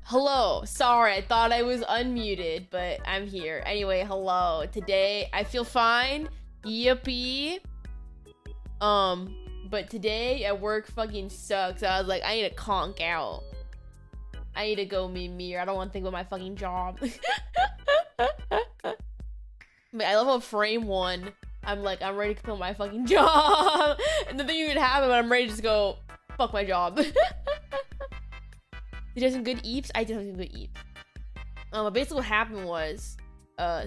Hello. Sorry, I thought I was unmuted, but I'm here. Anyway, hello. Today, I feel fine. Yippee. But today at work fucking sucks. I was like, I need to conk out. I need to go me. I don't want to think about my fucking job. But I love how frame one, I'm like, I'm ready to kill my fucking job. And nothing even happened, but I'm ready to just go, fuck my job. Did you have some good eeps? I did have some good eeps. But basically what happened was,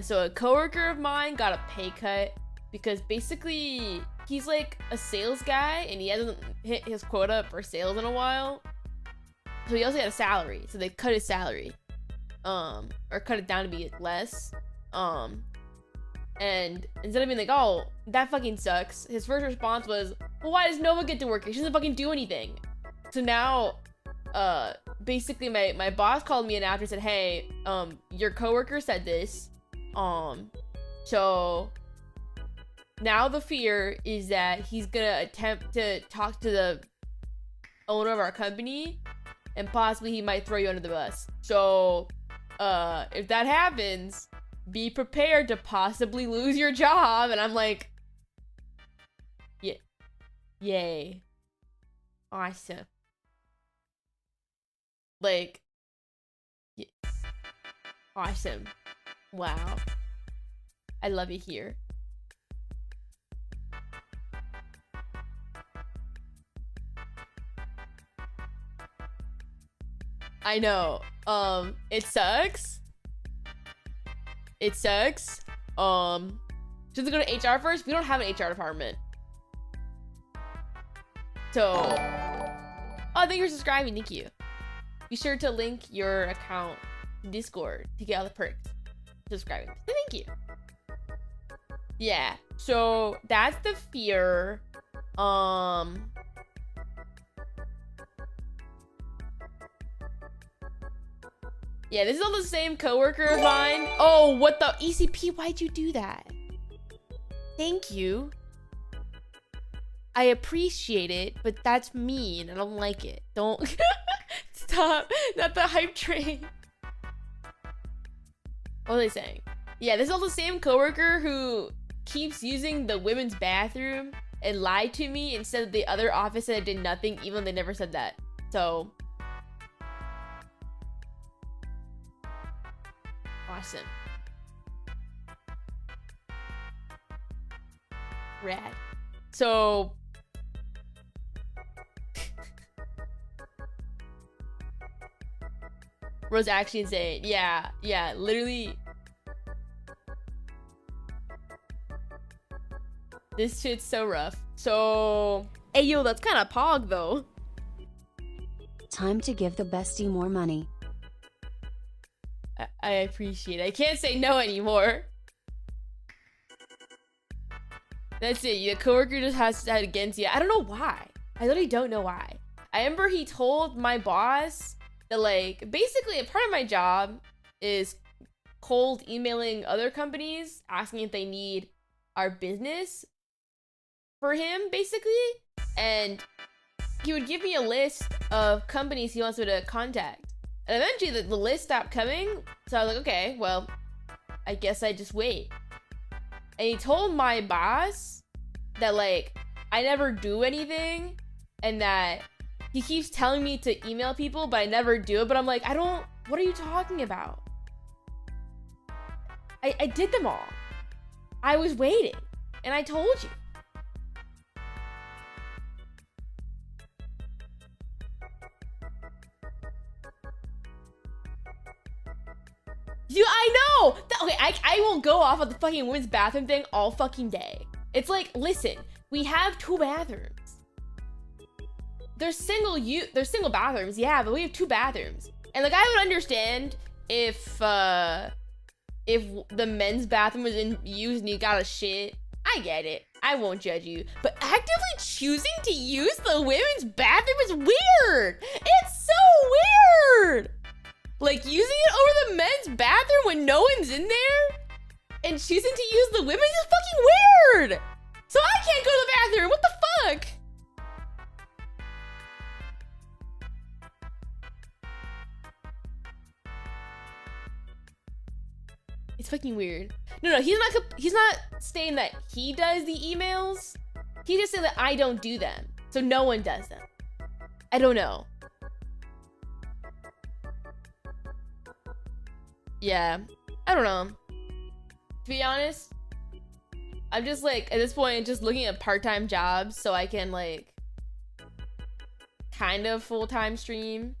so a coworker of mine got a pay cut because basically he's like a sales guy and he hasn't hit his quota for sales in a while. So he also had a salary, so they cut his salary, or cut it down to be less. And instead of being like, oh, that fucking sucks, his first response was, well, why does Nova get to work? She doesn't fucking do anything. So now, basically my boss called me in after and said, hey, your coworker said this. So now the fear is that he's gonna attempt to talk to the owner of our company and possibly he might throw you under the bus. So, if that happens, be prepared to possibly lose your job. And I'm like, yeah, yay. Awesome. Like, yeah. Awesome. Wow. I love it here. I know. It sucks. It sucks. Should we go to HR first? We don't have an HR department. So, oh, thank you for subscribing. Thank you. Be sure to link your account to Discord to get all the perks. Subscribing. Thank you. Yeah. So that's the fear. Yeah, this is all the same coworker of mine. Oh, what the ECP? Why'd you do that? Thank you. I appreciate it, but that's mean. I don't like it. Don't stop. Not the hype train. What are they saying? Yeah, this is all the same coworker who keeps using the women's bathroom and lied to me and said that the other office said I did nothing, even though they never said that. So awesome. Rad. So Rose actually insane. Yeah, literally. This shit's so rough. So, hey yo, that's kind of pog though. Time to give the bestie more money. I appreciate it. I can't say no anymore. That's it. Your coworker just has that against you. I don't know why. I literally don't know why. I remember he told my boss that, like, basically a part of my job is cold emailing other companies asking if they need our business for him, basically. And he would give me a list of companies he wants me to contact. And eventually the list stopped coming. So I was like, okay, well, I guess I just wait. And he told my boss that, like, I never do anything and that he keeps telling me to email people, but I never do it. But I'm like, what are you talking about? I did them all. I was waiting and I told you. I know! Okay, I will go off of the fucking women's bathroom thing all fucking day. It's like, listen, we have 2 bathrooms. They're single bathrooms, yeah, but we have 2 bathrooms. And like, I would understand if the men's bathroom was in use and you got a shit. I get it. I won't judge you. But actively choosing to use the women's bathroom is weird. It's so weird. Like, using it over the men's bathroom when no one's in there and choosing to use the women's is fucking weird. So I can't go to the bathroom. What the fuck? It's fucking weird. No, he's not saying that he does the emails. He just said that I don't do them. So no one does them. I don't know. Yeah, I don't know. To be honest, I'm just like, at this point, just looking at part-time jobs so I can like kind of full-time stream.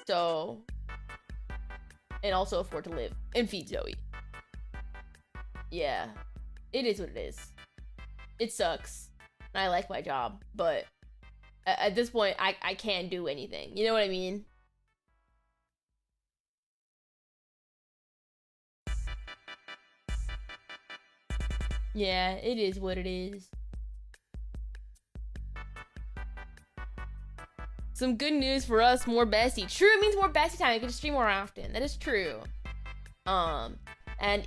So, and also afford to live and feed Zoe. Yeah, it is what it is. It sucks. And I like my job, but at this point, I can't do anything. You know what I mean? Yeah, it is what it is. Some good news for us, more bestie. True, it means more bestie time. I can stream more often. That is true. And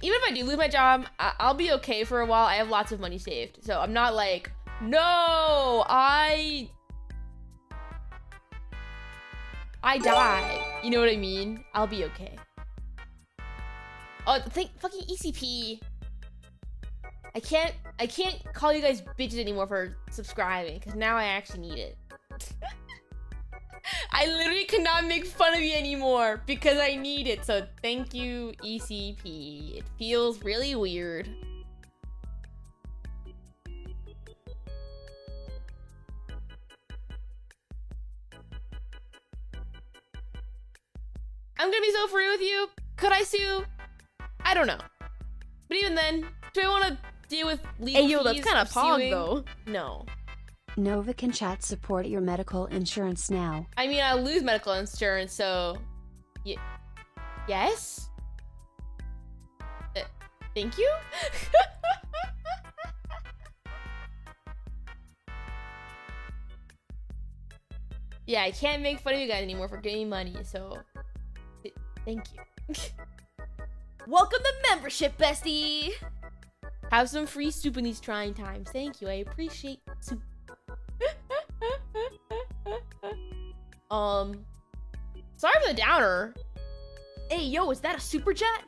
even if I do lose my job, I'll be okay for a while. I have lots of money saved. So I'm not like, no, I die. You know what I mean? I'll be okay. Oh, fucking ECP. I can't call you guys bitches anymore for subscribing, because now I actually need it. I literally cannot make fun of you anymore because I need it. So thank you, ECP. It feels really weird. I'm gonna be so free with you. Could I sue? I don't know. But even then, do I want to deal with legal fees? Hey, yo, that's kind of pog, though. No. Nova can chat support your medical insurance now. I mean, I lose medical insurance, so... Yes? Thank you? Yeah, I can't make fun of you guys anymore for giving me money, so... Thank you. Welcome to membership, bestie. Have some free soup in these trying times. Thank you, I appreciate soup. Sorry for the downer. Hey, yo, is that a super chat?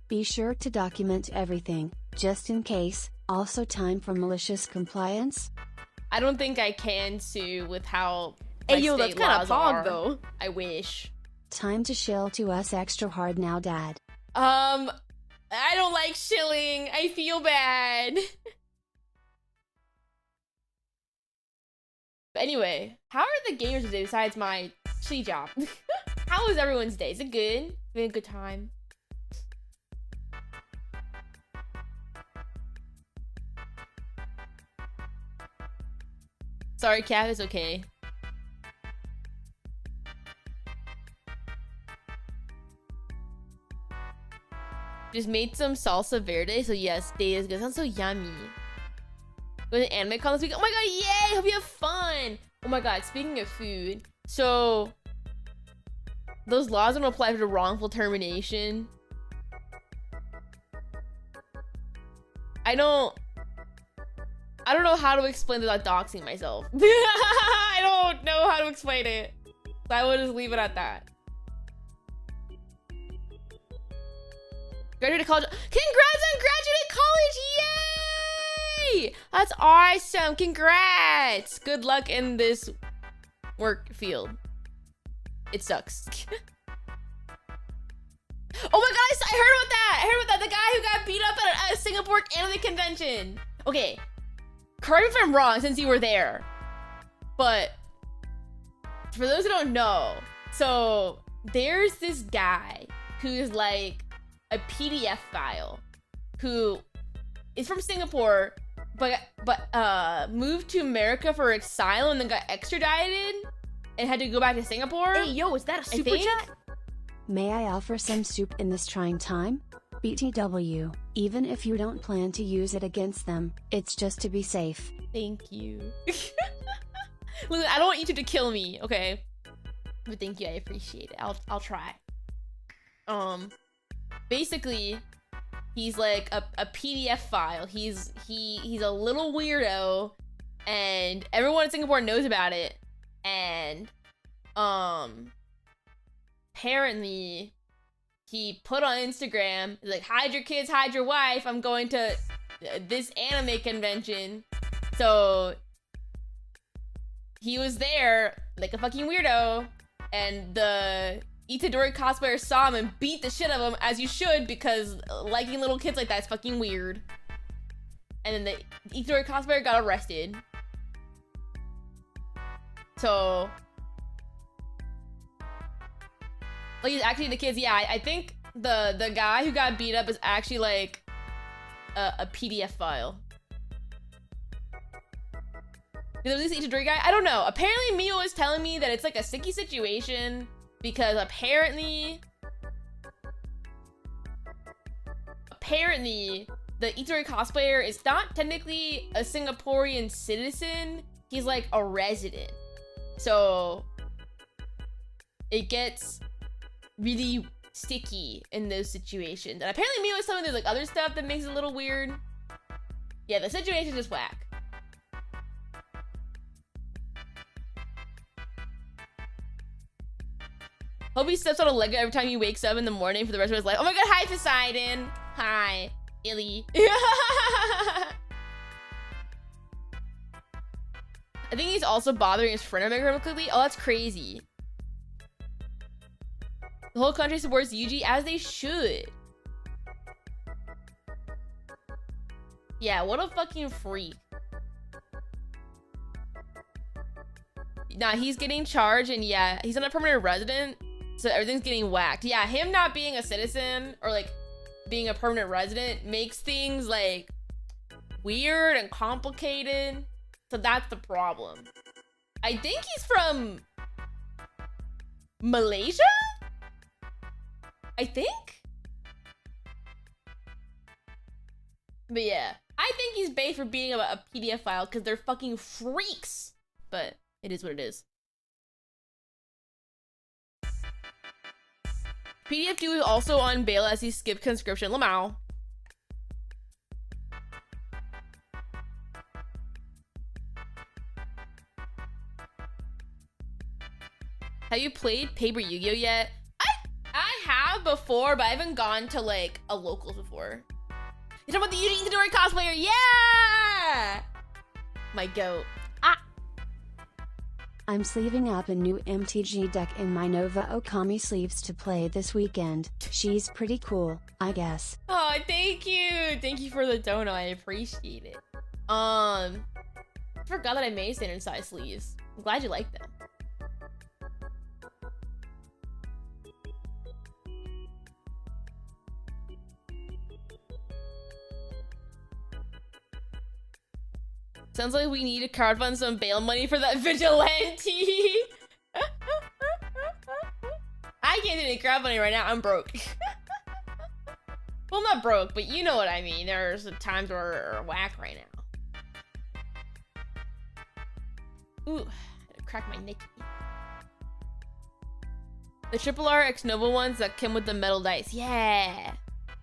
Be sure to document everything, just in case. Also time for malicious compliance. I don't think I can sue with how Hey, yo, that's kind of pog, are. though. I wish. Time to shill to us extra hard now, Dad. I don't like shilling. I feel bad. But anyway, how are the gamers today besides my shitty job? How was everyone's day? Is it good? Having a good time? Sorry, Cat, it's okay. Just made some salsa verde, so yes, day is good. Sounds so yummy. With an anime con this week. Oh my god, yay! Hope you have fun! Oh my god, speaking of food, so those laws don't apply to wrongful termination. I don't know how to explain without doxing myself. I don't know how to explain it. So I will just leave it at that. Graduated college. Congrats on graduating college! Yay! That's awesome. Congrats. Good luck in this work field. It sucks. Oh my god, I heard about that. I heard about that. The guy who got beat up at a Singapore anime convention. Okay, correct me if I'm wrong since you were there. But for those who don't know, so there's this guy who's like a PDF file who is from Singapore, but moved to America for asylum and then got extradited and had to go back to Singapore. Hey, yo, is that a super chat? May I offer some soup in this trying time? BTW, even if you don't plan to use it against them, it's just to be safe. Thank you. Listen, I don't want you two to kill me, okay? But thank you, I appreciate it. I'll try. Basically, he's like a PDF file. He's a little weirdo, and everyone in Singapore knows about it. And apparently he put on Instagram, like, hide your kids, hide your wife. I'm going to this anime convention. So he was there like a fucking weirdo, and the Itadori cosplayer saw him and beat the shit out of him, as you should, because liking little kids like that is fucking weird. And then the Itadori cosplayer got arrested. So, like, he's actually the kids. Yeah, I think the guy who got beat up is actually like a PDF file. Did they release the Itadori guy? I don't know. Apparently, Mio was telling me that it's like a sticky situation because apparently the Itadori cosplayer is not technically a Singaporean citizen. He's like a resident. So it gets really sticky in those situations. And apparently Mio was telling me there's like other stuff that makes it a little weird. Yeah, the situation is just whack. Hope he steps on a Lego every time he wakes up in the morning for the rest of his life. Oh my god, hi Poseidon. Hi, Illy. I think he's also bothering his friend quickly. Oh, that's crazy. The whole country supports Yuji, as they should. Yeah, what a fucking freak. Nah, he's getting charged, and yeah, he's not a permanent resident, so everything's getting whacked. Yeah, him not being a citizen or like being a permanent resident makes things like weird and complicated. So that's the problem. I think he's from Malaysia? I think? But yeah, I think he's bait for being a PDF file because they're fucking freaks. But it is what it is. PDF dude is also on bail as he skipped conscription. Lamau. Have you played Paper Yu-Gi-Oh yet? I have before, but I haven't gone to like a locals before. You talking about the Yuji Itadori cosplayer? Yeah! My goat. I'm sleeving up a new MTG deck in my Nova Aokami sleeves to play this weekend. She's pretty cool, I guess. Oh, thank you. Thank you for the dono. I appreciate it. I forgot that I made standard size sleeves. I'm glad you like them. Sounds like we need to crowdfund some bail money for that vigilante. I can't do any crowdfunding right now. I'm broke. Well, not broke, but you know what I mean. There's times where we're whack right now. Ooh, I cracked my Nicky. The Triple R X Nova ones that come with the metal dice. Yeah.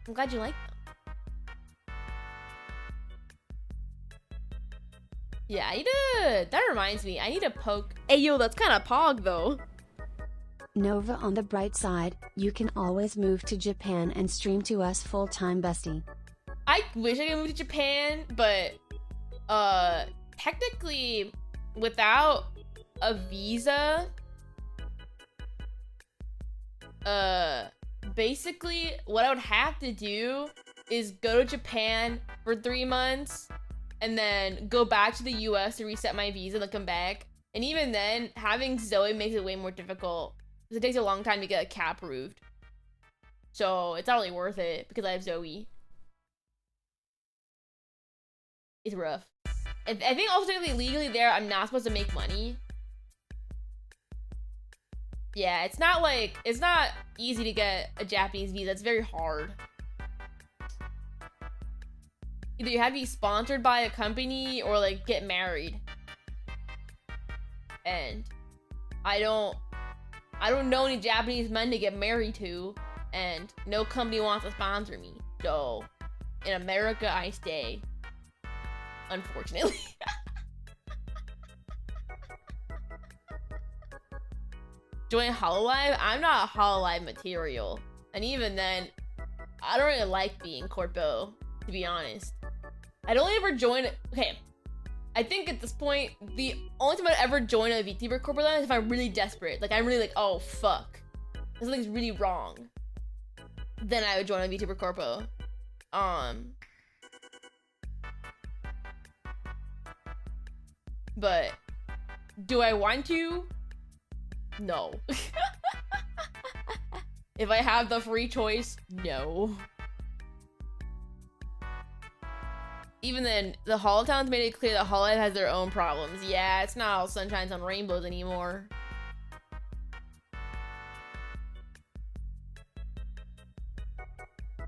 I'm glad you like them. Yeah, I need to... That reminds me. I need to poke... Hey, yo, that's kind of pog, though. Nova, on the bright side, you can always move to Japan and stream to us full-time, bestie. I wish I could move to Japan, but... Technically, without a visa... Basically, what I would have to do is go to Japan for 3 months... and then go back to the US to reset my visa to come back. And even then, having Zoe makes it way more difficult. Because it takes a long time to get a CAP approved. So it's not really worth it because I have Zoe. It's rough. And I think also legally there, I'm not supposed to make money. Yeah, it's not easy to get a Japanese visa. It's very hard. Either you have to be sponsored by a company or like get married. And I don't know any Japanese men to get married to, and no company wants to sponsor me. So in America I stay. Unfortunately. Join Hololive? I'm not a Hololive material. And even then, I don't really like being corpo, to be honest. I'd only ever join, okay, I think at this point, the only time I'd ever join a VTuber corpo line is if I'm really desperate. Like, I'm really like, oh, fuck. Something's really wrong. Then I would join a VTuber corpo. But do I want to? No. If I have the free choice, no. Even then, the Holotowns made it clear that Hololive has their own problems. Yeah, it's not all sunshines and rainbows anymore.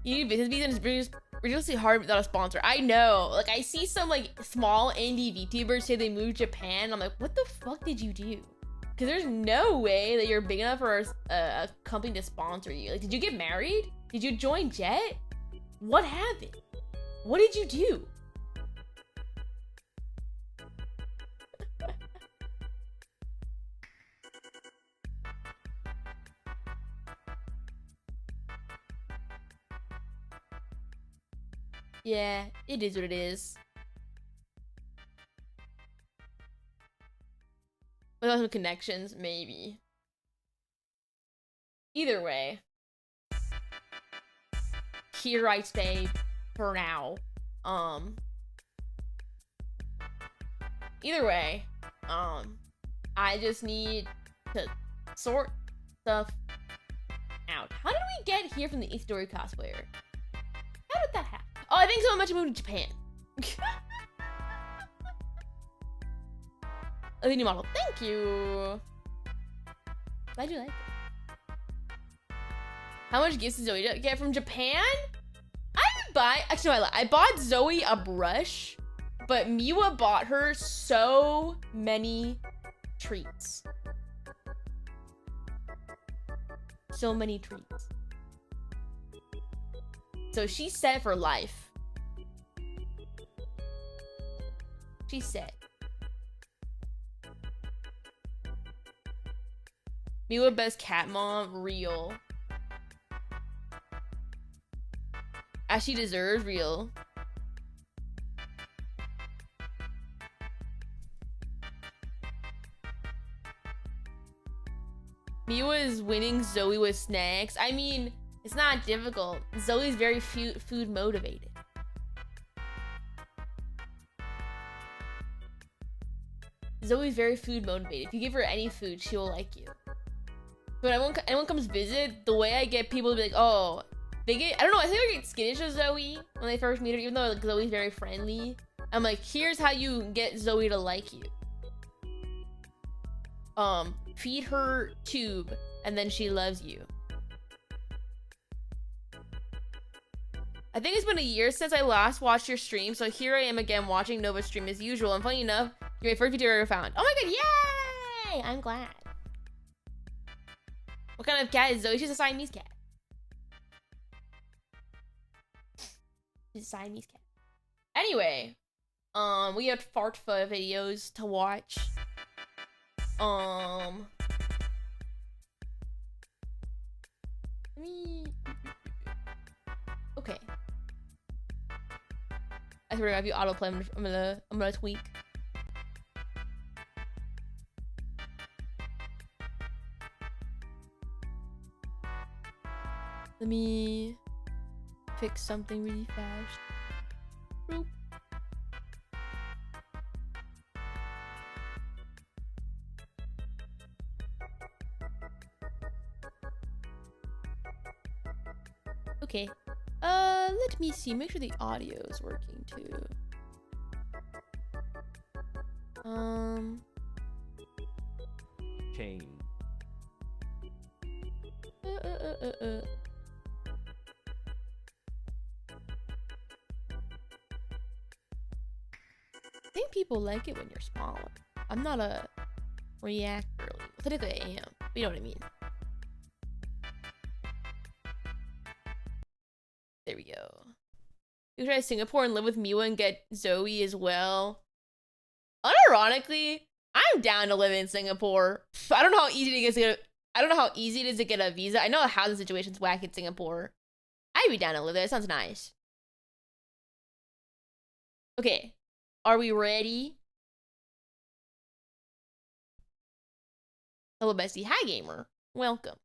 You need business visa and it's ridiculously hard without a sponsor. I know. Like, I see some, like, small indie VTubers say they moved to Japan. I'm like, what the fuck did you do? Because there's no way that you're big enough for a company to sponsor you. Like, did you get married? Did you join Jet? What happened? What did you do? Yeah, it is what it is. Without some connections, maybe. Either way. Here I stay for now. Either way, I just need to sort stuff out. How did we get here from the Itadori cosplayer? How did that happen? Oh, I think someone mentioned moving to Japan. Oh, the new model. Thank you. Glad you like it. How much gifts did Zoe get from Japan? I would buy. Actually, no, I bought Zoe a brush, but Miwa bought her so many treats. So many treats. So she's set for life. She's set. Miwa best cat mom, real. As she deserves, real. Miwa is winning Zoe with snacks. I mean, it's not difficult. Zoe's very food motivated. Zoe's very food motivated. If you give her any food, she will like you. But when anyone comes visit, the way I get people to be like, oh, they get, I don't know, I think they get skittish with Zoe when they first meet her, even though like Zoe's very friendly. I'm like, here's how you get Zoe to like you. Feed her tube, and then she loves you. I think it's been a year since I last watched your stream, so here I am again watching Nova's stream as usual. And funny enough, you're my first video I ever found. Oh my god, yay! I'm glad. What kind of cat is Zoe? She's a Siamese cat. She's a Siamese cat. Anyway, we had Farfa videos to watch. Okay. I swear if you autoplay, I'm gonna tweak. Let me fix something really fast. Boop. Okay. Let me see. Make sure the audio is working too. Chain. I think people like it when you're smaller. I'm not a react girly. Technically I am, but you know what I mean. There we go. You try Singapore and live with Miwa and get Zoe as well. Unironically, I'm down to live in Singapore. I don't know how easy it is to get I don't know how easy it is to get a visa. I know the housing situation's whack in Singapore. I'd be down to live there. It sounds nice. Okay. Are we ready? Hello, bestie. Hi, gamer. Welcome.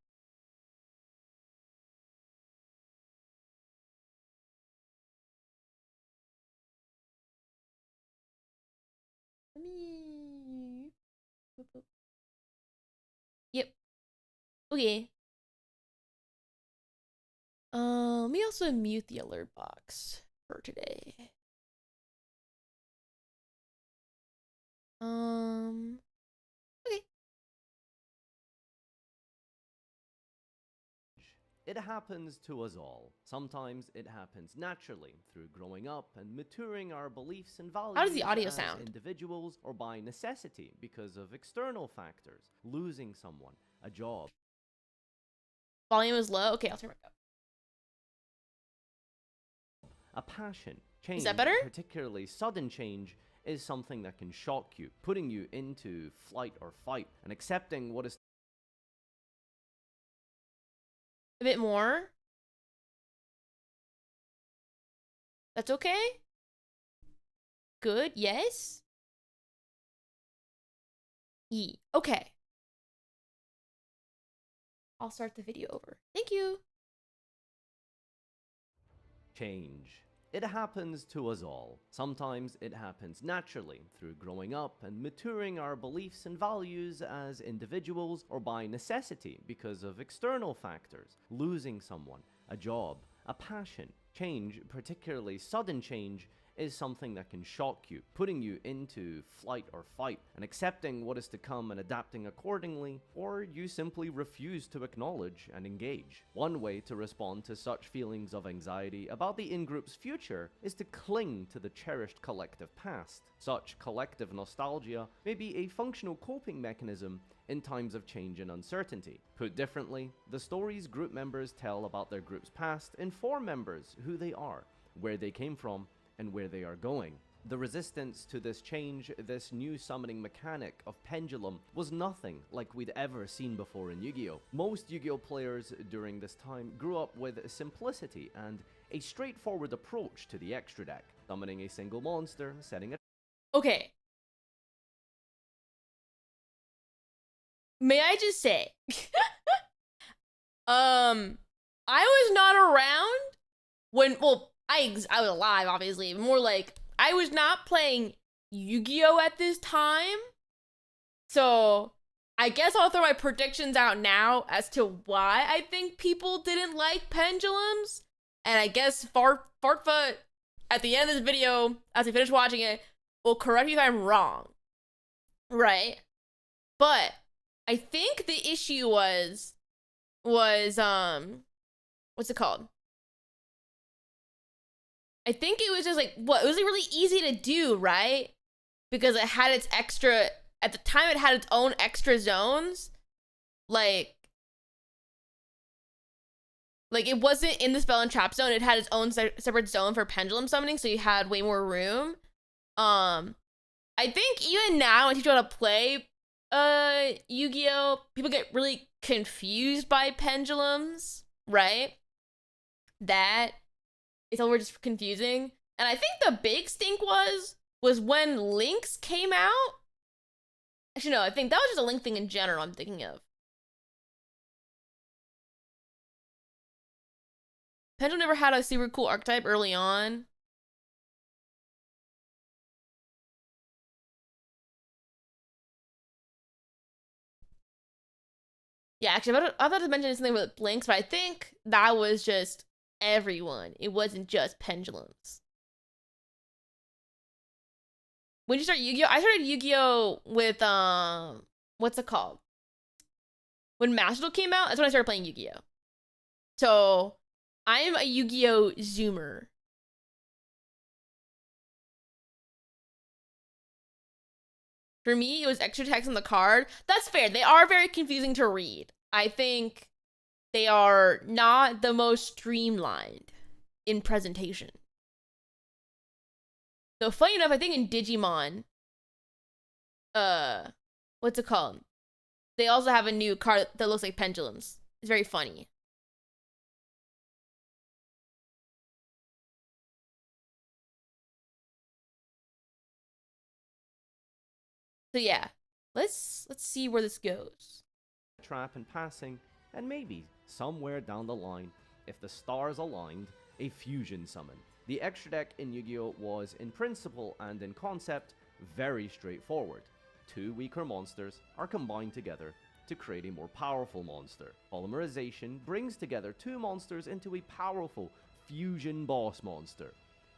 Yep. Okay. Let me also mute the alert box for today. Okay. It happens to us all. Sometimes it happens naturally through growing up and maturing our beliefs and values How does the audio as sound? individuals, or by necessity because of external factors, losing someone, a job. Volume is low. Okay, I'll turn it up. A passion. Change, Is that better? particularly sudden change, is something that can shock you, putting you into flight or fight, and accepting what is A bit more. That's okay. Good. Yes. Okay. I'll start the video over. Thank you. change. It happens to us all. Sometimes it happens naturally through growing up and maturing our beliefs and values as individuals, or by necessity because of external factors, losing someone, a job, a passion. Change, particularly sudden change, is something that can shock you, putting you into flight or fight, and accepting what is to come and adapting accordingly, or you simply refuse to acknowledge and engage. One way to respond to such feelings of anxiety about the in-group's future is to cling to the cherished collective past. Such collective nostalgia may be a functional coping mechanism in times of change and uncertainty. Put differently, the stories group members tell about their group's past inform members who they are, where they came from, and where they are going. The resistance to this change, this new summoning mechanic of pendulum, was nothing like we'd ever seen before in Yu-Gi-Oh! Most Yu-Gi-Oh! Players during this time grew up with simplicity and a straightforward approach to the extra deck, summoning a single monster, setting a Okay. May I just say, I was not around when, well, I was alive, obviously. More like, I was not playing Yu-Gi-Oh! At this time. So, I guess I'll throw my predictions out now as to why I think people didn't like pendulums. And I guess Farfa, at the end of this video, as we finish watching it, will correct me if I'm wrong. Right? But I think the issue was what's it called? I think it was just like, what, it was like really easy to do, right? Because it had its extra, at the time it had its own extra zones. Like it wasn't in the spell and trap zone, it had its own separate zone for pendulum summoning, so you had way more room. I think even now when people want to play Yu-Gi-Oh, people get really confused by pendulums, right? That it's all just confusing. And I think the big stink was when links came out. Actually, no, I think that was just a link thing in general I'm thinking of. Pendulum never had a super cool archetype early on. Yeah, actually, I thought to mention something with links, but I think that was just everyone. It wasn't just pendulums. When did you start Yu-Gi-Oh? I started Yu-Gi-Oh with what's it called? When Master Duel came out, that's when I started playing Yu-Gi-Oh. So I am a Yu-Gi-Oh zoomer. For me, it was extra text on the card. That's fair. They are very confusing to read. I think they are not the most streamlined in presentation. So funny enough, I think in Digimon, what's it called? They also have a new card that looks like pendulums. It's very funny. So yeah, let's see where this goes. Trap in passing, and maybe somewhere down the line, if the stars aligned, a fusion summon. The extra deck in Yu-Gi-Oh! Was in principle and in concept very straightforward. Two weaker monsters are combined together to create a more powerful monster. Polymerization brings together two monsters into a powerful fusion boss monster.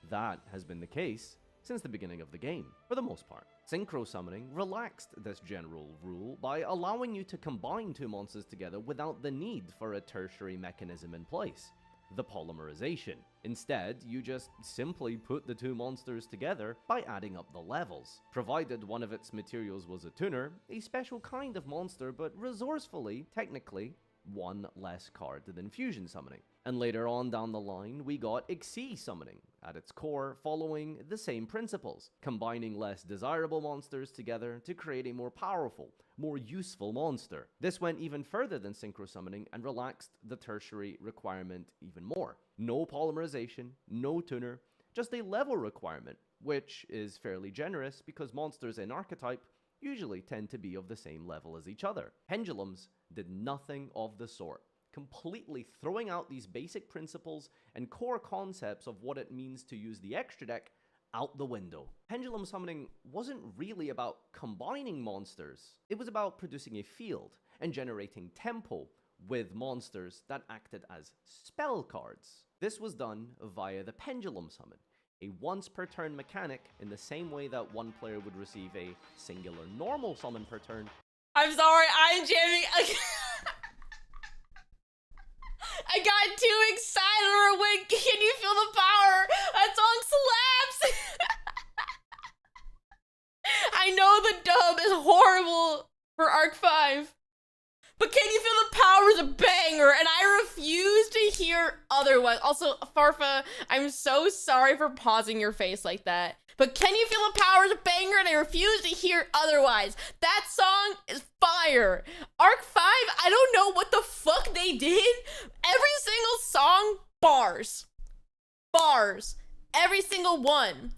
That has been the case since the beginning of the game, for the most part. Synchro summoning relaxed this general rule by allowing you to combine two monsters together without the need for a tertiary mechanism in place, the polymerization. Instead, you just simply put the two monsters together by adding up the levels. Provided one of its materials was a tuner, a special kind of monster, but resourcefully, technically, one less card than fusion summoning. And later on down the line, we got Xyz summoning, at its core following the same principles, combining less desirable monsters together to create a more powerful, more useful monster. This went even further than synchro summoning and relaxed the tertiary requirement even more. No polymerization, no tuner, just a level requirement, which is fairly generous because monsters in archetype usually tend to be of the same level as each other. Pendulums did nothing of the sort, completely throwing out these basic principles and core concepts of what it means to use the extra deck out the window. Pendulum summoning wasn't really about combining monsters, it was about producing a field and generating tempo with monsters that acted as spell cards. This was done via the pendulum summon, a once per turn mechanic in the same way that one player would receive a singular normal summon per turn. I'm sorry, I'm jamming. I got too excited or when can you feel the power? That song slaps. I know the dub is horrible for Arc 5, but Can You Feel the Power is a banger, and I refuse to hear otherwise. Also, Farfa, I'm so sorry for pausing your face like that, but Can You Feel the Power is a banger, and I refuse to hear otherwise. That song is fire. Arc 5, I don't know what the fuck they did. Every single song, bars. Bars. Every single one.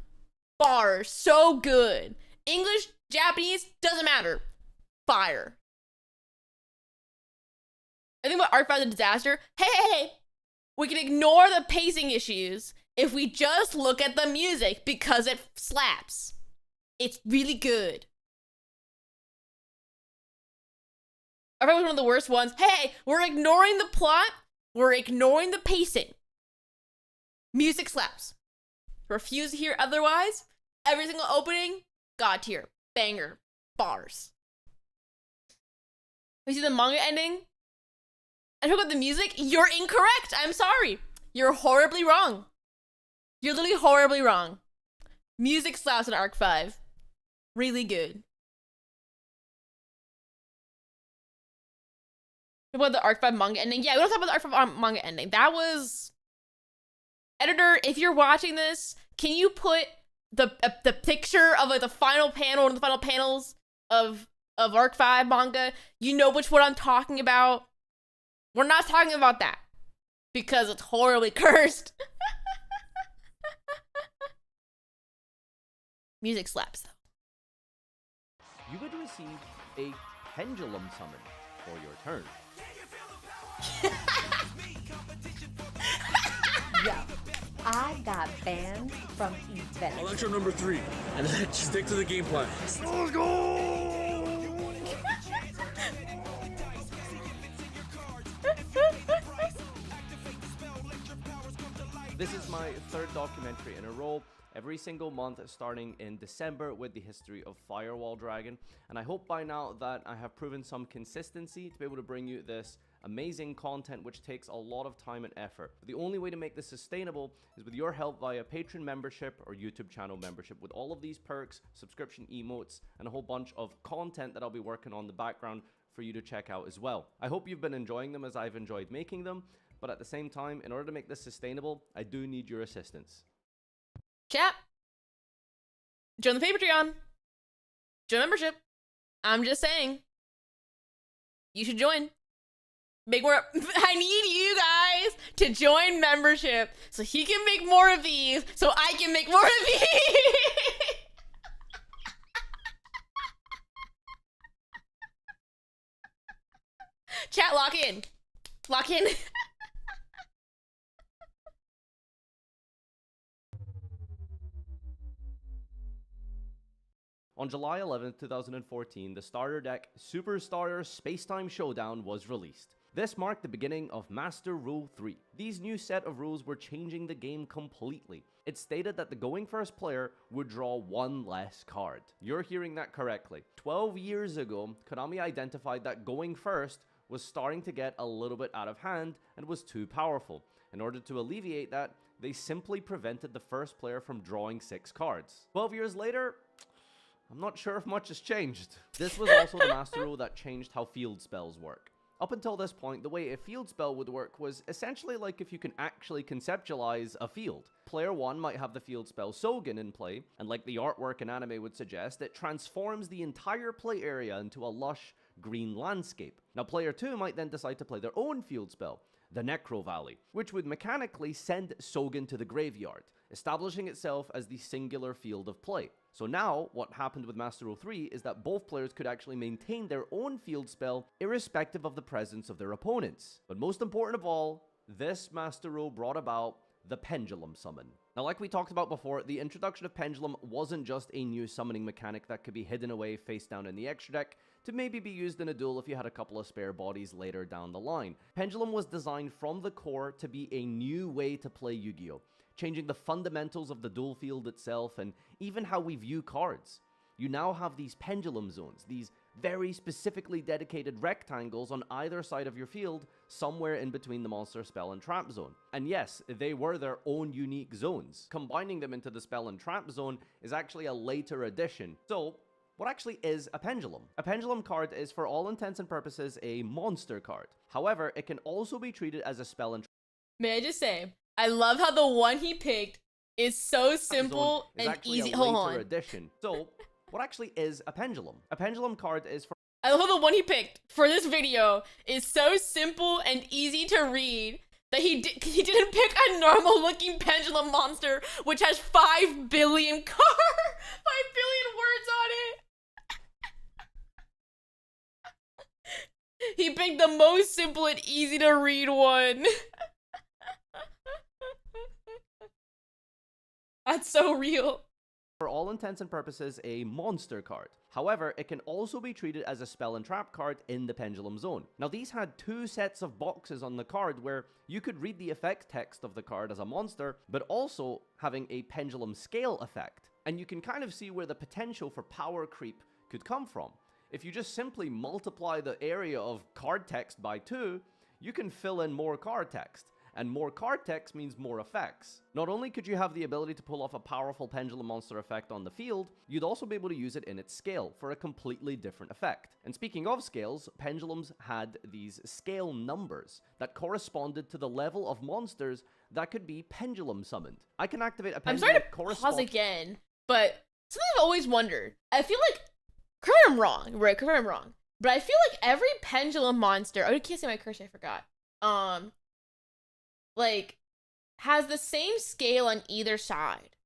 Bars. So good. English, Japanese, doesn't matter. Fire. I think about Arc 5 is a disaster. Hey, we can ignore the pacing issues if we just look at the music because it slaps. It's really good. Arc 5 was one of the worst ones. Hey, we're ignoring the plot. We're ignoring the pacing. Music slaps. Refuse to hear otherwise. Every single opening, God tier. Banger. Bars. We see the manga ending. And talk about the music. You're incorrect. I'm sorry. You're horribly wrong. You're literally horribly wrong. Music slaps in Arc 5. Really good. Talk about the Arc 5 manga ending. Yeah, we don't talk about the Arc 5 manga ending. That was... Editor, if you're watching this, can you put the picture of like the final panel and the final panels of Arc 5 manga? You know which one I'm talking about. We're not talking about that because it's horribly cursed. Music slaps though. You would receive a pendulum summon for your turn. Yo, I got banned from event. Electro number 3. And then stick to the game plan. Let's go! This is my third documentary in a row, every single month starting in December with the history of Firewall Dragon, and I hope by now that I have proven some consistency to be able to bring you this amazing content which takes a lot of time and effort. But the only way to make this sustainable is with your help via Patreon membership or YouTube channel membership with all of these perks, subscription emotes, and a whole bunch of content that I'll be working on in the background for you to check out as well. I hope you've been enjoying them as I've enjoyed making them, but at the same time, in order to make this sustainable, I do need your assistance. Chat. Join the Patreon. Join membership. I'm just saying. You should join. Make more. I need you guys to join membership so he can make more of these, so I can make more of these. Chat, lock in. Lock in. On July 11th, 2014, the starter deck Super Starter Spacetime Showdown was released. This marked the beginning of Master Rule 3. These new set of rules were changing the game completely. It stated that the going first player would draw one less card. You're hearing that correctly. 12 years ago, Konami identified that going first was starting to get a little bit out of hand and was too powerful. In order to alleviate that, they simply prevented the first player from drawing 6 cards. 12 years later, I'm not sure if much has changed. This was also the master rule that changed how field spells work. Up until this point, the way a field spell would work was essentially like if you can actually conceptualize a field. Player 1 might have the field spell Sogen in play, and like the artwork and anime would suggest, it transforms the entire play area into a lush green landscape. Now player 2 might then decide to play their own field spell, the Necro Valley, which would mechanically send Sogen to the graveyard, establishing itself as the singular field of play. So now, what happened with Master Rule 3 is that both players could actually maintain their own field spell irrespective of the presence of their opponents. But most important of all, this Master Rule brought about the Pendulum Summon. Now, like we talked about before, the introduction of Pendulum wasn't just a new summoning mechanic that could be hidden away face down in the extra deck to maybe be used in a duel if you had a couple of spare bodies later down the line. Pendulum was designed from the core to be a new way to play Yu-Gi-Oh!, changing the fundamentals of the duel field itself and even how we view cards. You now have these pendulum zones, these very specifically dedicated rectangles on either side of your field, somewhere in between the monster, spell, and trap zone. And yes, they were their own unique zones. Combining them into the spell and trap zone is actually a later addition. So, what actually is a pendulum? A pendulum card is, for all intents and purposes, a monster card. However, it can also be treated as a spell and May I just say, I love how the one he picked is so simple is and actually easy. a Hold later on. addition. So, what actually is a pendulum? A pendulum card is for I love how the one he picked for this video is so simple and easy to read that he didn't pick a normal looking pendulum monster which has 5 billion 5 billion words on it. He picked the most simple and easy to read one. That's so real. For all intents and purposes, a monster card. However, it can also be treated as a spell and trap card in the Pendulum Zone. Now, these had 2 sets of boxes on the card where you could read the effect text of the card as a monster, but also having a pendulum scale effect. And you can kind of see where the potential for power creep could come from. If you just simply multiply the area of card text by 2, you can fill in more card text. And more card text means more effects. Not only could you have the ability to pull off a powerful pendulum monster effect on the field, you'd also be able to use it in its scale for a completely different effect. And speaking of scales, pendulums had these scale numbers that corresponded to the level of monsters that could be pendulum summoned. I can activate a I'm pendulum sorry to pause again, but something I've always wondered. I feel like, correct me if I'm wrong, right? Correct me if I'm wrong. But I feel like every pendulum monster, oh, I can't say my cursor, I forgot. Like, has the same scale on either side.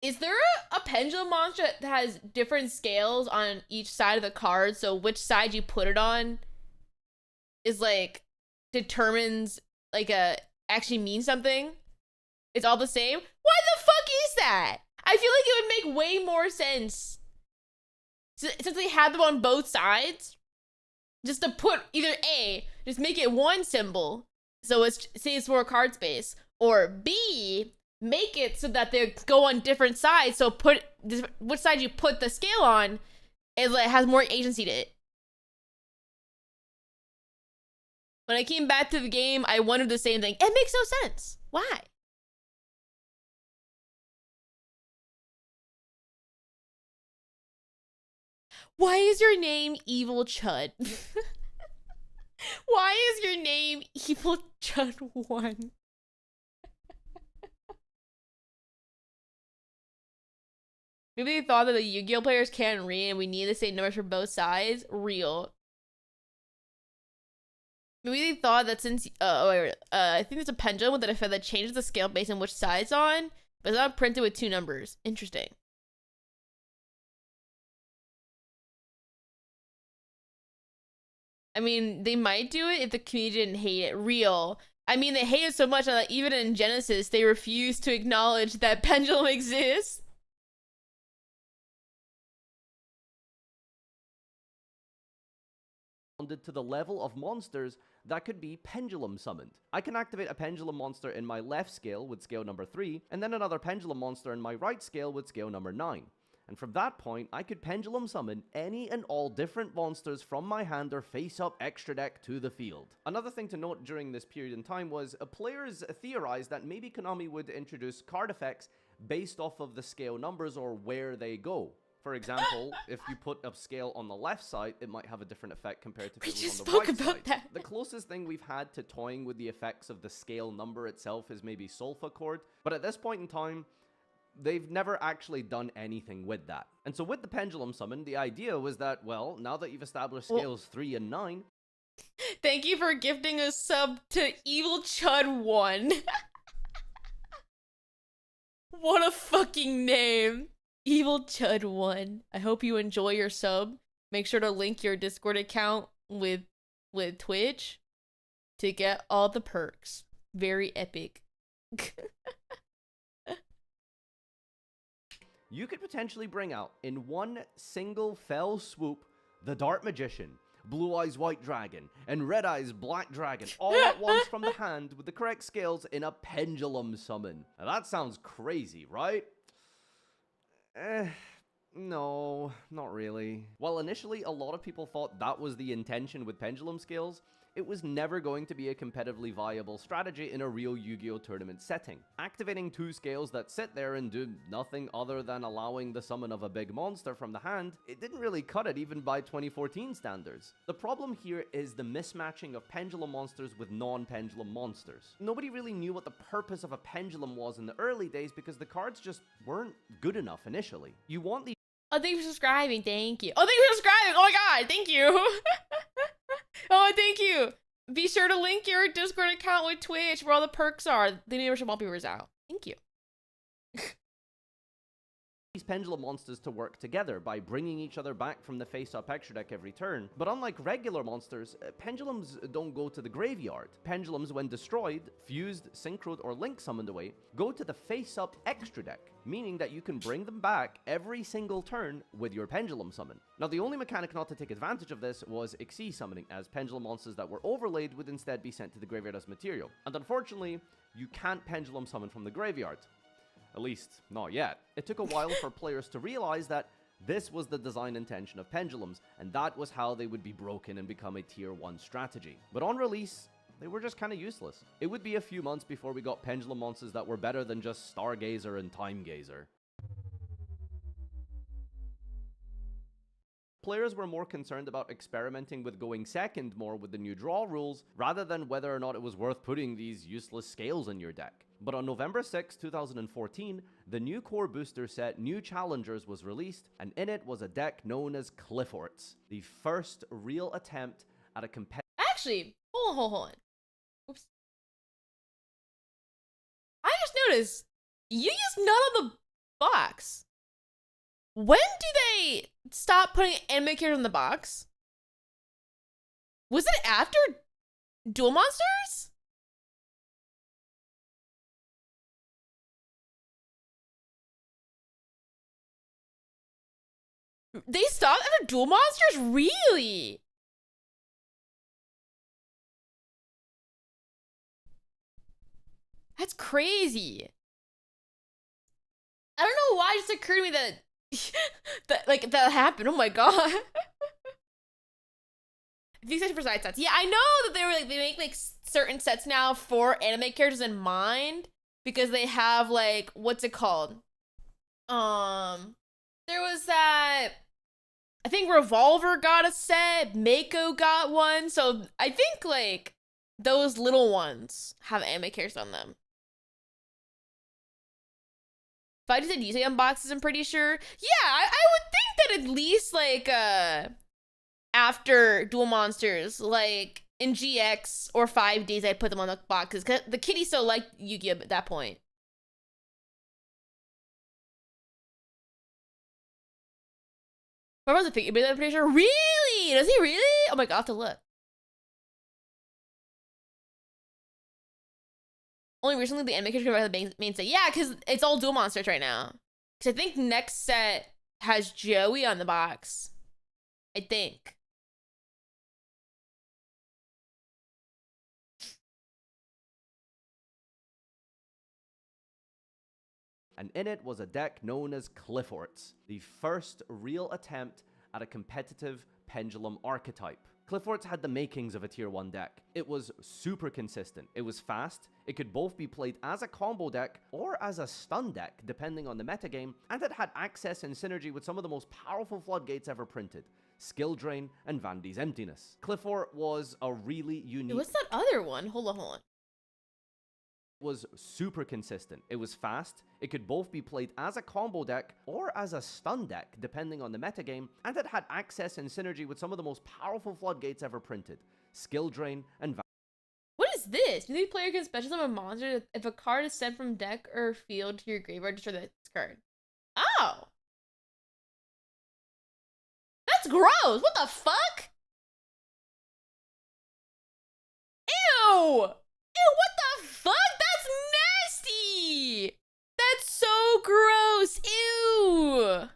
Is there a pendulum monster that has different scales on each side of the card, so which side you put it on is like determines like actually means something? It's all the same? Why the fuck is that? I feel like it would make way more sense since they have them on both sides, just to put either A, just make it one symbol so it saves more card space, or B, make it so that they go on different sides, so put which side you put the scale on, it has more agency to it. When I came back to the game, I wondered the same thing. It makes no sense. Why? Why is your name Evil Chud? Why is your name Evil Chud 1? Maybe they thought that the Yu-Gi-Oh players can't read and we need the same numbers for both sides. Real. Maybe they thought that since I think there's a pendulum with an effect that changes the scale based on which side it's on, but it's not printed with 2 numbers. Interesting. I mean, they might do it if the community didn't hate it. Real. I mean, they hate it so much that even in Genesis, they refuse to acknowledge that pendulum exists. To the level of monsters that could be pendulum summoned. I can activate a pendulum monster in my left scale with scale number 3, and then another pendulum monster in my right scale with scale number 9. And from that point, I could pendulum summon any and all different monsters from my hand or face-up extra deck to the field. Another thing to note during this period in time was players theorized that maybe Konami would introduce card effects based off of the scale numbers or where they go. For example, if you put a scale on the left side, it might have a different effect compared to if it was on the right side. That. The closest thing we've had to toying with the effects of the scale number itself is maybe Solfa chord, but at this point in time, they've never actually done anything with that. And so with the pendulum summon, the idea was that, well, now that you've established scales 3 and 9... Thank you for gifting a sub to Evil Chud 1. What a fucking name. Evil Chud 1. I hope you enjoy your sub. Make sure to link your Discord account with Twitch to get all the perks. Very epic. You could potentially bring out, in one single fell swoop, the Dart Magician, Blue Eyes White Dragon, and Red Eyes Black Dragon, all at once from the hand with the correct scales in a pendulum summon. Now that sounds crazy, right? No, not really. While initially a lot of people thought that was the intention with pendulum scales, it was never going to be a competitively viable strategy in a real Yu-Gi-Oh! Tournament setting. Activating 2 scales that sit there and do nothing other than allowing the summon of a big monster from the hand, it didn't really cut it even by 2014 standards. The problem here is the mismatching of pendulum monsters with non-pendulum monsters. Nobody really knew what the purpose of a pendulum was in the early days because the cards just weren't good enough initially. You want the... Oh, thank you for subscribing. Thank you. Oh, thank you for subscribing. Oh my god, thank you. Oh, thank you. Be sure to link your Discord account with Twitch where all the perks are. The membership wallpaper's out. Thank you. These pendulum monsters to work together by bringing each other back from the face-up extra deck every turn. But unlike regular monsters, pendulums don't go to the graveyard. Pendulums, when destroyed, fused, synchroed, or link summoned away, go to the face-up extra deck, meaning that you can bring them back every single turn with your pendulum summon. Now, the only mechanic not to take advantage of this was Xyz summoning, as pendulum monsters that were overlaid would instead be sent to the graveyard as material. And unfortunately, you can't pendulum summon from the graveyard. At least, not yet. It took a while for players to realize that this was the design intention of pendulums, and that was how they would be broken and become a tier 1 strategy. But on release, they were just kind of useless. It would be a few months before we got pendulum monsters that were better than just Stargazer and Timegazer. Players were more concerned about experimenting with going second more with the new draw rules, rather than whether or not it was worth putting these useless scales in your deck. But on November 6, 2014, the new core booster set New Challengers was released, and in it was a deck known as Clifforts, the first real attempt at a competitive... Actually, hold on. Oops. I just noticed, you use none of the box. When do they stop putting anime characters in the box? Was it after Duel Monsters? They stopped after Duel Monsters? Really? That's crazy. I don't know why it just occurred to me that that happened. Oh my god. These are for side sets. Yeah, I know that they were like they make like certain sets now for anime characters in mind because they have like what's it called? There was that I think Revolver got a set, Mako got one, so I think like those little ones have anime characters on them. If I just did Yusei unboxes, I'm pretty sure. Yeah, I would think that at least like after Duel Monsters, like in GX or 5Ds, I'd put them on the boxes because the kitty still liked Yu-Gi-Oh at that point. Where was the figure? I'm pretty sure. Really? Does he really? Oh my god, I'll have to look. Only recently the anime came out of the main set. Yeah, because it's all dual monsters right now. Because I think next set has Joey on the box. I think. And in it was a deck known as Clifforts, the first real attempt at a competitive pendulum archetype. Clifforts had the makings of a tier 1 deck. It was super consistent, it was fast, it could both be played as a combo deck or as a stun deck depending on the metagame, and it had access and synergy with some of the most powerful floodgates ever printed, Skill Drain and Vandy's Emptiness. Cliffort was a really unique... What's that other one? Hold on. Was super consistent. It was fast, it could both be played as a combo deck or as a stun deck depending on the metagame, and it had access and synergy with some of the most powerful floodgates ever printed, Skill Drain and What is this? New player can special summon a monster if a card is sent from deck or field to your graveyard, destroy this card. Oh! That's gross! What the fuck? Ew! Ew, what the fuck? That's nasty! That's so gross! Ew!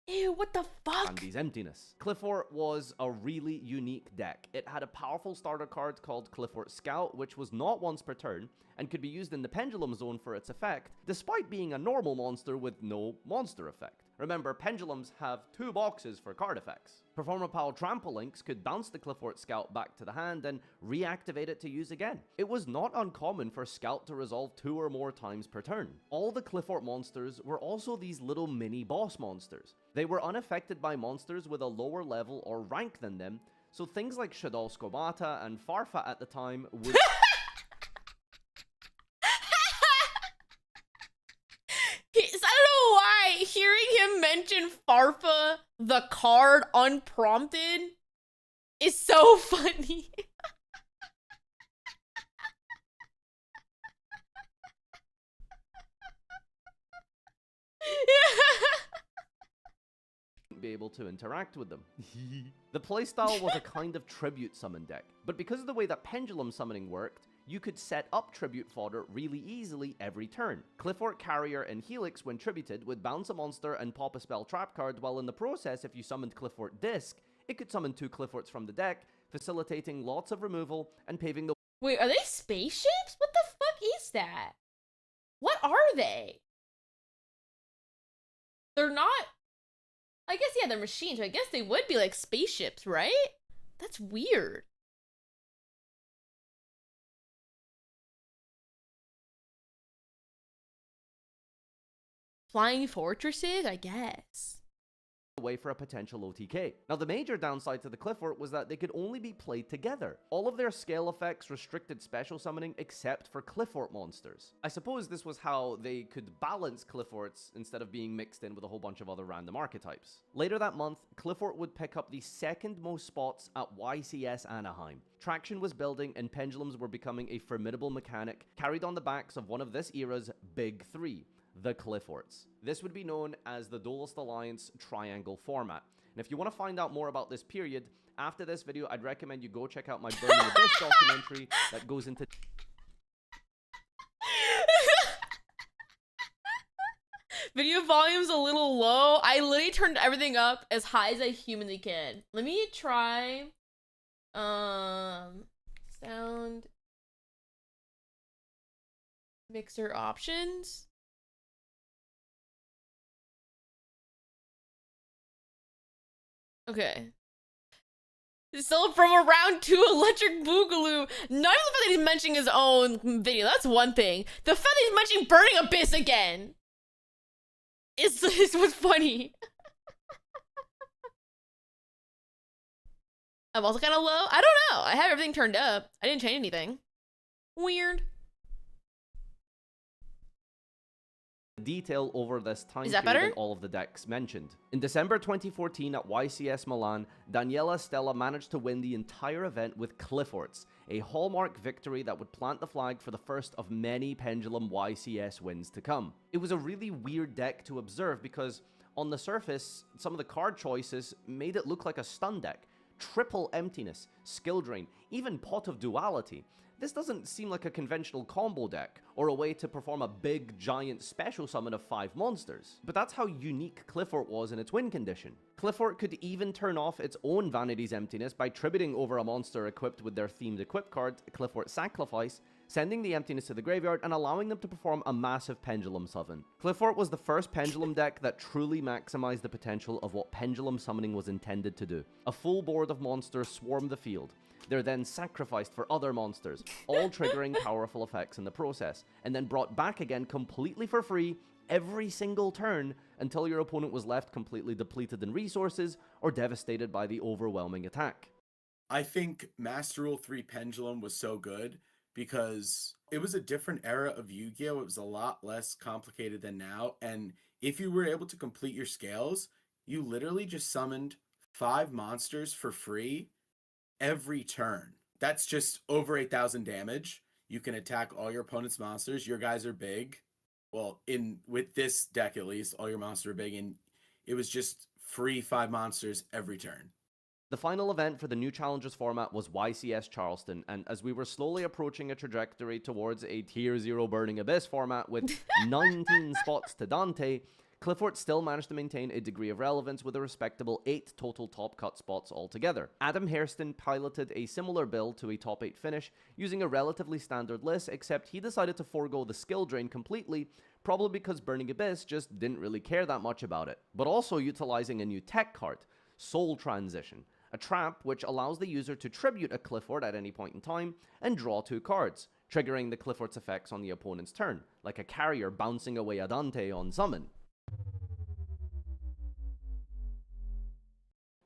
Ew, what the fuck? Vandy's Emptiness. Cliffort was a really unique deck. It had a powerful starter card called Cliffort Scout, which was not once per turn, and could be used in the Pendulum Zone for its effect, despite being a normal monster with no monster effect. Remember, Pendulums have 2 boxes for card effects. Performapal Trampolinks could bounce the Cliffort Scout back to the hand and reactivate it to use again. It was not uncommon for Scout to resolve 2 or more times per turn. All the Cliffort monsters were also these little mini boss monsters. They were unaffected by monsters with a lower level or rank than them, so things like Shadow Scobata and Farfa at the time would... I don't know why hearing him mention Farfa, the card, unprompted is so funny. be able to interact with them. The playstyle was a kind of tribute summon deck, but because of the way that pendulum summoning worked, you could set up tribute fodder really easily every turn. Cliffort, Carrier, and Helix, when tributed, would bounce a monster and pop a spell trap card, while in the process, if you summoned Cliffort Disc, it could summon 2 Clifforts from the deck, facilitating lots of removal and paving the... Wait, are they spaceships? What the fuck is that? What are they? They're not... I guess, yeah, they're machines, so I guess they would be like spaceships, right? That's weird. Flying fortresses, I guess. Way for a potential OTK. Now, the major downside to the Cliffort was that they could only be played together. All of their scale effects restricted special summoning except for Cliffort monsters. I suppose this was how they could balance Clifforts instead of being mixed in with a whole bunch of other random archetypes. Later that month, Cliffort would pick up the second most spots at YCS Anaheim. Traction was building and pendulums were becoming a formidable mechanic, carried on the backs of one of this era's big 3. The Clifforts. This would be known as the Duelist Alliance Triangle format. And if you want to find out more about this period, after this video, I'd recommend you go check out my Burning Abyss documentary that goes into... Video volume's a little low. I literally turned everything up as high as I humanly can. Let me try... Sound... Mixer options. Okay. Still from around 2 Electric Boogaloo. Not even the fact that he's mentioning his own video. That's one thing. The fact that he's mentioning Burning Abyss again is what's funny. I'm also kind of low. I don't know. I have everything turned up. I didn't change anything. Weird. detail over this time Is that period better? in all of the decks mentioned. In December 2014 at YCS Milan, Daniela Stella managed to win the entire event with Clifforts, a hallmark victory that would plant the flag for the first of many Pendulum YCS wins to come. It was a really weird deck to observe because on the surface, some of the card choices made it look like a stun deck. Triple Emptiness, Skill Drain, even Pot of Duality. This doesn't seem like a conventional combo deck, or a way to perform a big, giant special summon of 5 monsters. But that's how unique Cliffort was in its win condition. Cliffort could even turn off its own Vanity's Emptiness by tributing over a monster equipped with their themed equip card, Cliffort Sacrifice, sending the emptiness to the graveyard and allowing them to perform a massive pendulum summon. Cliffort was the first pendulum deck that truly maximized the potential of what pendulum summoning was intended to do. A full board of monsters swarm the field. They're then sacrificed for other monsters, all triggering powerful effects in the process, and then brought back again completely for free every single turn until your opponent was left completely depleted in resources or devastated by the overwhelming attack. I think Master Rule 3 Pendulum was so good because it was a different era of Yu-Gi-Oh! It was a lot less complicated than now, and if you were able to complete your scales, you literally just summoned 5 monsters for free every turn. That's just over 8,000 damage. You can attack all your opponent's monsters. Your guys are big. Well, with this deck at least, all your monsters are big, and it was just free 5 monsters every turn. The final event for the new Challengers format was YCS Charleston, and as we were slowly approaching a trajectory towards a Tier 0 Burning Abyss format with 19 spots to Dante, Cliffort still managed to maintain a degree of relevance with a respectable 8 total top cut spots altogether. Adam Hairston piloted a similar build to a top 8 finish using a relatively standard list, except he decided to forego the skill drain completely, probably because Burning Abyss just didn't really care that much about it, but also utilizing a new tech card, Soul Transition, a trap which allows the user to tribute a Clifford at any point in time and draw 2 cards, triggering the Clifford's effects on the opponent's turn, like a carrier bouncing away a Dante on summon.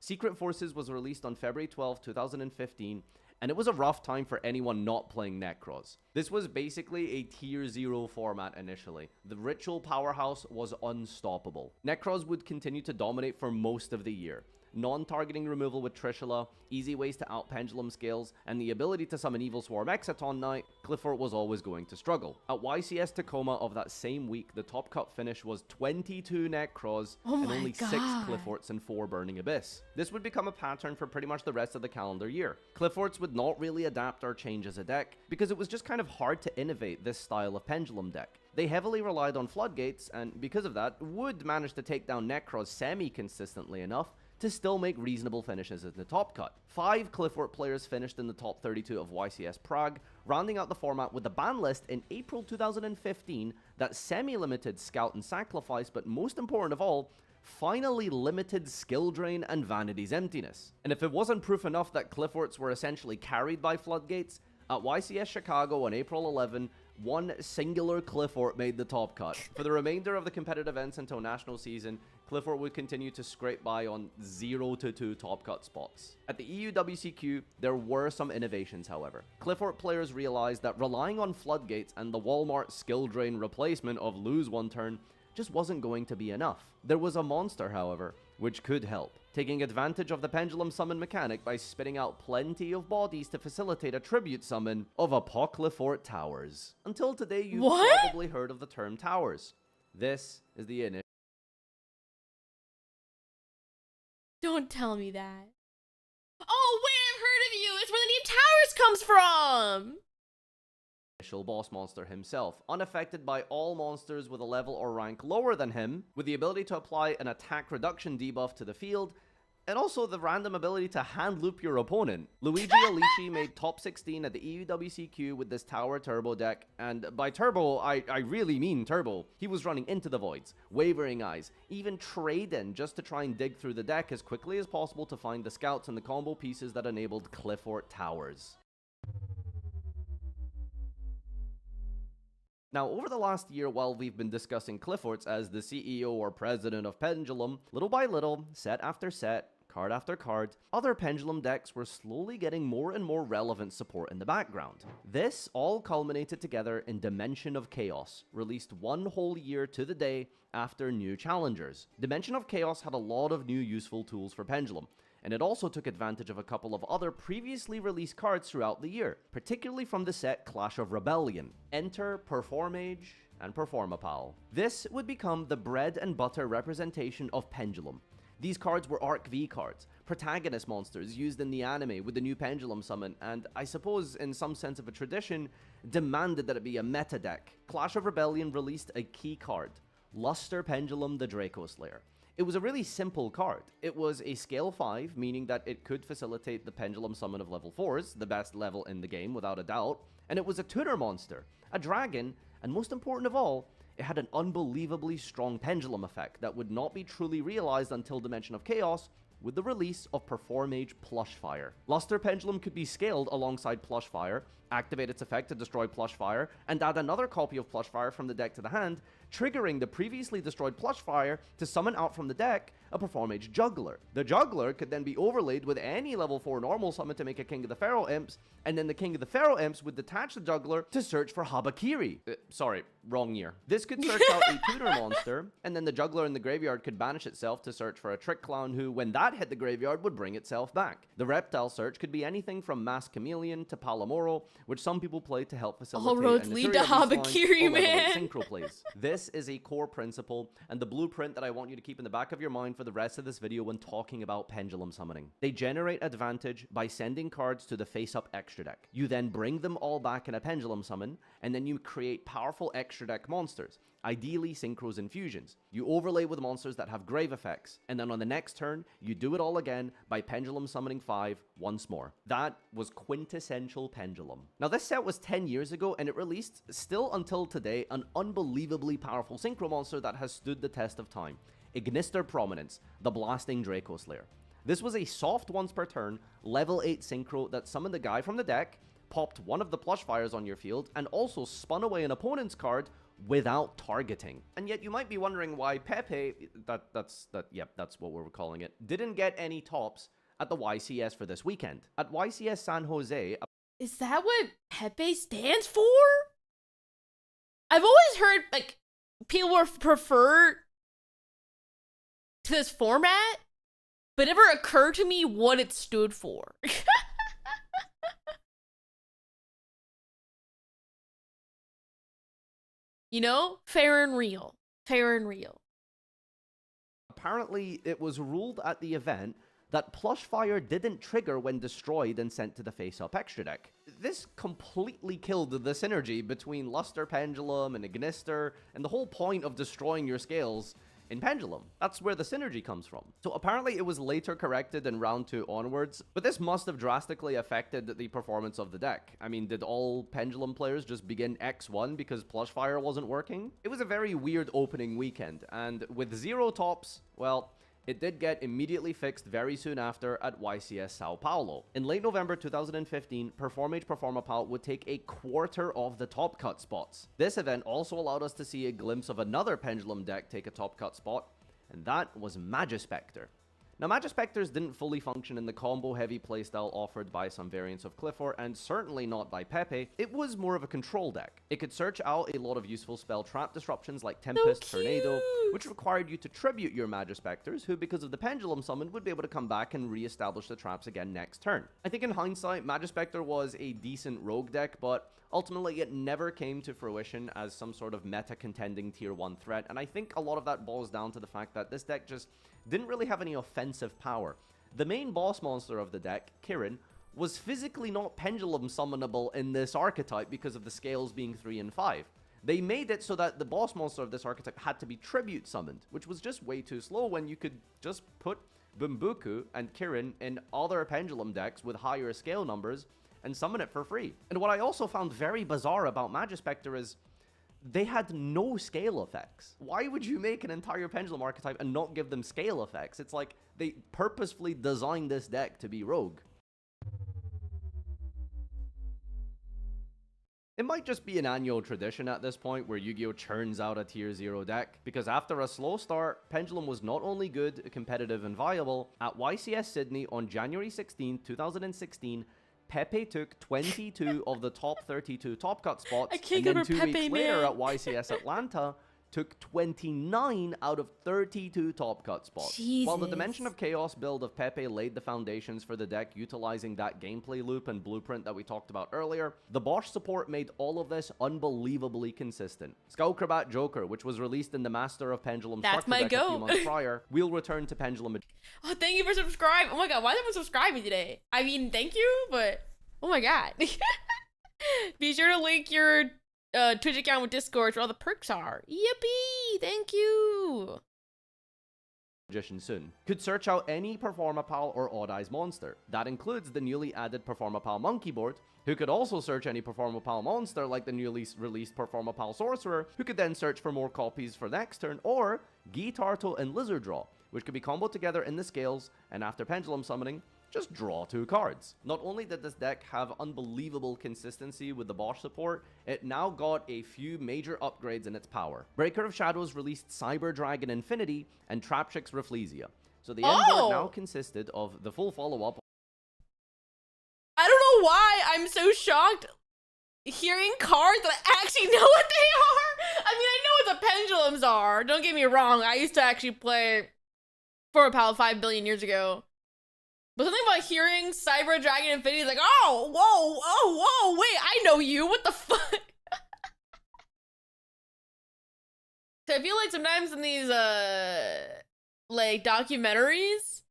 Secret Forces was released on February 12, 2015, and it was a rough time for anyone not playing Necros. This was basically a Tier 0 format initially. The ritual powerhouse was unstoppable. Necros would continue to dominate for most of the year. Non-targeting removal with Trishula, easy ways to out-pendulum scales, and the ability to summon Evil Swarm Exciton Knight, Cliffort was always going to struggle. At YCS Tacoma of that same week, the top cut finish was 22 Necros and only 6 Clifforts and 4 Burning Abyss. This would become a pattern for pretty much the rest of the calendar year. Clifforts would not really adapt or change as a deck, because it was just kind of hard to innovate this style of pendulum deck. They heavily relied on floodgates, and because of that, would manage to take down Necros semi-consistently enough to still make reasonable finishes in the top cut. 5 Cliffort players finished in the top 32 of YCS Prague, rounding out the format with a ban list in April 2015 that semi-limited Scout and Sacrifice, but most important of all, finally limited Skill Drain and Vanity's Emptiness. And if it wasn't proof enough that Clifforts were essentially carried by floodgates, at YCS Chicago on April 11, one singular Cliffort made the top cut. For the remainder of the competitive events until national season, Cliffort would continue to scrape by on 0 to 2 top cut spots. At the EU WCQ, there were some innovations, however. Cliffort players realized that relying on floodgates and the Walmart skill drain replacement of lose 1 turn just wasn't going to be enough. There was a monster, however, which could help, taking advantage of the pendulum summon mechanic by spitting out plenty of bodies to facilitate a tribute summon of Apocryphort Towers. Until today, you've probably heard of the term towers. This is the initial. Don't tell me that. Oh, wait, I've heard of you. It's where the name Towers comes from. Boss monster himself, unaffected by all monsters with a level or rank lower than him, with the ability to apply an attack reduction debuff to the field, and also the random ability to hand loop your opponent. Luigi Alici made top 16 at the EU WCQ with this tower turbo deck, and by turbo, I really mean turbo. He was running into the voids, wavering eyes, even trade-in just to try and dig through the deck as quickly as possible to find the scouts and the combo pieces that enabled Cliffort Towers. Now, over the last year, while we've been discussing Clifforts as the CEO or president of Pendulum, little by little, set after set, card after card, other Pendulum decks were slowly getting more and more relevant support in the background. This all culminated together in Dimension of Chaos, released one whole year to the day after new challengers. Dimension of Chaos had a lot of new useful tools for Pendulum, and it also took advantage of a couple of other previously released cards throughout the year, particularly from the set Clash of Rebellion. Enter Performage and Performapal. This would become the bread and butter representation of Pendulum. These cards were Arc V cards, protagonist monsters used in the anime with the new Pendulum summon, and I suppose in some sense of a tradition, demanded that it be a meta deck. Clash of Rebellion released a key card, Luster Pendulum the Draco Slayer. It was a really simple card. It was a scale 5, meaning that it could facilitate the Pendulum summon of level 4s, the best level in the game without a doubt, and it was a tutor monster, a dragon, and most important of all, it had an unbelievably strong pendulum effect that would not be truly realized until Dimension of Chaos with the release of Performage Plushfire. Luster Pendulum could be scaled alongside Plushfire, activate its effect to destroy Plushfire, and add another copy of Plushfire from the deck to the hand, triggering the previously destroyed Plushfire to summon out from the deck a Performage Juggler. The Juggler could then be overlaid with any level 4 normal summon to make a King of the Pharaoh Imps, and then the King of the Pharaoh Imps would detach the Juggler to search for Habakiri. Sorry, wrong year. This could search out a tutor monster, and then the Juggler in the graveyard could banish itself to search for a Trick Clown who, when that hit the graveyard, would bring itself back. The Reptile search could be anything from Masked Chameleon to Palomoro, which some people play to help facilitate All roads lead to Habakiri, man. Synchro plays. This is a core principle and the blueprint that I want you to keep in the back of your mind for the rest of this video when talking about Pendulum summoning. They generate advantage by sending cards to the face-up extra deck. You then bring them all back in a Pendulum summon, and then you create powerful extra deck monsters, ideally Synchros and Fusions. You overlay with monsters that have grave effects, and then on the next turn, you do it all again by Pendulum summoning 5 once more. That was quintessential Pendulum. Now this set was 10 years ago, and it released, still until today, an unbelievably powerful Synchro monster that has stood the test of time. Ignister Prominence, the Blasting Draco Slayer. This was a soft once per turn, level 8 Synchro that summoned a guy from the deck, popped one of the Plushfires on your field, and also spun away an opponent's card without targeting. And yet you might be wondering why Pepe, that's what we're calling it, didn't get any tops at the YCS for this weekend. At YCS San Jose... Is that what Pepe stands for? I've always heard, like, people were prefer to this format, but it never occurred to me what it stood for. You know? Fair and real. Fair and real. Apparently, it was ruled at the event that Plushfire didn't trigger when destroyed and sent to the face-up extra deck. This completely killed the synergy between Luster Pendulum and Ignister, and the whole point of destroying your scales in Pendulum. That's where the synergy comes from. So apparently it was later corrected in round 2 onwards, but this must have drastically affected the performance of the deck. I mean, did all Pendulum players just begin X1 because Plushfire wasn't working? It was a very weird opening weekend, and with 0 tops, well, it did get immediately fixed very soon after at YCS Sao Paulo. In late November 2015, Performage Performapal would take a quarter of the top cut spots. This event also allowed us to see a glimpse of another Pendulum deck take a top cut spot, and that was Magispector. Now, Magispectors didn't fully function in the combo-heavy playstyle offered by some variants of Clifford, and certainly not by Pepe. It was more of a control deck. It could search out a lot of useful spell trap disruptions like Tempest, Tornado, which required you to tribute your Magispectors, who, because of the Pendulum summon, would be able to come back and re-establish the traps again next turn. I think in hindsight, Magispector was a decent rogue deck, but ultimately it never came to fruition as some sort of meta-contending tier 1 threat, and I think a lot of that boils down to the fact that this deck just didn't really have any offensive power. The main boss monster of the deck, Kirin, was physically not Pendulum summonable in this archetype because of the scales being 3 and 5. They made it so that the boss monster of this archetype had to be tribute summoned, which was just way too slow when you could just put Bumbuku and Kirin in other Pendulum decks with higher scale numbers and summon it for free. And what I also found very bizarre about Magispector is they had no scale effects. Why would you make an entire Pendulum archetype and not give them scale effects? It's like they purposefully designed this deck to be rogue. It might just be an annual tradition at this point where Yu-Gi-Oh churns out a tier 0 deck, because after a slow start, Pendulum was not only good, competitive, and viable. At YCS Sydney on January 16, 2016, Pepe took 22 of the top 32 top cut spots, I can't and then get over 2 Pepe, weeks later man. at YCS Atlanta, took 29 out of 32 top cut spots. While the Dimension of Chaos build of Pepe laid the foundations for the deck utilizing that gameplay loop and blueprint that we talked about earlier, the Bosch support made all of this unbelievably consistent. Skullcrabat Joker, which was released in the Master of Pendulum That's structure my deck a few goat. months prior, will return to Pendulum. Oh, thank you for subscribing. Oh my god, why is everyone subscribing today? I mean, thank you, but oh my god. Be sure to link your Twitch account with Discord where all the perks are. Yippee! Thank you. Magician soon. Could search out any Performapal or Odd Eyes monster. That includes the newly added Performapal Monkey Board, who could also search any Performapal monster like the newly released Performapal Sorcerer, who could then search for more copies for next turn, or Gi Tartle and Lizard Draw, which could be comboed together in the scales, and after Pendulum summoning, just draw 2 cards. Not only did this deck have unbelievable consistency with the Bosch support, it now got a few major upgrades in its power. Breaker of Shadows released Cyber Dragon Infinity and Traptrix Rafflesia. So the end board now consisted of the full follow-up. I don't know why I'm so shocked hearing cards that I actually know what they are. I mean, I know what the pendulums are. Don't get me wrong. I used to actually play Performapal 5 billion years ago. But something about hearing Cyber Dragon Infinity is like, oh, whoa, wait, I know you. What the fuck? So I feel like sometimes in these, like, documentaries,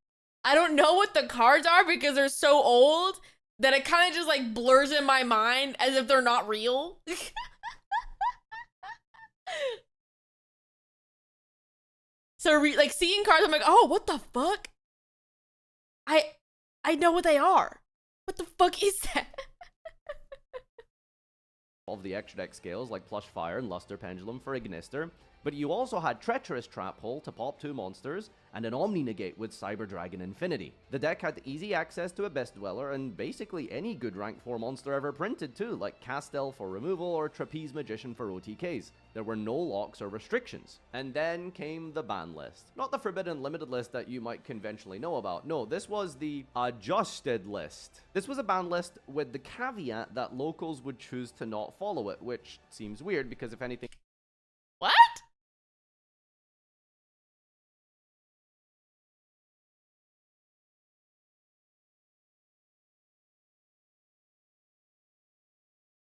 I don't know what the cards are because they're so old that it kind of just, like, blurs in my mind as if they're not real. So, like, seeing cards, I'm like, oh, what the fuck? I know what they are. What the fuck is that? Of the extra deck scales like Plush Fire and Luster Pendulum for Ignister, but you also had Treacherous Trap Hole to pop 2 monsters, and an Omni Negate with Cyber Dragon Infinity. The deck had easy access to Abyss Dweller and basically any good rank 4 monster ever printed too, like Castel for removal or Trapeze Magician for OTKs. There were no locks or restrictions. And then came the ban list. Not the forbidden limited list that you might conventionally know about. No, this was the adjusted list. This was a ban list with the caveat that locals would choose to not follow it, which seems weird because if anything... What?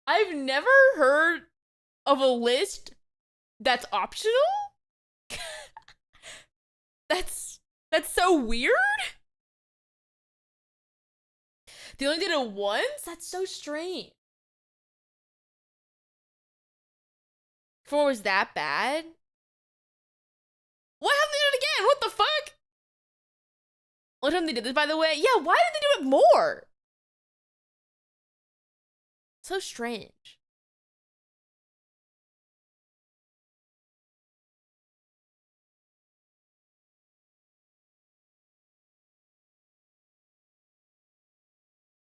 I've never heard of a list that's optional? That's so weird? They only did it once? That's so strange. Before was that bad? Why haven't they done it again? What the fuck? Only time they did this, by the way. Yeah, why did they do it more? So strange.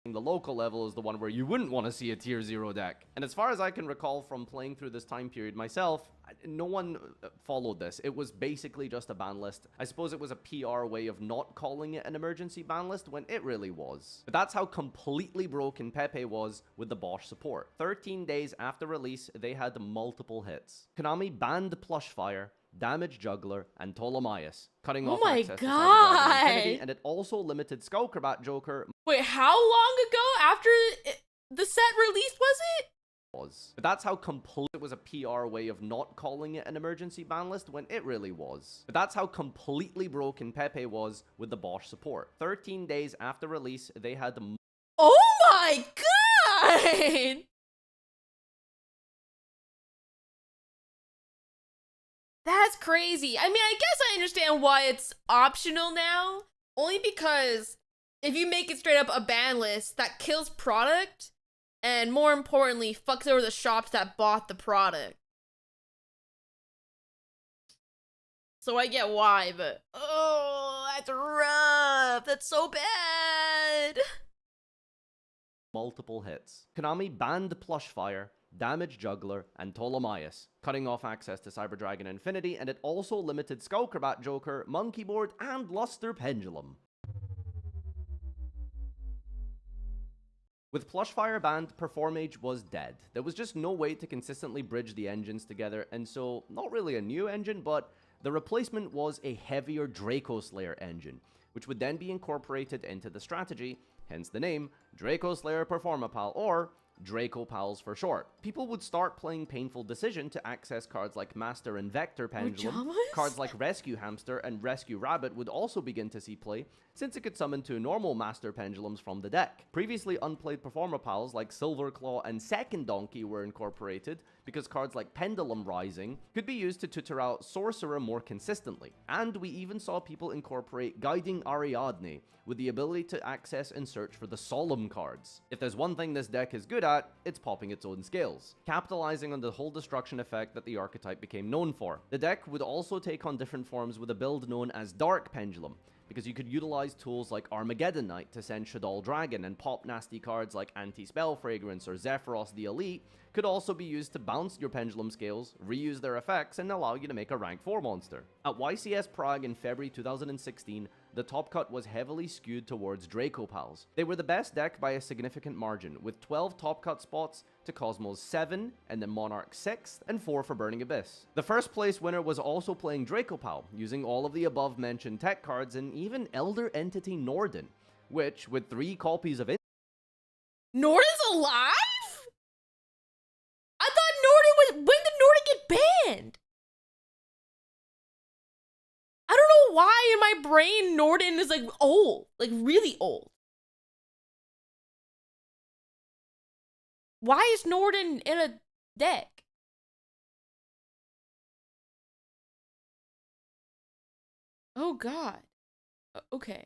The local level is the one where you wouldn't want to see a tier 0 deck. And as far as I can recall from playing through this time period myself, no one followed this. It was basically just a ban list. I suppose it was a PR way of not calling it an emergency ban list when it really was. But that's how completely broken Pepe was with the Bosch support. 13 days after release, they had multiple hits. Konami banned Plush Fire, Damage Juggler, and Ptolemaeus, cutting off access to Cyber Dragon Infinity, and it also limited Skullcrabat Joker. Wait, how long ago after the set released was it? But that's how complete it was a PR way of not calling it an emergency ban list when it really was. But that's how completely broken Pepe was with the Bosch support. 13 days after release, they had Oh my god! That's crazy. I mean, I guess I understand why it's optional now. Only because if you make it straight up a ban list, that kills product. And more importantly, fucks over the shops that bought the product. So I get why, but... oh, that's rough. That's so bad. multiple hits. Konami banned Plush Fire, Damage Juggler, and Ptolemaeus, cutting off access to Cyber Dragon Infinity, and it also limited Skullcrabat Joker, Monkey Board, and Luster Pendulum. With Plushfire banned, Performage was dead. There was just no way to consistently bridge the engines together, and so, not really a new engine, but the replacement was a heavier Draco Slayer engine, which would then be incorporated into the strategy, hence the name, Draco Slayer Performapal, or Draco Pals for short. People would start playing Painful Decision to access cards like Master and Vector Pendulum. Cards like Rescue Hamster and Rescue Rabbit would also begin to see play, since it could summon 2 normal Master Pendulums from the deck. Previously unplayed Performapals like Silver Claw and Second Donkey were incorporated, because cards like Pendulum Rising could be used to tutor out Sorcerer more consistently. And we even saw people incorporate Guiding Ariadne, with the ability to access and search for the Solemn cards. If there's one thing this deck is good at, it's popping its own scales, capitalizing on the whole destruction effect that the archetype became known for. The deck would also take on different forms with a build known as Dark Pendulum, because you could utilize tools like Armageddon Knight to send Shaddoll Dragon, and pop nasty cards like Anti-Spell Fragrance or Zephyros the Elite could also be used to bounce your pendulum scales, reuse their effects, and allow you to make a rank 4 monster. At YCS Prague in February 2016, the top cut was heavily skewed towards Draco Pals. They were the best deck by a significant margin, with 12 top cut spots to Cosmos 7, and then Monarch 6th, and 4 for Burning Abyss. The first place winner was also playing Draco Pal, using all of the above mentioned tech cards and even Elder Entity Norden, which, with 3 copies of it. Norden's alive? I thought Norden was. When did Norden get banned? I don't know why in my brain Norden is like old, like really old. Why is Norden in a deck? Oh god. Okay.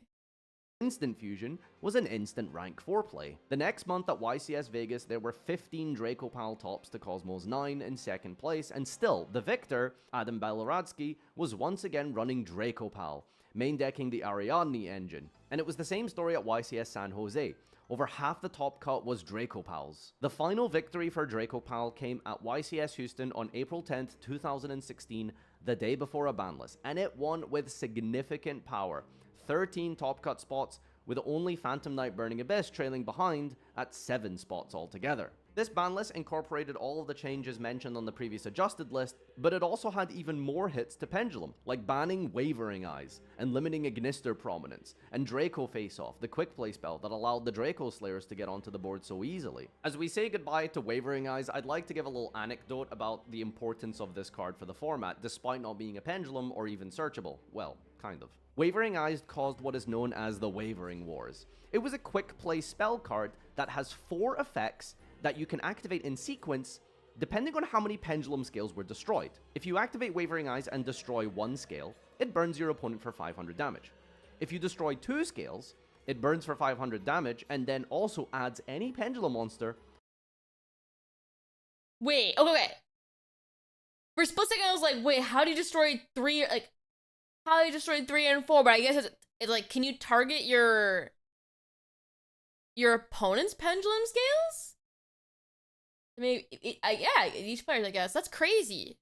Instant Fusion was an instant rank 4 play. The next month at YCS Vegas, there were 15 Draco Pal tops to Cosmos 9 in second place, and still, the victor, Adam Belaradsky, was once again running Draco Pal, main decking the Ariadne engine. And it was the same story at YCS San Jose. Over half the top cut was Draco Pals. The final victory for Draco Pal came at YCS Houston on April 10th, 2016, the day before a banlist, and it won with significant power. 13 top cut spots, with only Phantom Knight Burning Abyss trailing behind at 7 spots altogether. This ban list incorporated all of the changes mentioned on the previous adjusted list, but it also had even more hits to Pendulum, like banning Wavering Eyes, and limiting Ignister Prominence, and Draco Face Off, the quick play spell that allowed the Draco Slayers to get onto the board so easily. As we say goodbye to Wavering Eyes, I'd like to give a little anecdote about the importance of this card for the format, despite not being a Pendulum or even searchable. Well, kind of. Wavering Eyes caused what is known as the Wavering Wars. It was a quick play spell card that has 4 effects that you can activate in sequence depending on how many pendulum scales were destroyed. If you activate Wavering Eyes and destroy 1 scale, it burns your opponent for 500 damage. If you destroy 2 scales, it burns for 500 damage and then also adds any pendulum monster. Wait, okay. For a split second, I was like, wait, how do you destroy 3? Like, how do you destroy 3 and 4? But I guess it's like, can you target your opponent's pendulum scales? I mean, yeah, each player, I guess. That's crazy.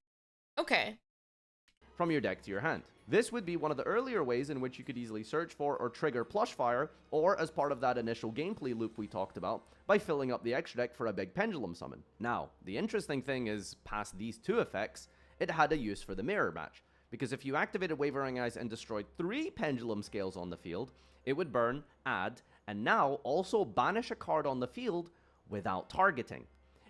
Okay. From your deck to your hand. This would be one of the earlier ways in which you could easily search for or trigger Plushfire, or as part of that initial gameplay loop we talked about, by filling up the extra deck for a big pendulum summon. Now, the interesting thing is, past these 2 effects, it had a use for the mirror match, because if you activated Wavering Eyes and destroyed 3 pendulum scales on the field, it would burn, add, and now also banish a card on the field without targeting.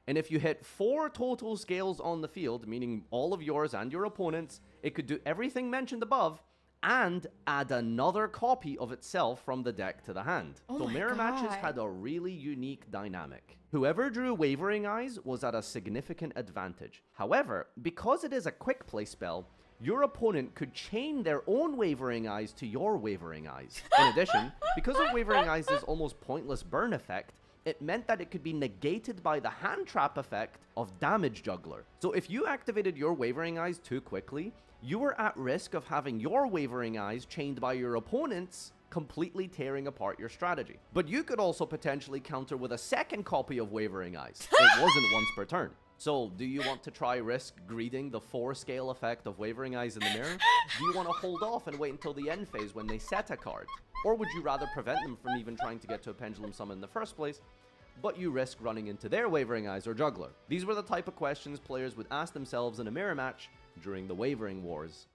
And if you hit 4 total scales on the field, meaning all of yours and your opponent's, it could do everything mentioned above and add another copy of itself from the deck to the hand. So mirror matches had a really unique dynamic. Whoever drew Wavering Eyes was at a significant advantage. However, because it is a quick play spell, your opponent could chain their own Wavering Eyes to your Wavering Eyes. In addition, because of Wavering Eyes' almost pointless burn effect, it meant that it could be negated by the hand trap effect of Damage Juggler. So if you activated your Wavering Eyes too quickly, you were at risk of having your Wavering Eyes chained by your opponent's completely tearing apart your strategy. But you could also potentially counter with a second copy of Wavering Eyes. It wasn't once per turn. So, do you want to try risk greeting the 4-scale effect of Wavering Eyes in the mirror? Do you want to hold off and wait until the end phase when they set a card? Or would you rather prevent them from even trying to get to a Pendulum Summon in the first place, but you risk running into their Wavering Eyes or Juggler? These were the type of questions players would ask themselves in a mirror match during the Wavering Wars.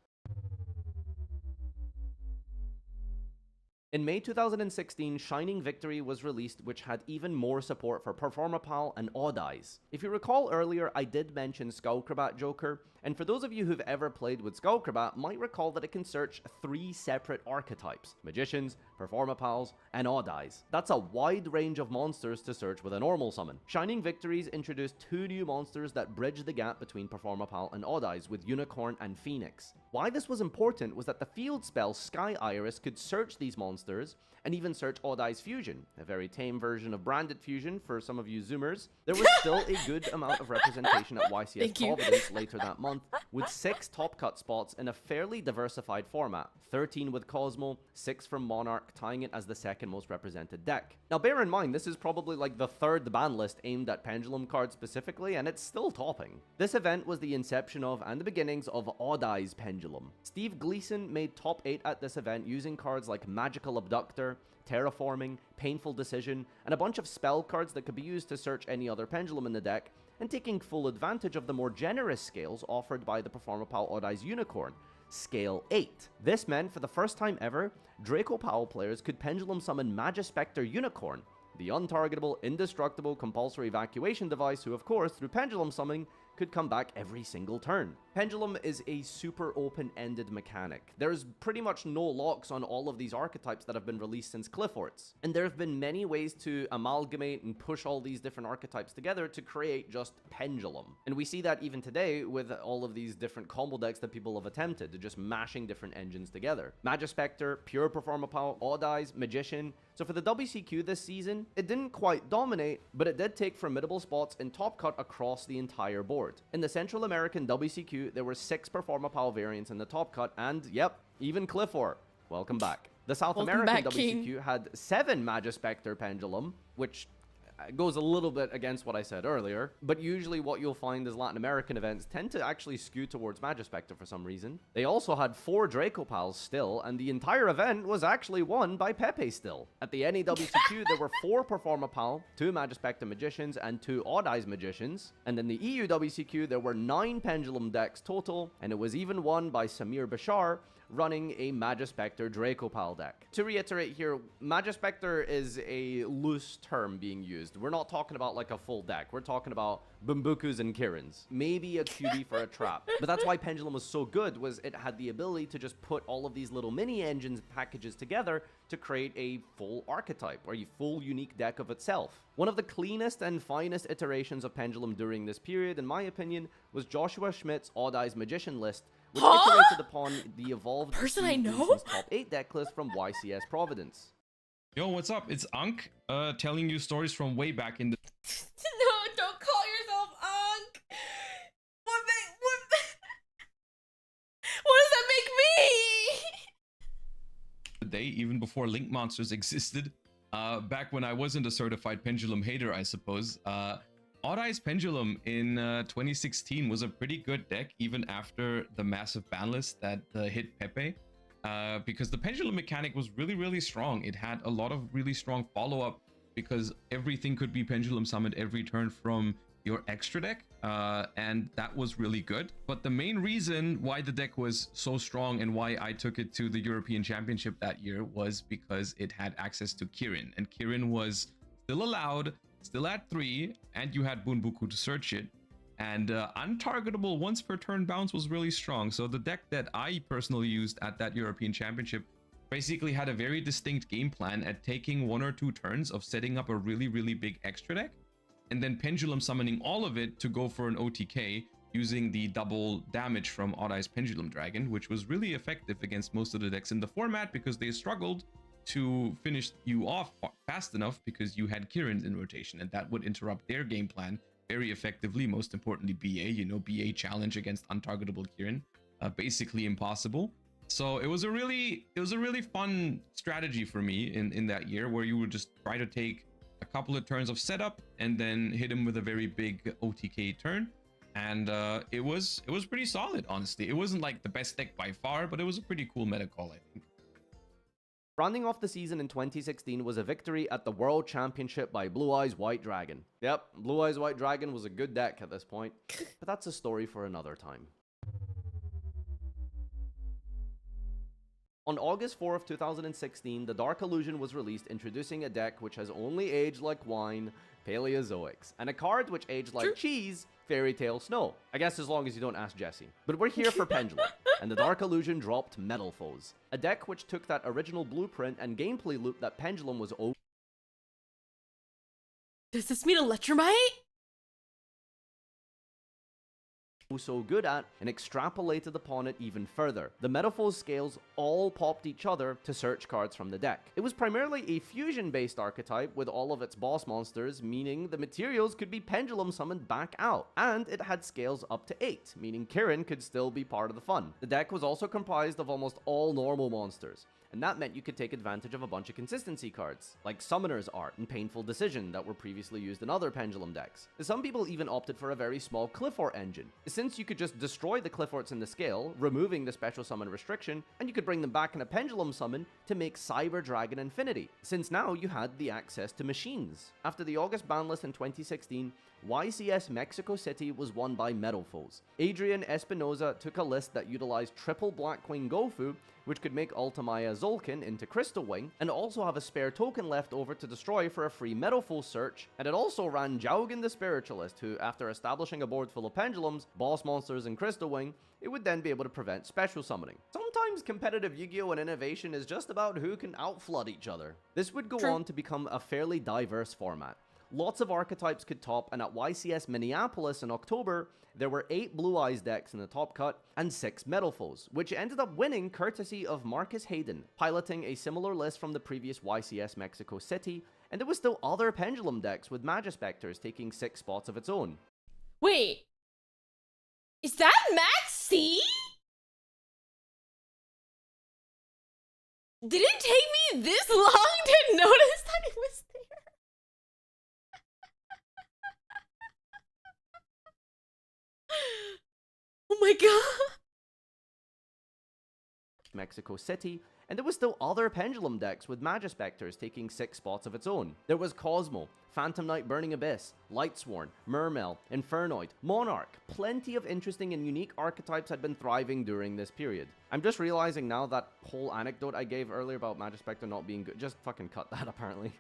In May 2016, Shining Victory was released, which had even more support for Performapal and Odd Eyes. If you recall earlier, I did mention Skullcrabat Joker, and for those of you who've ever played with Skullcrabat might recall that it can search 3 separate archetypes: Magicians, Performapals, and Odd Eyes. That's a wide range of monsters to search with a normal summon. Shining Victories introduced 2 new monsters that bridge the gap between Performapal and Odd Eyes with Unicorn and Phoenix. Why this was important was that the field spell Sky Iris could search these monsters and even search Odd Eyes Fusion, a very tame version of Branded Fusion for some of you Zoomers. There was still a good amount of representation at YCS Providence later that month, with 6 top cut spots in a fairly diversified format, 13 with Cosmo, 6 from Monarch, tying it as the second most represented deck. Now bear in mind, this is probably like the 3rd ban list aimed at Pendulum cards specifically, and it's still topping. This event was the inception of and the beginnings of Odd Eyes Pendulum. Steve Gleason made top 8 at this event using cards like Magical Abductor, Terraforming, Painful Decision, and a bunch of spell cards that could be used to search any other Pendulum in the deck, and taking full advantage of the more generous scales offered by the Performapal Odd Eyes Unicorn, Scale 8. This meant, for the first time ever, Draco Powell players could Pendulum summon Magispector Unicorn, the untargetable, indestructible compulsory evacuation device who, of course, through Pendulum summoning, could come back every single turn. Pendulum is a super open-ended mechanic. There's pretty much no locks on all of these archetypes that have been released since Clifforts, and there have been many ways to amalgamate and push all these different archetypes together to create just Pendulum. And we see that even today with all of these different combo decks that people have attempted, to just mashing different engines together. Magispector, Pure Performapal, Odd Eyes, Magician. So for the WCQ this season, it didn't quite dominate, but it did take formidable spots in top cut across the entire board. In the Central American WCQ, there were 6 Performapal variants in the top cut, and yep, even Clifford. Welcome back. The South American WCQ had 7 Magispector Pendulum, which goes a little bit against what I said earlier, but usually what you'll find is Latin American events tend to actually skew towards Magispector for some reason. They also had 4 Draco Pals still, and the entire event was actually won by Pepe still. At the NEWCQ, there were 4 Performapal, 2 Magispector Magicians, and 2 Odd Eyes Magicians, and in the EU WCQ, there were 9 Pendulum decks total, and it was even won by Samir Bashar, running a Magispector Dracopal deck. To reiterate here, Magispector is a loose term being used. We're not talking about like a full deck. We're talking about Bumbukus and Kirins. Maybe a QB for a trap. But that's why Pendulum was so good, was it had the ability to just put all of these little mini engines packages together to create a full archetype, or a full unique deck of itself. One of the cleanest and finest iterations of Pendulum during this period, in my opinion, was Joshua Schmidt's Odd Eyes Magician list, which iterated upon the evolved person I know top 8 deck list from YCS Providence. Yo, what's up? It's Ankh, telling you stories from way back in the... No, don't call yourself Ankh! What does that make me? day, even before Link Monsters existed. Back when I wasn't a certified Pendulum hater, I suppose. Odd Eyes Pendulum in 2016 was a pretty good deck, even after the massive ban list that hit Pepe. Because the Pendulum mechanic was really strong. It had a lot of really strong follow-up, because everything could be Pendulum summoned every turn from your extra deck, and that was really good. But the main reason why the deck was so strong and why I took it to the European Championship that year was because it had access to Kirin, and Kirin was still allowed, still at 3, and you had Bunbuku to search it. And untargetable once per turn bounce was really strong. So the deck that I personally used at that European Championship basically had a very distinct game plan at taking 1 or 2 turns of setting up a really big extra deck, and then Pendulum summoning all of it to go for an OTK using the double damage from Odd Eyes Pendulum Dragon, which was really effective against most of the decks in the format because they struggled to finish you off fast enough because you had Kirins in rotation, and that would interrupt their game plan very effectively. Most importantly, BA, BA challenge against untargetable Kirin, basically impossible. So it was a really fun strategy for me in that year, where you would just try to take a couple of turns of setup and then hit him with a very big OTK turn. And it was pretty solid, honestly. It wasn't like the best deck by far, but it was a pretty cool meta call, I think. Rounding off the season in 2016 was a victory at the World Championship by Blue Eyes White Dragon. Yep, Blue Eyes White Dragon was a good deck at this point, but that's a story for another time. On August 4th, 2016, the Dark Illusion was released, introducing a deck which has only aged like wine, Paleozoics, and a card which aged like cheese, Fairy Tale Snow. I guess as long as you don't ask Jesse. But we're here for Pendulum, and the Dark Illusion dropped Metal Foes, a deck which took that original blueprint and gameplay loop that Pendulum was Does this mean Electromite? so good at, and extrapolated upon it even further. The Metaphors scales all popped each other to search cards from the deck. It was primarily a fusion-based archetype with all of its boss monsters, meaning the materials could be pendulum summoned back out, and it had scales up to 8, meaning Kirin could still be part of the fun. The deck was also comprised of almost all normal monsters, and that meant you could take advantage of a bunch of consistency cards, like Summoner's Art and Painful Decision that were previously used in other Pendulum decks. Some people even opted for a very small Cliffort engine, since you could just destroy the Clifforts in the scale, removing the special summon restriction, and you could bring them back in a Pendulum summon to make Cyber Dragon Infinity, since now you had the access to machines. After the August ban list in 2016, YCS Mexico City was won by Metal Foes. Adrian Espinoza took a list that utilized triple Black Queen Gofu, which could make Ultimaya Zolkin into Crystal Wing, and also have a spare token left over to destroy for a free Metal Foe search, and it also ran Jaugen the Spiritualist, who, after establishing a board full of pendulums, boss monsters, and Crystal Wing, it would then be able to prevent special summoning. Sometimes competitive Yu-Gi-Oh! And innovation is just about who can outflood each other. This would go on to become a fairly diverse format. Lots of archetypes could top, and at YCS Minneapolis in October, there were 8 Blue Eyes decks in the top cut and 6 Metal Foes, which ended up winning courtesy of Marcus Hayden, piloting a similar list from the previous YCS Mexico City, and there was still other Pendulum decks with Magispectors taking 6 spots of its own. Wait, is that Max C? Did it take me this long to notice that it was there? Oh my god! Mexico City, and there was still other Pendulum decks with Magispectors taking 6 spots of its own. There was Cosmo, Phantom Knight Burning Abyss, Lightsworn, Mermel, Infernoid, Monarch. Plenty of interesting and unique archetypes had been thriving during this period. I'm just realizing now that whole anecdote I gave earlier about Magispector not being good, just fucking cut that apparently.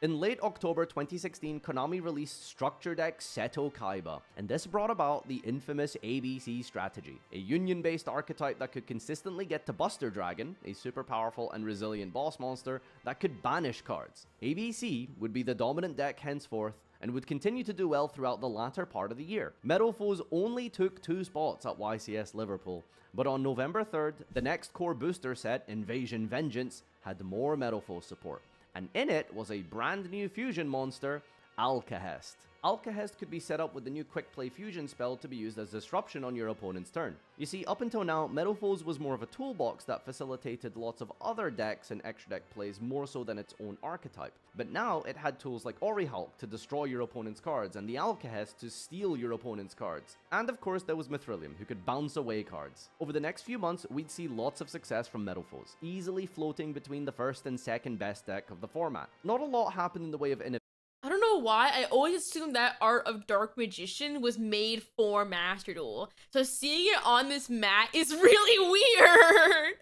In late October 2016, Konami released Structure Deck Seto Kaiba, and this brought about the infamous ABC strategy, a union-based archetype that could consistently get to Buster Dragon, a super powerful and resilient boss monster that could banish cards. ABC would be the dominant deck henceforth, and would continue to do well throughout the latter part of the year. Metal Foes only took 2 spots at YCS Liverpool, but on November 3rd, the next core booster set, Invasion Vengeance, had more Metal Foes support, and in it was a brand new fusion monster, Alcahest. Alcahest could be set up with the new Quick Play Fusion spell to be used as disruption on your opponent's turn. You see, up until now, Metal Foes was more of a toolbox that facilitated lots of other decks and extra deck plays more so than its own archetype. But now it had tools like Orihulk to destroy your opponent's cards and the Alcahest to steal your opponent's cards. And of course there was Mithrilium, who could bounce away cards. Over the next few months, we'd see lots of success from Metal Foes, easily floating between the first and second best deck of the format. Not a lot happened in the way of innovation. I don't know why, I always assumed that Art of Dark Magician was made for Master Duel. So seeing it on this mat is really weird.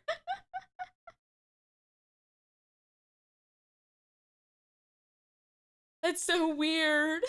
That's so weird.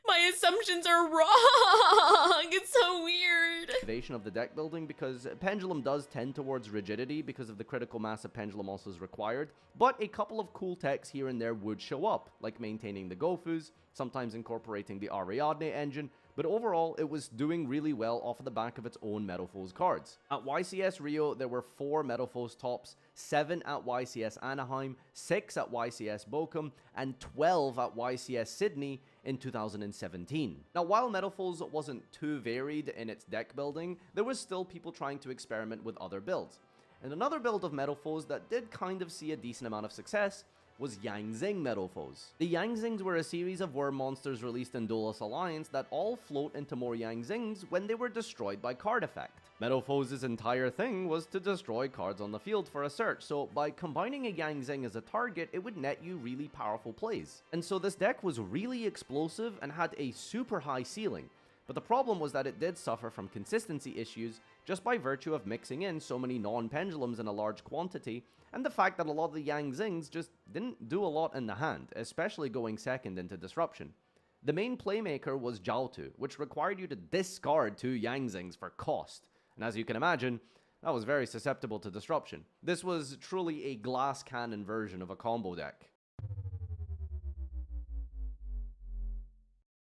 My assumptions are wrong. It's so weird. Innovation of the deck building, because Pendulum does tend towards rigidity because of the critical mass of Pendulum monsters required, but a couple of cool techs here and there would show up, like maintaining the Gofus, sometimes incorporating the Ariadne engine, but overall it was doing really well off of the back of its own Metal Foes cards. At YCS Rio, there were 4 Metal Foes tops, 7 at YCS Anaheim, 6 at YCS Bochum, and 12 at YCS Sydney, in 2017. Now, while Metalfoes wasn't too varied in its deck building, there was still people trying to experiment with other builds. And another build of Metalfoes that did kind of see a decent amount of success was Yangzing Metalfoes. The Yangzings were a series of worm monsters released in Dolus Alliance that all float into more Yangzings when they were destroyed by card effect. Metalfoes' entire thing was to destroy cards on the field for a search, so by combining a Yangzing as a target, it would net you really powerful plays. And so this deck was really explosive and had a super high ceiling. But the problem was that it did suffer from consistency issues just by virtue of mixing in so many non-pendulums in a large quantity, and the fact that a lot of the Yangzings just didn't do a lot in the hand, especially going second into Disruption. The main playmaker was Jiaotu, which required you to discard 2 Yangzings for cost, and as you can imagine, that was very susceptible to Disruption. This was truly a glass cannon version of a combo deck.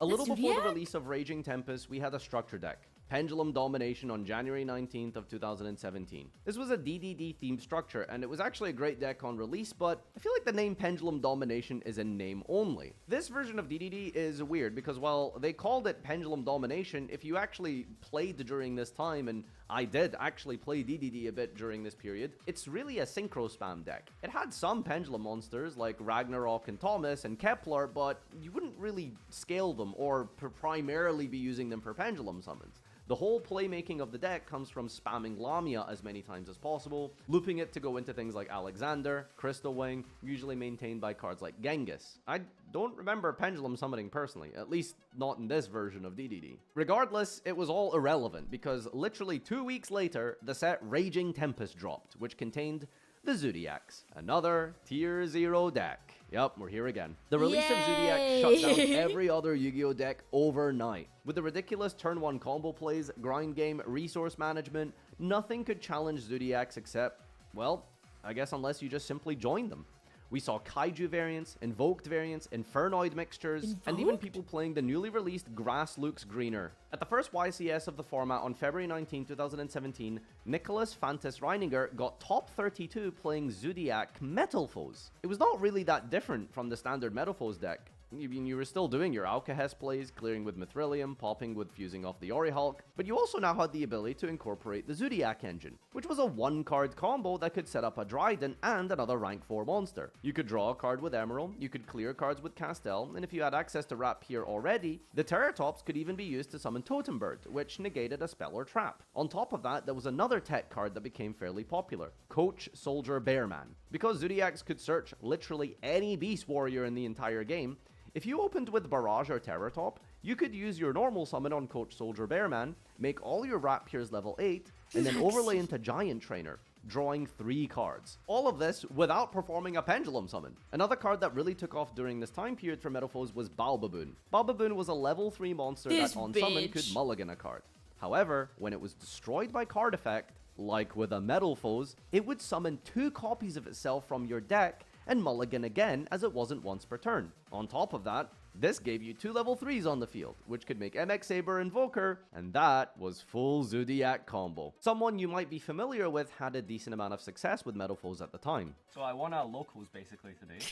A little before the release of Raging Tempest, we had a structure deck, Pendulum Domination, on January 19th of 2017. This was a DDD themed structure, and it was actually a great deck on release, but I feel like the name Pendulum Domination is in name only. This version of DDD is weird because while they called it Pendulum Domination, if you actually played during this time, and I did actually play DDD a bit during this period, it's really a synchro spam deck. It had some pendulum monsters like Ragnarok and Thomas and Kepler, but you wouldn't really scale them or primarily be using them for pendulum summons. The whole playmaking of the deck comes from spamming Lamia as many times as possible, looping it to go into things like Alexander, Crystal Wing, usually maintained by cards like Genghis. I don't remember pendulum summoning personally, at least not in this version of DDD. Regardless, it was all irrelevant because literally 2 weeks later, the set Raging Tempest dropped, which contained the Zodiacs, another tier 0 deck. Yep, we're here again. The release of Zodiac shut down every other Yu-Gi-Oh deck overnight. With the ridiculous turn 1 combo plays, grind game, resource management, nothing could challenge Zodiacs except, well, I guess unless you just simply join them. We saw Kaiju variants, Invoked variants, Infernoid mixtures, and even people playing the newly released Grass Looks Greener. At the first YCS of the format on February 19, 2017, Nicholas Fantas Reininger got top 32 playing Zodiac Metalfoes. It was not really that different from the standard Metalfoes deck. You were still doing your Alcahest plays, clearing with Mithrilium, popping with fusing off the Orihulk, but you also now had the ability to incorporate the Zodiac engine, which was a 1-card combo that could set up a Dryden and another rank 4 monster. You could draw a card with Emerald, you could clear cards with Castel, and if you had access to Rapier already, the Terratops could even be used to summon Totem Bird, which negated a spell or trap. On top of that, there was another tech card that became fairly popular, Coach Soldier Bearman. Because Zodiacs could search literally any Beast Warrior in the entire game, if you opened with Barrage or Terratop, you could use your normal summon on Coach Soldier Bearman, make all your Rapiers level 8, and then overlay into Giant Trainer, drawing 3 cards. All of this without performing a Pendulum summon. Another card that really took off during this time period for Metalfoes was Baobaboon. Baobaboon was a level 3 monster that on summon could mulligan a card. However, when it was destroyed by card effect, like with a Metalfoes, it would summon 2 copies of itself from your deck and mulligan again as it wasn't once per turn. On top of that, this gave you 2 level 3s on the field, which could make MX Saber Invoker, and that was full Zodiac combo. Someone you might be familiar with had a decent amount of success with Metalfoes at the time. So I won a locals basically today.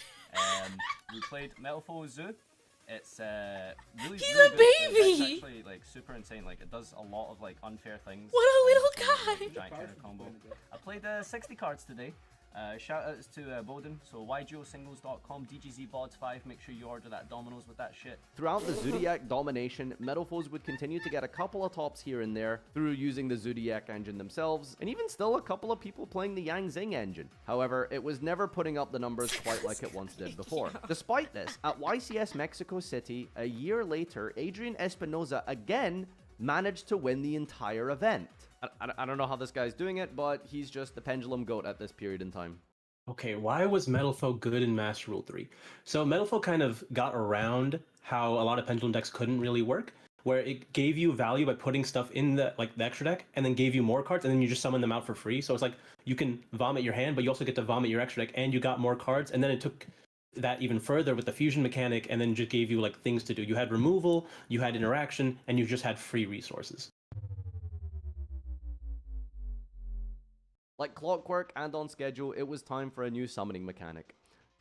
We played Metalfoes Zoo. It's really He's really a good. baby! It's actually like super insane. Like it does a lot of like unfair things. What a little guy! Giant Trainer combo. I played 60 cards today. Shout outs to Bowden, so ygeosingles.com, DGZBods5, make sure you order that Dominoes with that shit. Throughout the Zodiac domination, Metalfoes would continue to get a couple of tops here and there through using the Zodiac engine themselves, and even still a couple of people playing the Yangzing engine. However, it was never putting up the numbers quite like it once did before. Despite this, at YCS Mexico City, a year later, Adrian Espinoza again managed to win the entire event. I don't know how this guy's doing it, but he's just the pendulum goat at this period in time. Okay, why was Metalfoe good in Master Rule 3? So Metalfoe kind of got around how a lot of pendulum decks couldn't really work, where it gave you value by putting stuff in the extra deck, and then gave you more cards, and then you just summon them out for free. So it's like you can vomit your hand, but you also get to vomit your extra deck, and you got more cards, and then it took that even further with the fusion mechanic, and then just gave you like things to do. You had removal, you had interaction, and you just had free resources. Like clockwork and on schedule, it was time for a new summoning mechanic.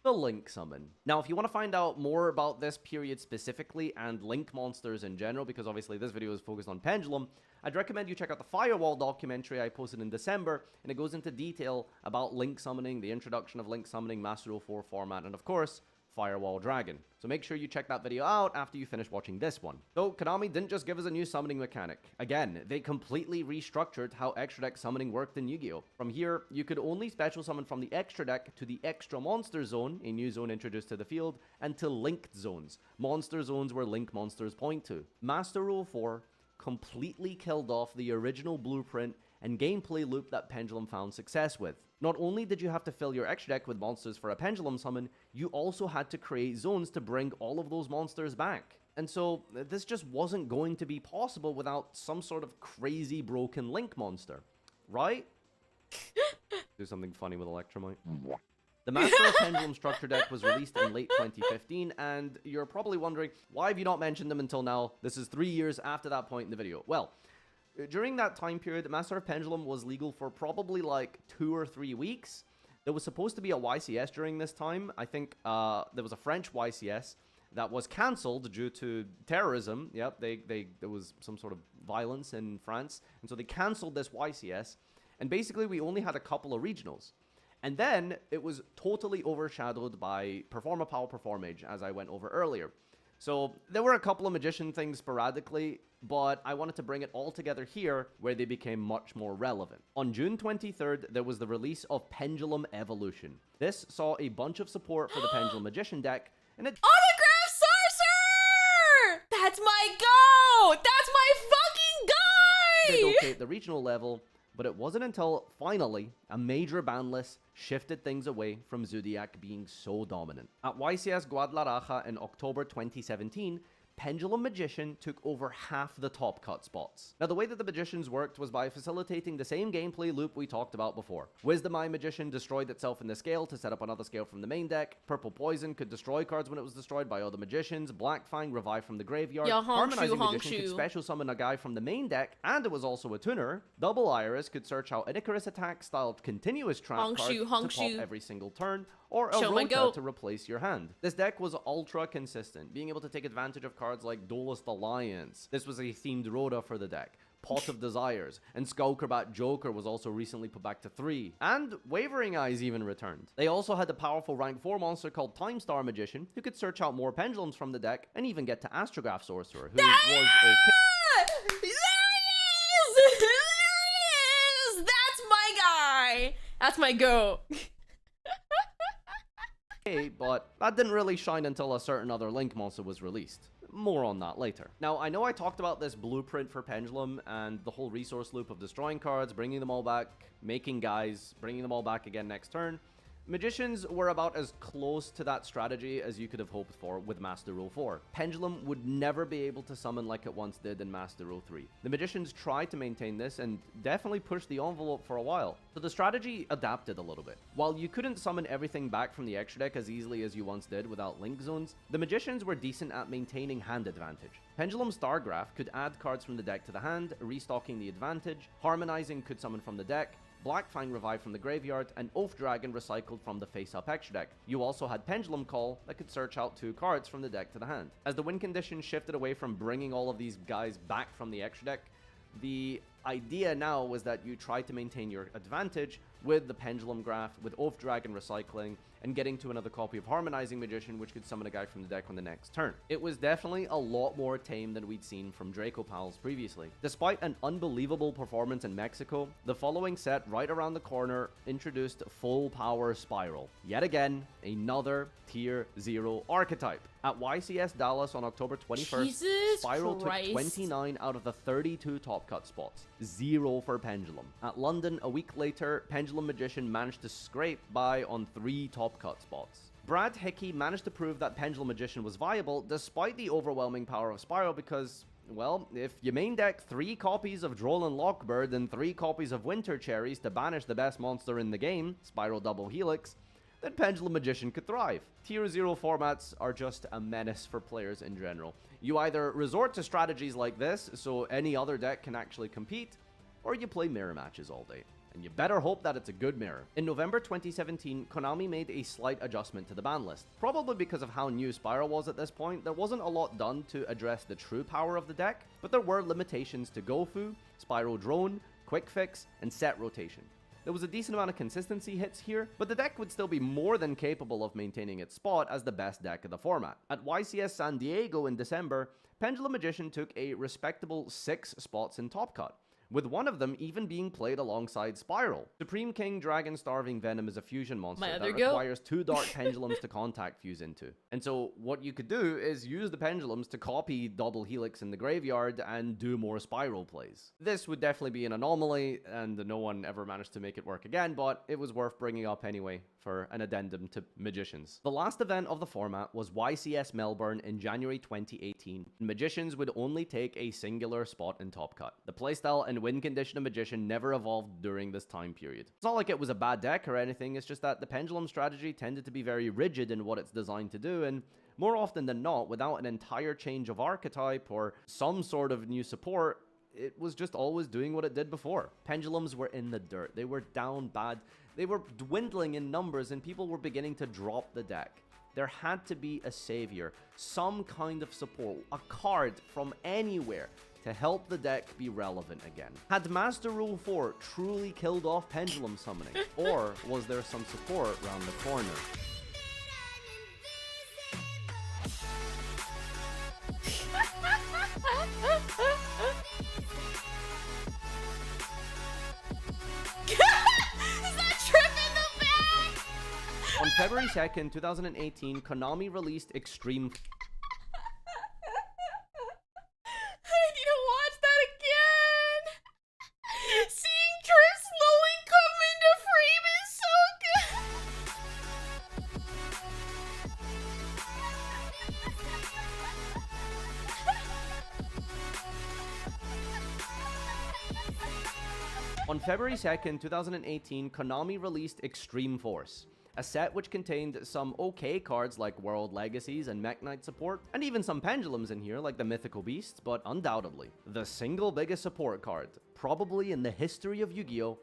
the Link Summon. Now, if you want to find out more about this period specifically and Link monsters in general, because obviously this video is focused on Pendulum, I'd recommend you check out the Firewall documentary I posted in December, and it goes into detail about Link Summoning, the introduction of Link Summoning, Master Rule 4 format, and of course, Firewall Dragon. So make sure you check that video out after you finish watching this one. Though, Konami didn't just give us a new summoning mechanic. Again, they completely restructured how extra deck summoning worked in Yu-Gi-Oh! From here, you could only special summon from the extra deck to the extra monster zone, a new zone introduced to the field, and to linked zones, monster zones where link monsters point to. Master Rule 4 completely killed off the original blueprint and gameplay loop that Pendulum found success with. Not only did you have to fill your extra deck with monsters for a Pendulum summon, you also had to create zones to bring all of those monsters back. And so, this just wasn't going to be possible without some sort of crazy broken Link monster. Right? Do something funny with Electromite. The Master of Pendulum structure deck was released in late 2015, and you're probably wondering, why have you not mentioned them until now? This is 3 years after that point in the video. Well, during that time period, Master of Pendulum was legal for probably like 2 or 3 weeks. There was supposed to be a YCS during this time. I think there was a French YCS that was cancelled due to terrorism. Yep, there was some sort of violence in France, and so they cancelled this YCS. And basically, we only had a couple of regionals. And then it was totally overshadowed by Performa Power Performage, as I went over earlier. So there were a couple of Magician things sporadically, but I wanted to bring it all together here where they became much more relevant. On June 23rd, there was the release of Pendulum Evolution. This saw a bunch of support for the Pendulum Magician deck, and it Autograph Sorcerer! That's my go! That's my fucking guy! did okay at the regional level, but it wasn't until, finally, a major ban list shifted things away from Zodiac being so dominant. At YCS Guadalajara in October 2017, Pendulum Magician took over half the top cut spots. Now, the way that the Magicians worked was by facilitating the same gameplay loop we talked about before. Wisdom Eye Magician destroyed itself in the scale to set up another scale from the main deck. Purple Poison could destroy cards when it was destroyed by other Magicians. Black Fang revived from the graveyard. Harmonizing Magician could special summon a guy from the main deck, and it was also a tuner. Double Iris could search out an Icarus attack styled continuous trap cards to pop every single turn, or a Rota to replace your hand. This deck was ultra consistent, being able to take advantage of cards like Duelist Alliance. This was a themed Rota for the deck. Pot of Desires, and Skullcrabat Joker was also recently put back to 3, and Wavering Eyes even returned. They also had the powerful rank 4 monster called Time Star Magician, who could search out more pendulums from the deck, and even get to Astrograph Sorcerer, who was okay. There he is! There he is! That's my guy! That's my go. But that didn't really shine until a certain other Link monster was released. More on that later. Now, I know I talked about this blueprint for Pendulum and the whole resource loop of destroying cards, bringing them all back, making guys, bringing them all back again next turn. Magicians were about as close to that strategy as you could have hoped for with Master Rule 4. Pendulum would never be able to summon like it once did in Master Rule 3. The Magicians tried to maintain this and definitely pushed the envelope for a while. So the strategy adapted a little bit. While you couldn't summon everything back from the extra deck as easily as you once did without link zones, the Magicians were decent at maintaining hand advantage. Pendulum Stargraph could add cards from the deck to the hand, restocking the advantage. Harmonizing could summon from the deck. Black Fang revived from the graveyard, and Oath Dragon recycled from the face-up extra deck. You also had Pendulum Call that could search out 2 cards from the deck to the hand. As the win condition shifted away from bringing all of these guys back from the extra deck, the idea now was that you try to maintain your advantage with the Pendulum Graph, with Oath Dragon recycling, and getting to another copy of Harmonizing Magician, which could summon a guy from the deck on the next turn. It was definitely a lot more tame than we'd seen from Draco Pals previously. Despite an unbelievable performance in Mexico, the following set right around the corner introduced Full Power Spiral. Yet again, another Tier 0 archetype. At YCS Dallas on October 21st, Spiral took 29 out of the 32 top cut spots. 0 for Pendulum. At London, a week later, Pendulum Magician managed to scrape by on 3 top cut spots. Brad Hickey managed to prove that Pendulum Magician was viable despite the overwhelming power of Spiral because, well, if you main deck 3 copies of Droll Lockbird and 3 copies of Winter Cherries to banish the best monster in the game, Spiral Double Helix, then Pendulum Magician could thrive. Tier 0 formats are just a menace for players in general. You either resort to strategies like this, so any other deck can actually compete, or you play mirror matches all day. And you better hope that it's a good mirror. In November 2017, Konami made a slight adjustment to the ban list. Probably because of how new Spiral was at this point, there wasn't a lot done to address the true power of the deck, but there were limitations to Gofu, Spiral Drone, Quick Fix, and set rotation. There was a decent amount of consistency hits here, but the deck would still be more than capable of maintaining its spot as the best deck of the format. At YCS San Diego in December, Pendulum Magician took a respectable 6 spots in Top Cut, with one of them even being played alongside Spiral. Supreme King Dragon Starving Venom is a fusion monster that requires 2 dark pendulums to contact fuse into. And so what you could do is use the pendulums to copy Double Helix in the graveyard and do more Spiral plays. This would definitely be an anomaly, and no one ever managed to make it work again, but it was worth bringing up anyway for an addendum to Magicians. The last event of the format was YCS Melbourne in January 2018. Magicians would only take a singular spot in Top Cut. The playstyle and win condition of Magician never evolved during this time period. It's not like it was a bad deck or anything, it's just that the Pendulum strategy tended to be very rigid in what it's designed to do, and more often than not, without an entire change of archetype or some sort of new support, it was just always doing what it did before. Pendulums were in the dirt. They were down bad. They were dwindling in numbers, and people were beginning to drop the deck. There had to be a savior, some kind of support, a card from anywhere to help the deck be relevant again. Had Master Rule 4 truly killed off Pendulum Summoning, or was there some support around the corner? On February 2nd, 2018, Konami released Extreme... I need to watch that again! Seeing Trip slowly come into frame is so good! On February 2nd, 2018, Konami released Extreme Force, a set which contained some okay cards like World Legacies and Mech Knight support, and even some pendulums in here like the Mythical Beasts, but undoubtedly, the single biggest support card, probably in the history of Yu-Gi-Oh!,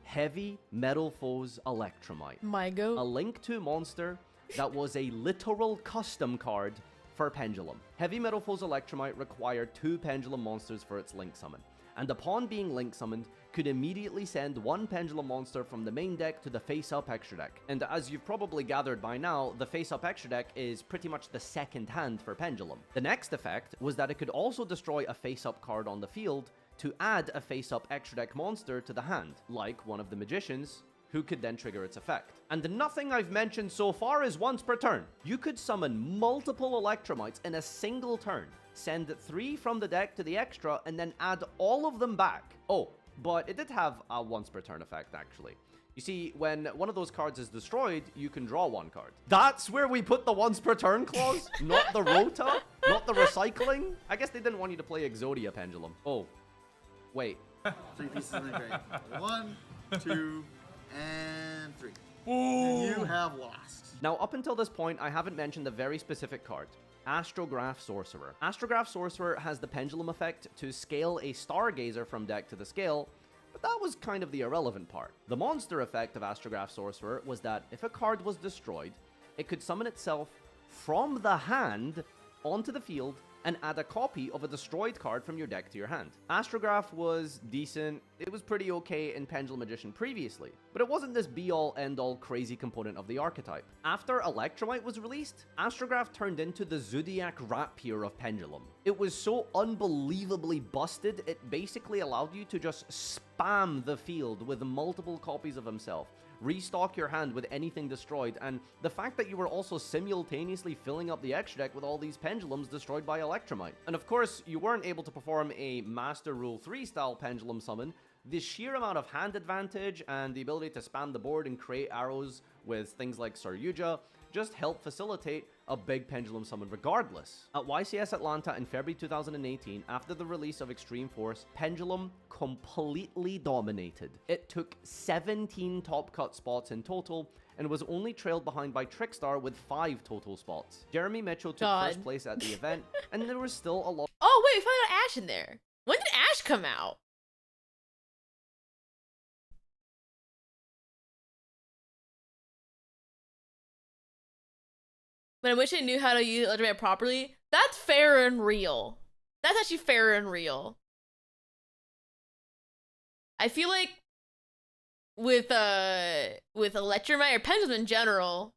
Heavy Metal Foes Electromite. My go. A Link 2 monster that was a literal custom card for Pendulum. Heavy Metal Foes Electromite required 2 Pendulum monsters for its Link summon, and upon being Link summoned, could immediately send 1 Pendulum monster from the main deck to the face-up extra deck. And as you've probably gathered by now, the face-up extra deck is pretty much the second hand for Pendulum. The next effect was that it could also destroy a face-up card on the field to add a face-up extra deck monster to the hand, like one of the Magicians, who could then trigger its effect. And nothing I've mentioned so far is once per turn. You could summon multiple Electromites in a single turn, send 3 from the deck to the extra, and then add all of them back. Oh, but it did have a once per turn effect, actually. You see, when one of those cards is destroyed, you can draw 1 card. That's where we put the once per turn clause, not the rota, not the recycling. I guess they didn't want you to play Exodia Pendulum. Oh, wait. 3 pieces of the grave. 1, 2, and 3. You have lost. Now, up until this point, I haven't mentioned a very specific card. Astrograph Sorcerer. Astrograph Sorcerer has the pendulum effect to scale a Stargazer from deck to the scale, but that was kind of the irrelevant part. The monster effect of Astrograph Sorcerer was that if a card was destroyed, it could summon itself from the hand onto the field and add a copy of a destroyed card from your deck to your hand. Astrograph was decent, it was pretty okay in Pendulum Magician previously, but it wasn't this be-all, end-all crazy component of the archetype. After Electromite was released, Astrograph turned into the Zodiac Rapier of Pendulum. It was so unbelievably busted, it basically allowed you to just spam the field with multiple copies of himself, restock your hand with anything destroyed, and the fact that you were also simultaneously filling up the extra deck with all these pendulums destroyed by Electromite. And of course, you weren't able to perform a Master Rule 3 style pendulum summon. The sheer amount of hand advantage and the ability to spam the board and create arrows with things like Saryuja just helped facilitate a big pendulum summon regardless. At YCS Atlanta in February 2018, after the release of Extreme Force, Pendulum completely dominated. It took 17 top cut spots in total, and was only trailed behind by Trickstar with 5 total spots. Jeremy Mitchell took first place at the event, and there was still a lot— Oh wait, we finally got Ash in there. When did Ash come out? But I wish I knew how to use Electromagnet properly. That's fair and real. That's actually fair and real. I feel like with Electromagnet or pendulum in general,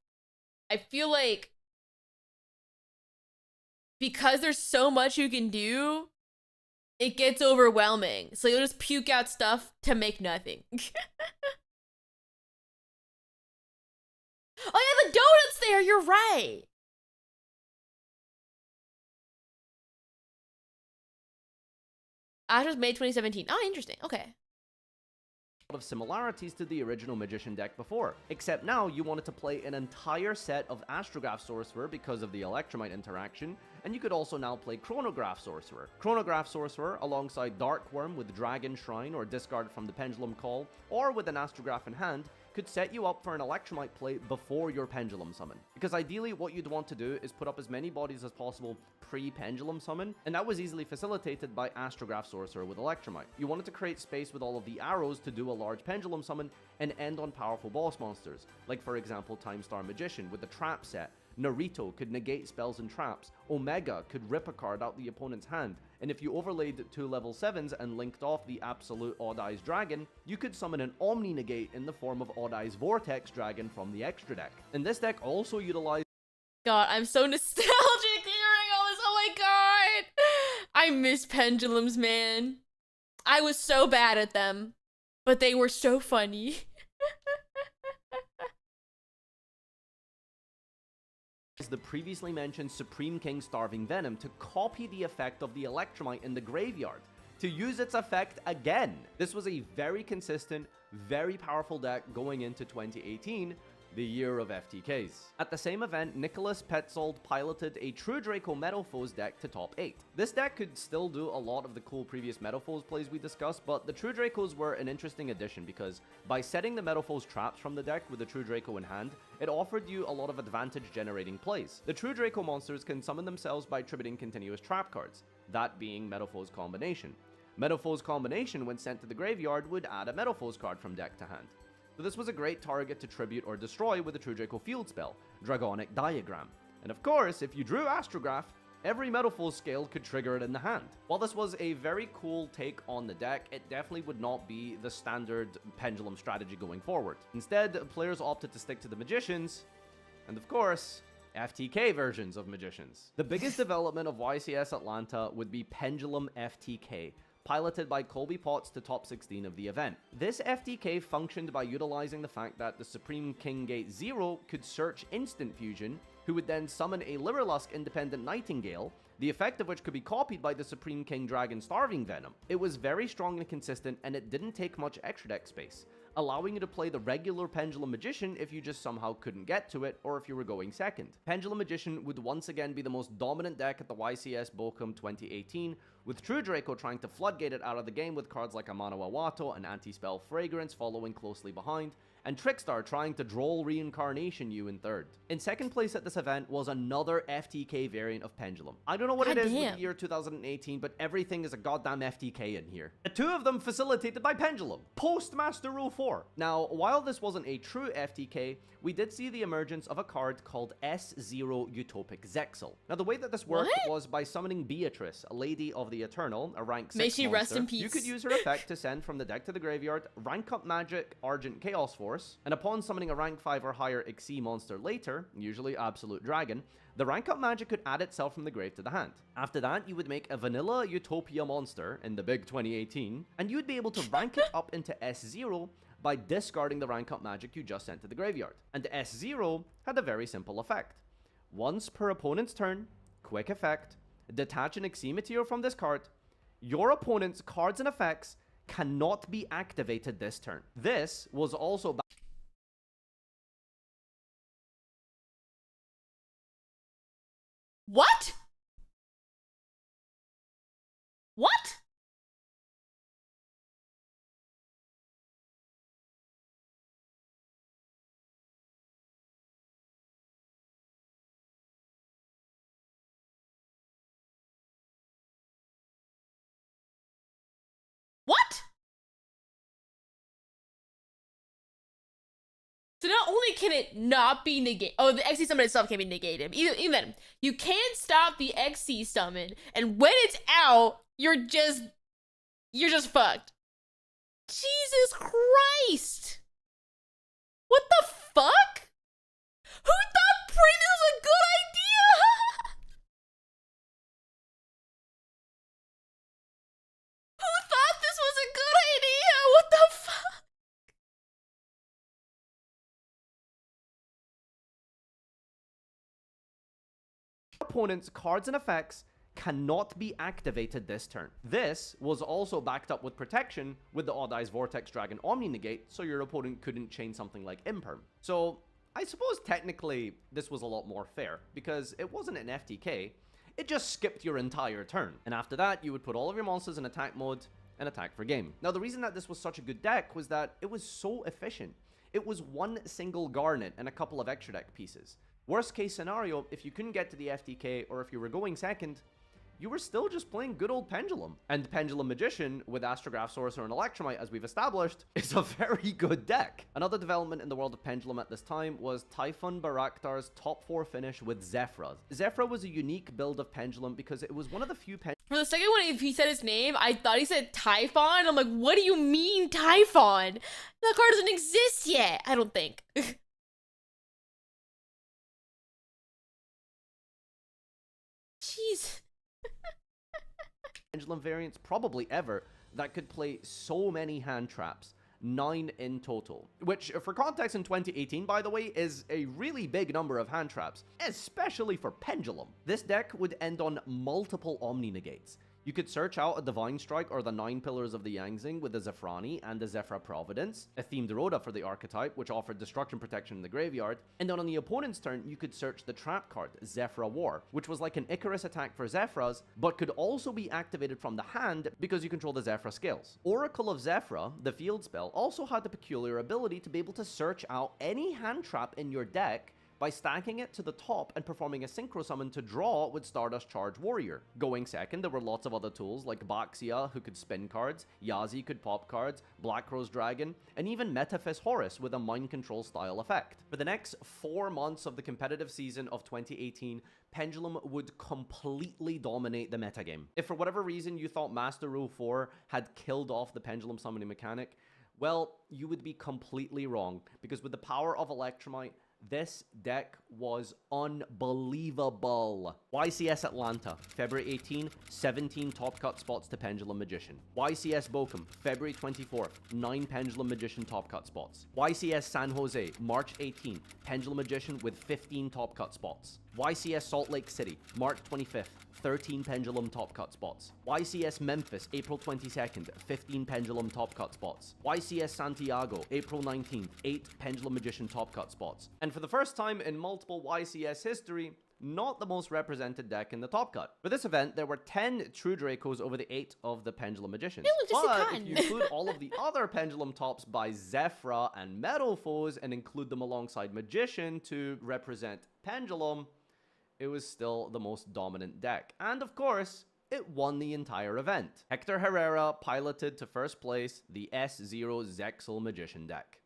I feel like because there's so much you can do, it gets overwhelming. So you'll just puke out stuff to make nothing. Oh yeah, the donuts there, you're right. Ashes May 2017. Oh, interesting. Okay. Of similarities to the original Magician deck before, except now you wanted to play an entire set of Astrograph Sorcerer because of the Electromite interaction, and you could also now play Chronograph Sorcerer. Chronograph Sorcerer alongside Dark Worm with Dragon Shrine or discard from the Pendulum Call, or with an Astrograph in hand, could set you up for an Electromite play before your Pendulum Summon. Because ideally what you'd want to do is put up as many bodies as possible pre-Pendulum Summon, and that was easily facilitated by Astrograph Sorcerer with Electromite. You wanted to create space with all of the arrows to do a large Pendulum Summon and end on powerful boss monsters, like for example Time Star Magician with the Trap set. Naruto could negate spells and traps, Omega could rip a card out the opponent's hand, and if you overlaid 2 level 7s and linked off the absolute Odd Eyes Dragon, you could summon an Omni Negate in the form of Odd Eyes Vortex Dragon from the extra deck. And this deck also utilized... God, I'm so nostalgic hearing all this. Oh my god! I miss pendulums, man. I was so bad at them, but they were so funny. The previously mentioned Supreme King Starving Venom to copy the effect of the Electromite in the graveyard, to use its effect again. This was a very consistent, very powerful deck going into 2018, the year of FTKs. At the same event, Nicholas Petzold piloted a True Draco Metalfoes deck to top 8. This deck could still do a lot of the cool previous Metalfoes plays we discussed, but the True Dracos were an interesting addition because by setting the Metalfoes traps from the deck with the True Draco in hand, it offered you a lot of advantage generating plays. The True Draco monsters can summon themselves by tributing continuous trap cards, that being Metalfoes Combination. Metalfoes Combination, when sent to the graveyard, would add a Metalfoes card from deck to hand. So this was a great target to tribute or destroy with the True Draco field spell, Dragonic Diagram. And of course, if you drew Astrograph, every Metalfoes scale could trigger it in the hand. While this was a very cool take on the deck, it definitely would not be the standard Pendulum strategy going forward. Instead, players opted to stick to the Magicians, and of course, FTK versions of Magicians. The biggest development of YCS Atlanta would be Pendulum FTK, piloted by Colby Potts to top 16 of the event. This FTK functioned by utilizing the fact that the Supreme King Gate 0 could search Instant Fusion, who would then summon a Lyrilusk Independent Nightingale, the effect of which could be copied by the Supreme King Dragon Starving Venom. It was very strong and consistent, and it didn't take much extra deck space, allowing you to play the regular Pendulum Magician if you just somehow couldn't get to it, or if you were going second. Pendulum Magician would once again be the most dominant deck at the YCS Bochum 2018, with True Draco trying to floodgate it out of the game with cards like Amano Awato and Anti-Spell Fragrance following closely behind, and Trickstar trying to Droll Reincarnation you in third. In second place at this event was another FTK variant of Pendulum. I don't know what it is with the year 2018, but everything is a goddamn FTK in here. The two of them facilitated by Pendulum, post-Master Rule 4. Now, while this wasn't a true FTK, we did see the emergence of a card called S0 Utopic Zexal. Now, the way that this worked was by summoning Beatrice, a Lady of the Eternal, a rank 6 May she monster. rest in peace. You could use her effect to send from the deck to the graveyard, rank up Magic, Argent Chaos Force, and upon summoning a rank 5 or higher Xyz monster later, usually Absolute Dragon, the rank up magic could add itself from the grave to the hand. After that, you would make a vanilla Utopia monster in the big 2018, and you would be able to rank it up into S0 by discarding the rank up magic you just sent to the graveyard. And S0 had a very simple effect. Once per opponent's turn, quick effect, detach an Xyz material from this card, your opponent's cards and effects cannot be activated this turn. This was also What? What? What? not only can it not be negated, oh, the XC summon itself can't be negated. Even then, you can't stop the XC summon, and when it's out, you're just fucked. Jesus Christ! What the fuck? Who thought print was a good idea? Who thought this was a good idea? What the fuck? Opponent's cards and effects cannot be activated this turn. This was also backed up with protection with the Odd Eyes Vortex Dragon Omni Negate, so your opponent couldn't chain something like Imperm. So I suppose technically this was a lot more fair, because it wasn't an FTK, it just skipped your entire turn. And after that, you would put all of your monsters in attack mode and attack for game. Now the reason that this was such a good deck was that it was so efficient. It was one single Garnet and a couple of extra deck pieces. Worst case scenario, if you couldn't get to the FTK or if you were going second, you were still just playing good old Pendulum. And Pendulum Magician with Astrograph, Sorcerer, and Electromite, as we've established, is a very good deck. Another development in the world of Pendulum at this time was Typhon Baraktar's top 4 finish with Zephyra. Zephyra was a unique build of Pendulum because it was one of the few For the second one, if he said his name, I thought he said Typhon. I'm like, what do you mean Typhon? That card doesn't exist yet, I don't think. Jeez. Pendulum variants probably ever that could play so many hand traps, 9 in total, which for context in 2018, by the way, is a really big number of hand traps, especially for Pendulum. This deck would end on multiple Omni Negates. You could search out a Divine Strike or the 9 Pillars of the Yangzing with the Zephrani and the Zephyra Providence, a Themed Rhoda for the archetype, which offered destruction protection in the graveyard, and then on the opponent's turn, you could search the trap card, Zephyra War, which was like an Icarus attack for Zephyras, but could also be activated from the hand because you control the Zephyra skills. Oracle of Zephyra, the field spell, also had the peculiar ability to be able to search out any hand trap in your deck by stacking it to the top and performing a Synchro Summon to draw with Stardust Charge Warrior. Going second, there were lots of other tools like Backseat, who could spin cards, Yazi could pop cards, Black Rose Dragon, and even Metaphys Horus with a mind control style effect. For the next 4 months of the competitive season of 2018, Pendulum would completely dominate the metagame. If for whatever reason you thought Master Rule 4 had killed off the Pendulum summoning mechanic, well, you would be completely wrong, because with the power of Electromite, this deck was unbelievable. YCS Atlanta, February 18, 17 top cut spots to Pendulum Magician. YCS Bochum, February 24th, 9 Pendulum Magician top cut spots. YCS San Jose, March 18, Pendulum Magician with 15 top cut spots. YCS Salt Lake City, March 25th, 13 Pendulum top cut spots. YCS Memphis, April 22nd, 15 Pendulum top cut spots. YCS Santiago, April 19th, 8 Pendulum Magician top cut spots. And for the first time in multiple YCS history, not the most represented deck in the top cut. For this event, there were 10 True Dracos over the 8 of the Pendulum Magicians. But if you include all of the other Pendulum tops by Zephyra and Metalfoes and include them alongside Magician to represent Pendulum, it was still the most dominant deck. And of course, it won the entire event. Hector Herrera piloted to first place the S0 Zexal Magician deck.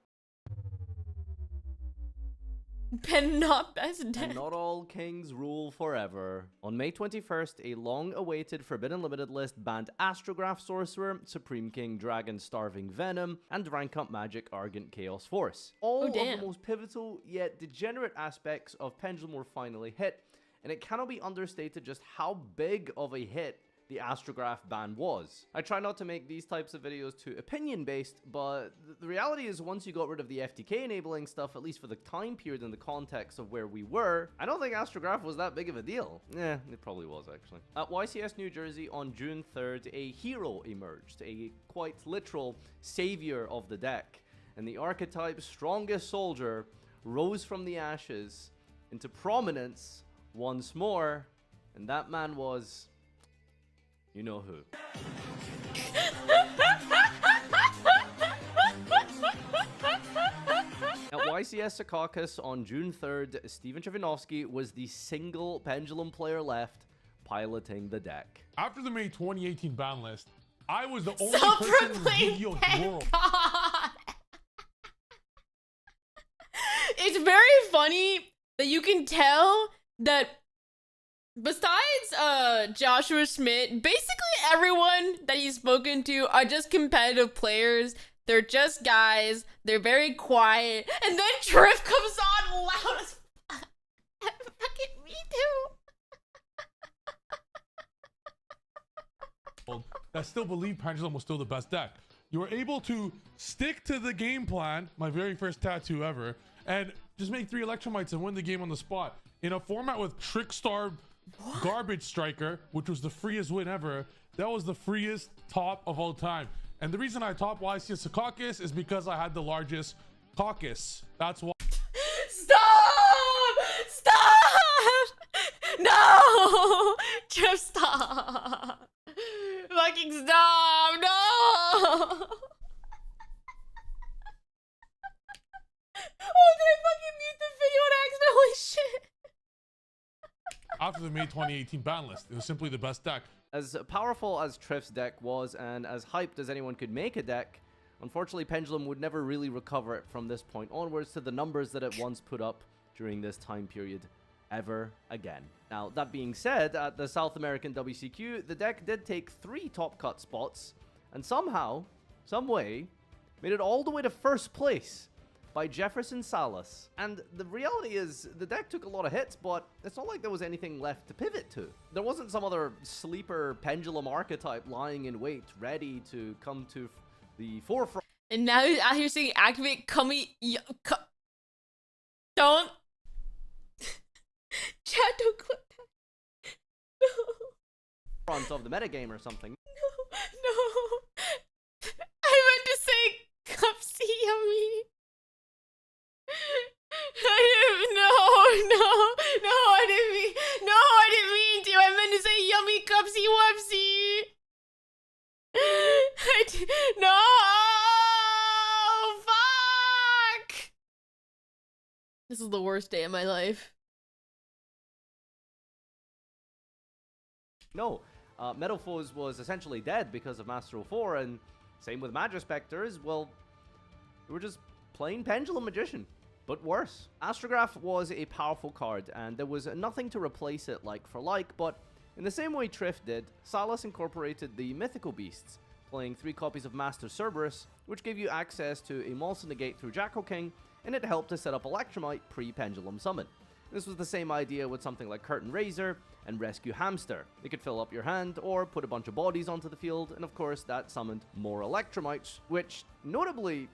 Pen not best deck. And not all kings rule forever. On May 21st, a long-awaited Forbidden Limited list banned Astrograph Sorcerer, Supreme King Dragon Starving Venom, and Rank Up Magic Argent Chaos Force. All of the most pivotal yet degenerate aspects of Pendulum were finally hit, and it cannot be understated just how big of a hit the Astrograph ban was. I try not to make these types of videos too opinion-based, but the reality is once you got rid of the FTK enabling stuff, at least for the time period and the context of where we were, I don't think Astrograph was that big of a deal. Yeah, it probably was actually. At YCS New Jersey on June 3rd, a hero emerged, a quite literal savior of the deck, and the archetype's strongest soldier rose from the ashes into prominence once more, and that man was... you know who. At YCS Secaucus on June 3rd, Steven Chavinovsky was the single Pendulum player left piloting the deck. After the May 2018 ban list, I was the only person in Yu-Gi-Oh's world. funny that you can tell that besides Joshua Schmidt, basically everyone that he's spoken to are just competitive players. They're just guys. They're very quiet. And then Triff comes on loud as fuck. Fucking me too. That still believe Pendulum was still the best deck. You were able to stick to the game plan, my very first tattoo ever, and just make 3 Electromites and win the game on the spot. In a format with Trickstar Garbage Striker, which was the freest win ever, that was the freest top of all time. And the reason I top YCS Secaucus is because I had the largest caucus. That's why. Stop! Stop! No! Just stop! Fucking stop! No! Oh, did I fucking mute the video on accident? Holy shit! After the May 2018 ban list, it was simply the best deck. As powerful as Triff's deck was, and as hyped as anyone could make a deck, unfortunately Pendulum would never really recover it from this point onwards to the numbers that it once put up during this time period ever again. Now, that being said, at the South American WCQ, the deck did take 3 top cut spots, and somehow, some way, made it all the way to first place by Jefferson Salas. And the reality is, the deck took a lot of hits, but it's not like there was anything left to pivot to. There wasn't some other sleeper Pendulum archetype lying in wait, ready to come to the forefront. And now he's out here saying activate Kami. Don't. Chat, don't clip that. No. Front of the metagame or something. No. I meant to say Cupsy Yummy. I didn't mean to. I meant to say yummy cupsy wupsy. No, fuck. This is the worst day of my life. No, Metalfoes was essentially dead because of Master 04, and same with Magispectors. Well, they were just plain Pendulum Magician, but worse. Astrograph was a powerful card, and there was nothing to replace it like for like, but in the same way Triff did, Salas incorporated the Mythical Beasts, playing 3 copies of Master Cerberus, which gave you access to a Monster Negate through Jackal King, and it helped to set up Electromite pre-Pendulum Summon. This was the same idea with something like Curtain Razor and Rescue Hamster. It could fill up your hand or put a bunch of bodies onto the field, and of course that summoned more Electromites, which notably,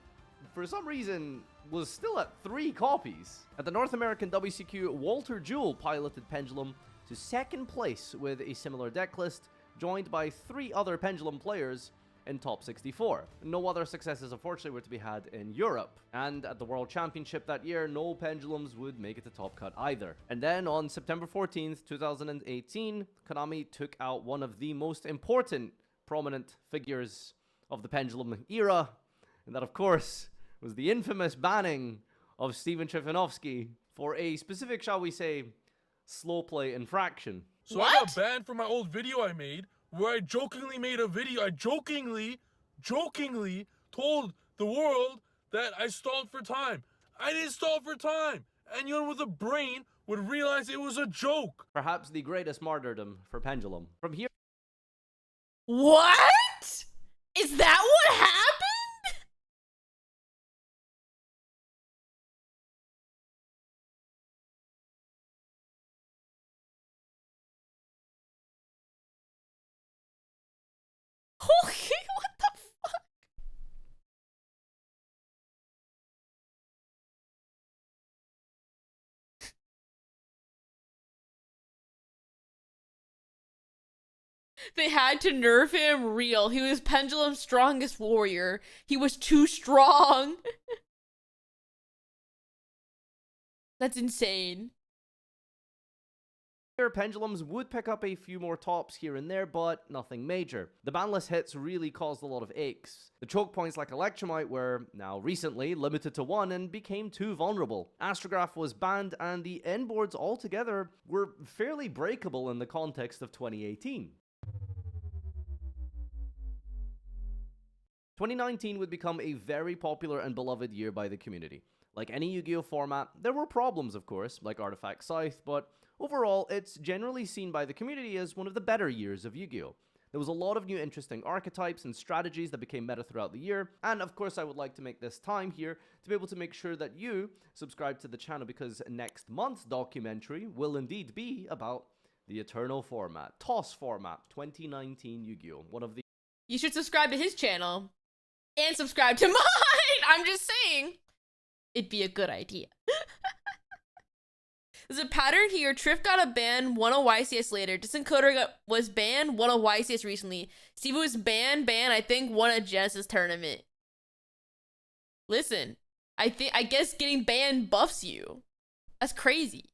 for some reason, was still at 3 copies. At the North American WCQ, Walter Jewell piloted Pendulum to 2nd place with a similar deck list, joined by 3 other Pendulum players in top 64. No other successes unfortunately were to be had in Europe, and at the World Championship that year, no Pendulums would make it to top cut either. And then on September 14th, 2018, Konami took out one of the most important prominent figures of the Pendulum era, and that of course was the infamous banning of Steven Trifanovsky for a specific, shall we say, slow play infraction. So I got banned from my old video I made, where I jokingly made a video. I jokingly told the world that I stalled for time. I didn't stall for time. Anyone with a brain would realize it was a joke. Perhaps the greatest martyrdom for Pendulum. From here... What? Is that what happened? Okay, what the fuck? They had to nerf him real. He was Pendulum's strongest warrior. He was too strong. That's insane. Pendulums would pick up a few more tops here and there, but nothing major. The banless hits really caused a lot of aches. The choke points like Electromite were, now recently, limited to 1 and became too vulnerable. Astrograph was banned, and the end boards altogether were fairly breakable in the context of 2018. 2019 would become a very popular and beloved year by the community. Like any Yu-Gi-Oh format, there were problems of course, like Artifact Scythe, but overall it's generally seen by the community as one of the better years of Yu-Gi-Oh! There was a lot of new interesting archetypes and strategies that became meta throughout the year, and of course I would like to make this time here to be able to make sure that you subscribe to the channel, because next month's documentary will indeed be about the Eternal format, TOS format, 2019 Yu-Gi-Oh! One of the... You should subscribe to his channel and subscribe to mine. I'm just saying. It'd be a good idea. There's a pattern here. Triff got a ban, won a YCS later. Disencoder was banned, won a YCS recently. Steve was banned, I think won a Genesis tournament. Listen, I guess getting banned buffs you. That's crazy.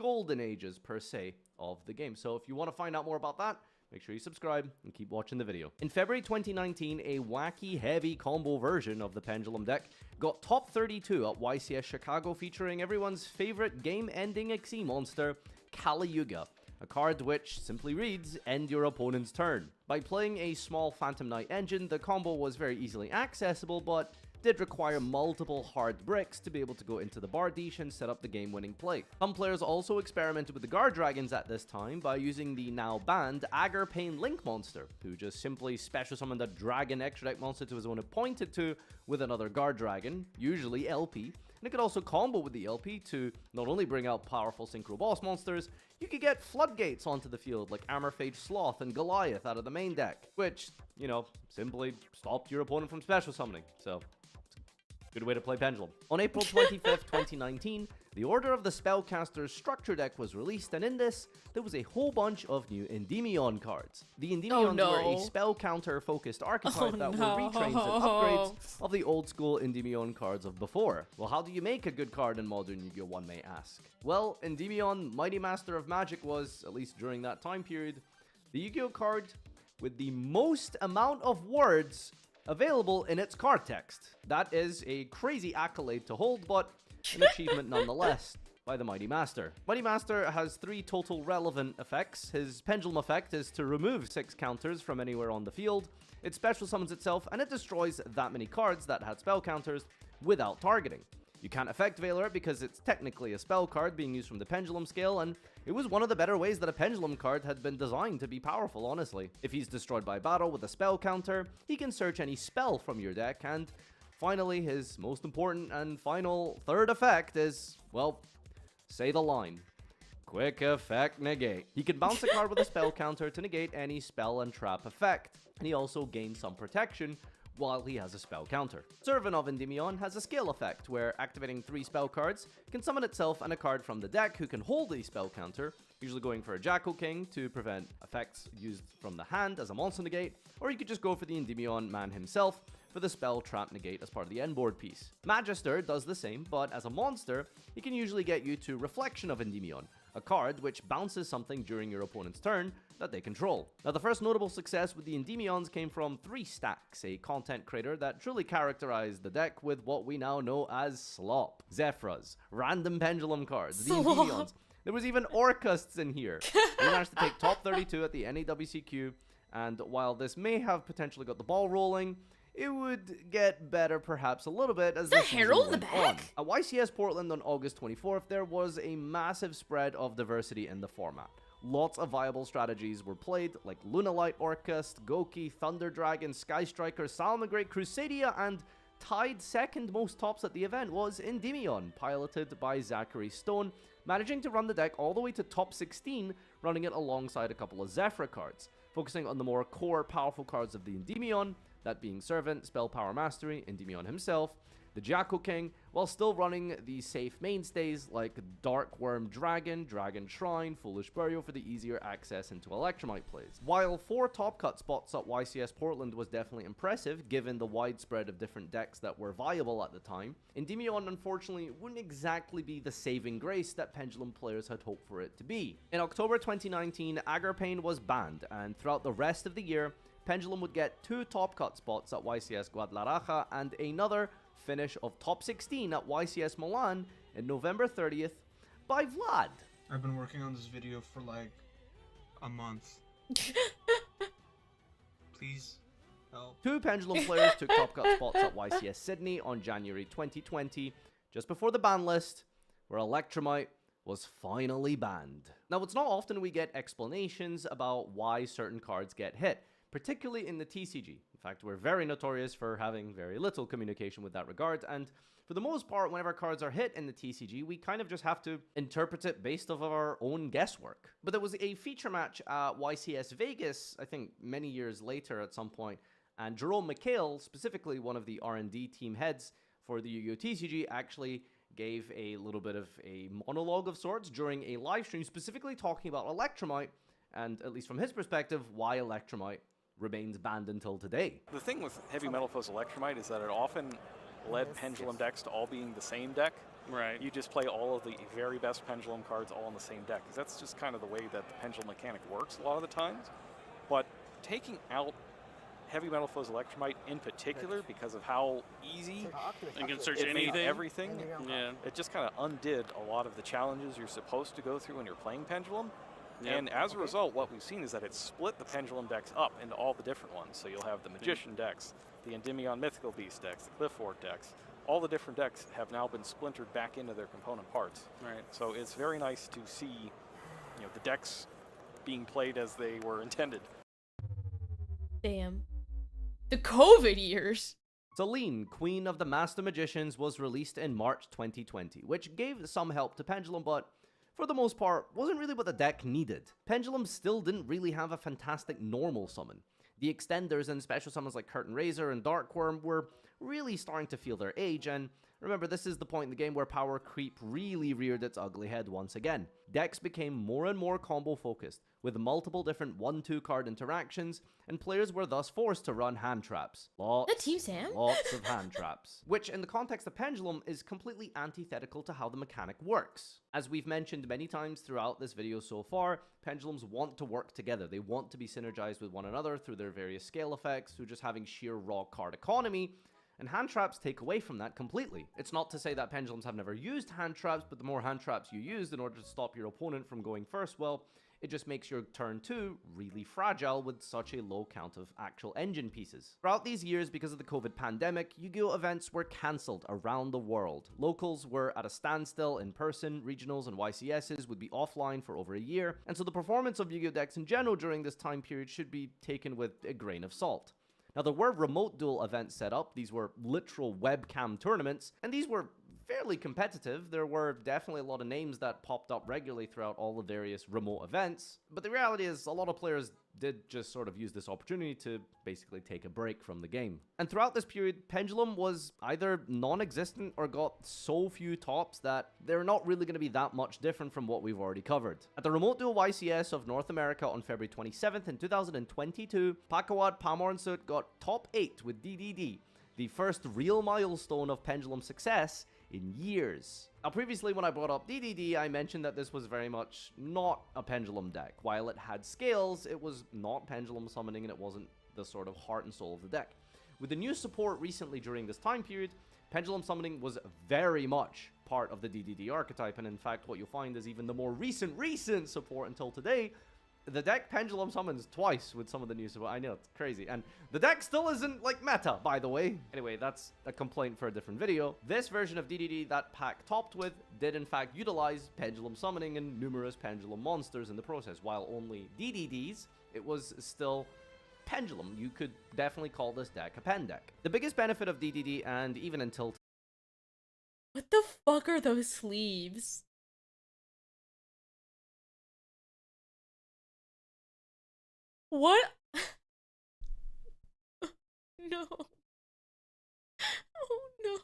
golden ages per se of the game. So if you want to find out more about that, make sure you subscribe and keep watching the video. In February 2019, a wacky heavy combo version of the Pendulum deck got top 32 at YCS Chicago, featuring everyone's favorite game-ending XE monster, Kali Yuga, a card which simply reads, end your opponent's turn. By playing a small Phantom Knight engine, the combo was very easily accessible, but did require multiple hard bricks to be able to go into the Bardiche and set up the game-winning play. Some players also experimented with the Guard Dragons at this time by using the now banned Agarpain Link monster, who just simply special summoned a dragon extra deck monster to his own appointed to with another Guard Dragon, usually LP, and it could also combo with the LP to not only bring out powerful Synchro Boss monsters, you could get floodgates onto the field like Armorphage Sloth and Goliath out of the main deck, which, you know, simply stopped your opponent from special summoning, so... good way to play Pendulum. On April 25th, 2019, the Order of the Spellcasters structure deck was released, and in this, there was a whole bunch of new Endymion cards. The Endymions were a spell counter-focused archetype that were retrains and upgrades of the old-school Endymion cards of before. Well, how do you make a good card in modern Yu-Gi-Oh!, one may ask? Well, Endymion, Mighty Master of Magic, was, at least during that time period, the Yu-Gi-Oh! Card with the most amount of words available in its card text. That is a crazy accolade to hold, but an achievement nonetheless by the Mighty Master. Mighty Master has 3 total relevant effects. His Pendulum effect is to remove 6 counters from anywhere on the field. It special summons itself, and it destroys that many cards that had spell counters without targeting. You can't effect Veiler it because it's technically a spell card being used from the Pendulum scale, and it was one of the better ways that a Pendulum card had been designed to be powerful, honestly. If he's destroyed by battle with a spell counter, he can search any spell from your deck, and finally, his most important and final third effect is, well, say the line. Quick effect negate. He can bounce a card with a spell counter to negate any spell and trap effect, and he also gains some protection while he has a spell counter. Servant of Endymion has a scale effect, where activating 3 spell cards can summon itself and a card from the deck who can hold a spell counter, usually going for a Jackal King to prevent effects used from the hand as a monster negate, or you could just go for the Endymion man himself for the spell trap negate as part of the end board piece. Magister does the same, but as a monster, he can usually get you to Reflection of Endymion, a card which bounces something during your opponent's turn that they control. Now, the first notable success with the Endymions came from 3 Stacks, a content creator that truly characterized the deck with what we now know as slop. Zephyras, random Pendulum cards, the Endymions. There was even Orcusts in here. We managed to take top 32 at the NAWCQ, and while this may have potentially got the ball rolling, it would get better perhaps a little bit as the Herald in the back? At YCS Portland on August 24th, there was a massive spread of diversity in the format. Lots of viable strategies were played, like Lunalight Orcust, Goki, Thunder Dragon, Sky Striker, Salamangreat, Crusadia, and tied second most tops at the event was Endymion, piloted by Zachary Stone, managing to run the deck all the way to top 16, running it alongside a couple of Zephyr cards, focusing on the more core powerful cards of the Endymion, that being Servant, Spell Power Mastery, Endymion himself, the Jackal King, while still running the safe mainstays like Dark Worm Dragon, Dragon Shrine, Foolish Burial for the easier access into Electromite plays. While 4 top cut spots at YCS Portland was definitely impressive given the widespread of different decks that were viable at the time, Endymion unfortunately wouldn't exactly be the saving grace that Pendulum players had hoped for it to be. In October 2019, Agarpain was banned, and throughout the rest of the year, Pendulum would get 2 top cut spots at YCS Guadalajara and another finish of top 16 at YCS Milan in November 30th by Vlad. I've been working on this video for like a month. Please help. 2 Pendulum players took top cut spots at YCS Sydney on January 2020, just before the ban list, where Electromite was finally banned. Now, it's not often we get explanations about why certain cards get hit, particularly in the TCG. In fact, we're very notorious for having very little communication with that regard, and for the most part, whenever cards are hit in the TCG, we kind of just have to interpret it based off of our own guesswork. But there was a feature match at YCS Vegas, I think many years later at some point, and Jerome McHale, specifically one of the R&D team heads for the Yu-Gi-Oh! TCG, actually gave a little bit of a monologue of sorts during a live stream, specifically talking about Electromite, and at least from his perspective, why Electromite remains banned until today. The thing with Heavy Metal Foes Electromite is that it often led Pendulum decks to all being the same deck. Right. You just play all of the very best Pendulum cards all in the same deck. That's just kind of the way that the Pendulum mechanic works a lot of the times. But taking out Heavy Metal Foes Electromite in particular, because of how easy you can search it made anything. everything, Yeah. it just kind of undid a lot of the challenges you're supposed to go through when you're playing Pendulum. Yep. And as a result, what we've seen is that it split the Pendulum decks up into all the different ones. So you'll have the Magician decks, the Endymion Mythical Beast decks, the Clifford decks. All the different decks have now been splintered back into their component parts. Right. So it's very nice to see, the decks being played as they were intended. Damn. The COVID years. Celine, Queen of the Master Magicians, was released in March 2020, which gave some help to Pendulum, but for the most part, wasn't really what the deck needed. Pendulum still didn't really have a fantastic normal summon. The extenders and special summons like Curtain Raiser and Darkworm were really starting to feel their age, and remember, this is the point in the game where power creep really reared its ugly head once again. Decks became more and more combo focused, with multiple different 1-2 card interactions, and players were thus forced to run hand traps. Lots of hand traps. Which, in the context of Pendulum, is completely antithetical to how the mechanic works. As we've mentioned many times throughout this video so far, Pendulums want to work together. They want to be synergized with one another through their various scale effects, through just having sheer raw card economy, and hand traps take away from that completely. It's not to say that Pendulums have never used hand traps, but the more hand traps you use in order to stop your opponent from going first, well, it just makes your turn 2 really fragile with such a low count of actual engine pieces. Throughout these years, because of the COVID pandemic, Yu-Gi-Oh! Events were cancelled around the world. Locals were at a standstill in person, regionals and YCSs would be offline for over a year, and so the performance of Yu-Gi-Oh! Decks in general during this time period should be taken with a grain of salt. Now, there were remote duel events set up. These were literal webcam tournaments, and these were fairly competitive. There were definitely a lot of names that popped up regularly throughout all the various remote events, but the reality is a lot of players did just sort of use this opportunity to basically take a break from the game. And throughout this period, Pendulum was either non-existent or got so few tops that they're not really going to be that much different from what we've already covered. At the Remote Duel YCS of North America on February 27th in 2022, Pakawad Pamornsut got top 8 with DDD, the first real milestone of Pendulum success in years. Now, previously when I brought up DDD, I mentioned that this was very much not a Pendulum deck. While it had scales, it was not Pendulum summoning and it wasn't the sort of heart and soul of the deck. With the new support recently during this time period, Pendulum summoning was very much part of the DDD archetype, and in fact what you'll find is even the more recent support until today, the deck Pendulum summons twice with some of the new support. I know, it's crazy. And the deck still isn't, like, meta, by the way. Anyway, that's a complaint for a different video. This version of DDD that pack topped with did, in fact, utilize Pendulum summoning and numerous Pendulum monsters in the process. While only DDDs, it was still Pendulum. You could definitely call this deck a Pen deck. The biggest benefit of DDD, and even until... What the fuck are those sleeves? What? No. Oh no.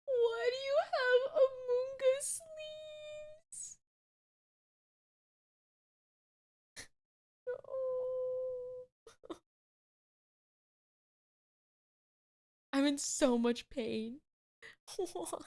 Why do you have Amunga sleeves? No. I'm in so much pain. Why?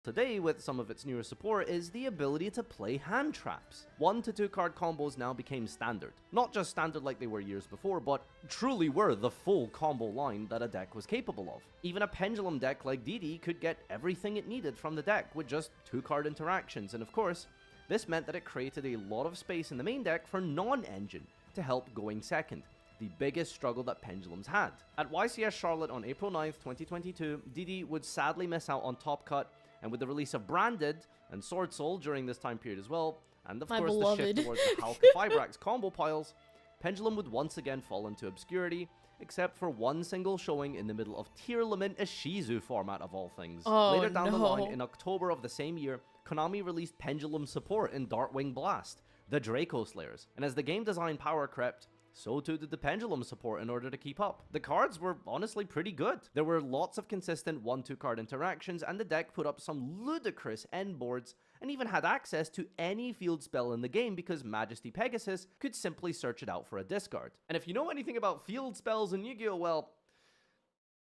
Today, with some of its newer support, is the ability to play hand traps. 1-2 card combos now became standard. Not just standard like they were years before, but truly were the full combo line that a deck was capable of. Even a Pendulum deck like DD could get everything it needed from the deck with just 2 card interactions, and of course, This meant that it created a lot of space in the main deck for non-engine to help going second, the biggest struggle that Pendulums had. At YCS Charlotte on April 9th, 2022, DD would sadly miss out on Top Cut, and with the release of Branded and Sword Soul during this time period as well, and of course the shift towards the Hulk Fibrax combo piles, Pendulum would once again fall into obscurity, except for one single showing in the middle of Tier Lament Ishizu format of all things. Later down the line, in October of the same year, Konami released Pendulum support in Darkwing Blast, the Draco Slayers, and as the game design power crept, so too did the Pendulum support in order to keep up. The cards were honestly pretty good. There were lots of consistent 1-2 card interactions, and the deck put up some ludicrous end boards, and even had access to any field spell in the game because Majesty Pegasus could simply search it out for a discard. And if you know anything about field spells in Yu-Gi-Oh, well,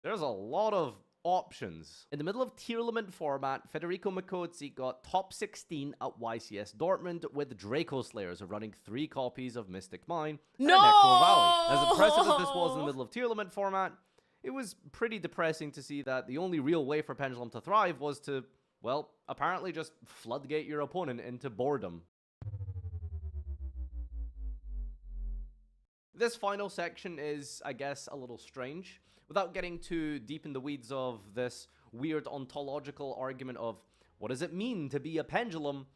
there's a lot of options. In the middle of Tier Lament format, Federico Mikozzi got top 16 at YCS Dortmund with Draco Slayers running 3 copies of Mystic Mine and Necro Valley. As impressive as this was in the middle of Tier Lament format, it was pretty depressing to see that the only real way for Pendulum to thrive was to, well, apparently just floodgate your opponent into boredom. This final section is, I guess, a little strange. Without getting too deep in the weeds of this weird ontological argument of what does it mean to be a pendulum,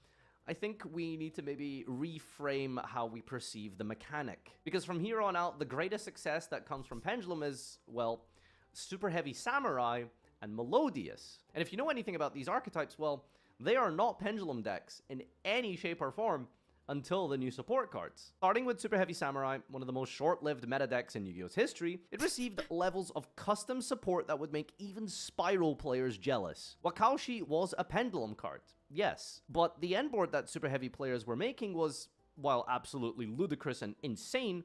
I think we need to maybe reframe how we perceive the mechanic. Because from here on out, the greatest success that comes from Pendulum is, well, Super Heavy Samurai and Melodious. And if you know anything about these archetypes, well, they are not Pendulum decks in any shape or form until the new support cards. Starting with Super Heavy Samurai, one of the most short-lived meta decks in Yu-Gi-Oh's history, it received levels of custom support that would make even Spiral players jealous. Wakaushi was a Pendulum card, yes, but the end board that Super Heavy players were making was, while absolutely ludicrous and insane,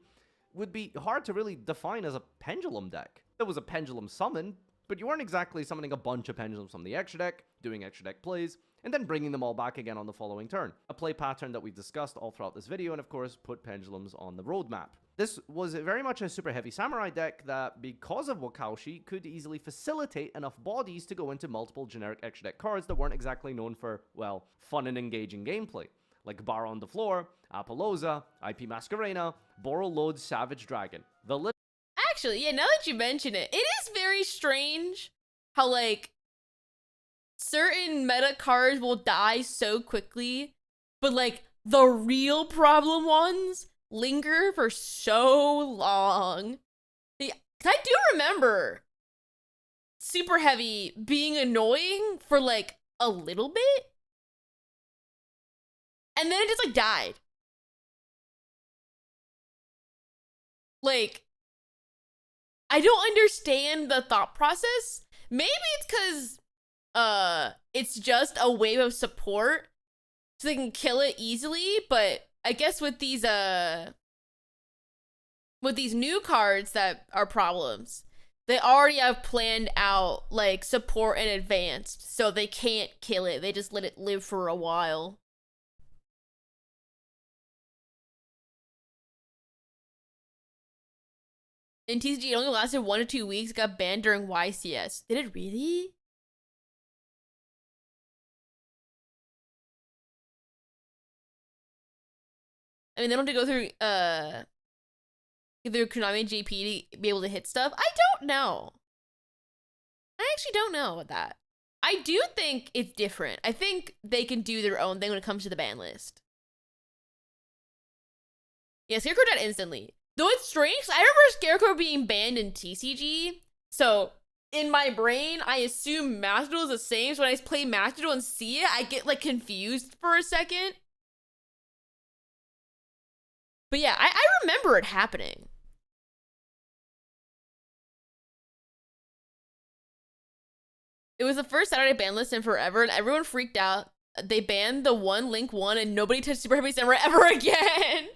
would be hard to really define as a Pendulum deck. There was a Pendulum summon, but you weren't exactly summoning a bunch of Pendulums from the extra deck, doing extra deck plays, and then bringing them all back again on the following turn. A play pattern that we've discussed all throughout this video, and of course, put Pendulums on the roadmap. This was very much a Super Heavy Samurai deck that, because of Wakaushi, could easily facilitate enough bodies to go into multiple generic extra deck cards that weren't exactly known for, well, fun and engaging gameplay, like Bar on the Floor, Apollosa, IP Masquerena, Boral Load Savage Dragon. Actually, yeah, now that you mention it, it is very strange how, like, certain meta cards will die so quickly, but, like, the real problem ones linger for so long. I do remember Super Heavy being annoying for, like, a little bit, and then it just, like, died. Like, I don't understand the thought process. Maybe it's because it's just a wave of support so they can kill it easily, but I guess with these new cards that are problems, they already have planned out like support in advanced, so they can't kill it. They just let it live for a while. In TCG, it only lasted 1 to 2 weeks, got banned during YCS. Did it really? I mean, they don't have to go through, either Konami and JP to be able to hit stuff. I don't know. I actually don't know about that. I do think it's different. I think they can do their own thing when it comes to the ban list. Yeah, Scarecrow died instantly. Though it's strange, I remember Scarecrow being banned in TCG, so in my brain, I assume Master Duel is the same, so when I play Master Duel and see it, I get, like, confused for a second. But yeah, I remember it happening. It was the first Saturday ban list in forever, and everyone freaked out. They banned the one Link 1, and nobody touched Super Heavy Samurai ever again.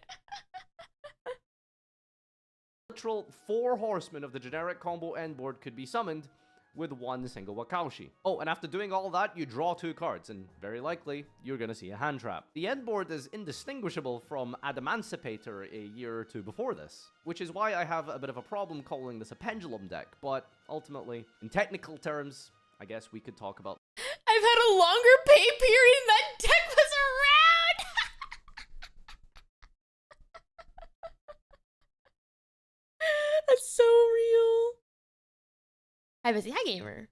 Literal 4 horsemen of the generic combo end board could be summoned with one single Wakaushi. Oh, and after doing all that, you draw 2 cards, and very likely, you're gonna see a hand trap. The end board is indistinguishable from Adamancipator a year or 2 before this, which is why I have a bit of a problem calling this a pendulum deck, but ultimately, in technical terms, I guess we could talk about. I've had a longer pay period and that deck was around! Hi, Busy. Hi, Gamer.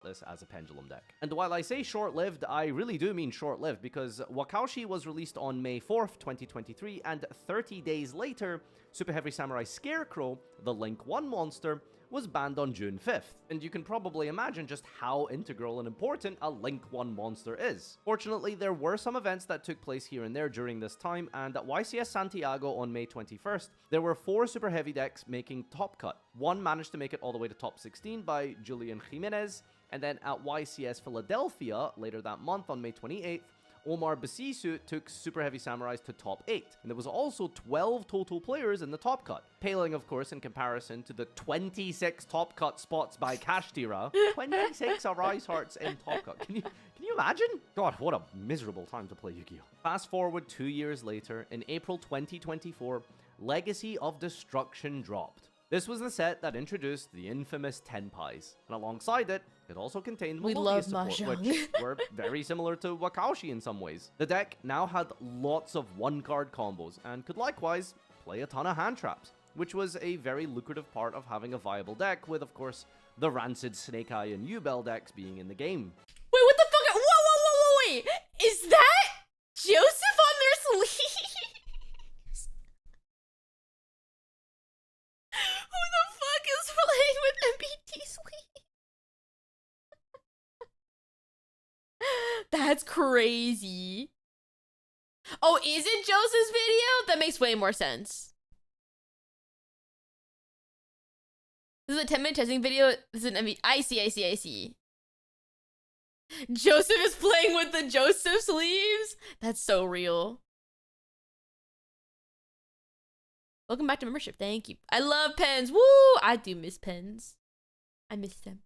This as a pendulum deck. And while I say short-lived, I really do mean short-lived, because Wakaushi was released on May 4th, 2023, and 30 days later, Super Heavy Samurai Scarecrow, the Link 1 monster, was banned on June 5th. And you can probably imagine just how integral and important a Link 1 monster is. Fortunately, there were some events that took place here and there during this time, and at YCS Santiago on May 21st, there were 4 Super Heavy decks making top cut. One managed to make it all the way to top 16 by Julian Jimenez, and then at YCS Philadelphia later that month on May 28th, Omar Basisu took Super Heavy Samurais to top 8, and there was also 12 total players in the top cut, paling of course in comparison to the 26 top cut spots by Kashtira. 26 Arise Hearts in top cut. Can you imagine? God, what a miserable time to play Yu-Gi-Oh! Fast forward 2 years later, in April 2024, Legacy of Destruction dropped. This was the set that introduced the infamous Tenpais, and alongside it, it also contained We Melodious love support, Mahjong. which were very similar to Wakaushi in some ways. The deck now had lots of one-card combos, and could likewise play a ton of hand traps, which was a very lucrative part of having a viable deck, with of course the rancid Snake Eye and U-Bell decks being in the game. Wait, what the fuck? Whoa, wait. Is that Joseph on their sleeves? Who the fuck is playing with MBT sleeves? That's crazy. Oh, is it Joseph's video? That makes way more sense. This is a 10-minute testing video. This is an MV. I see. Joseph is playing with the Joseph sleeves? That's so real. Welcome back to membership. Thank you. I love pens. Woo! I do miss pens. I miss them.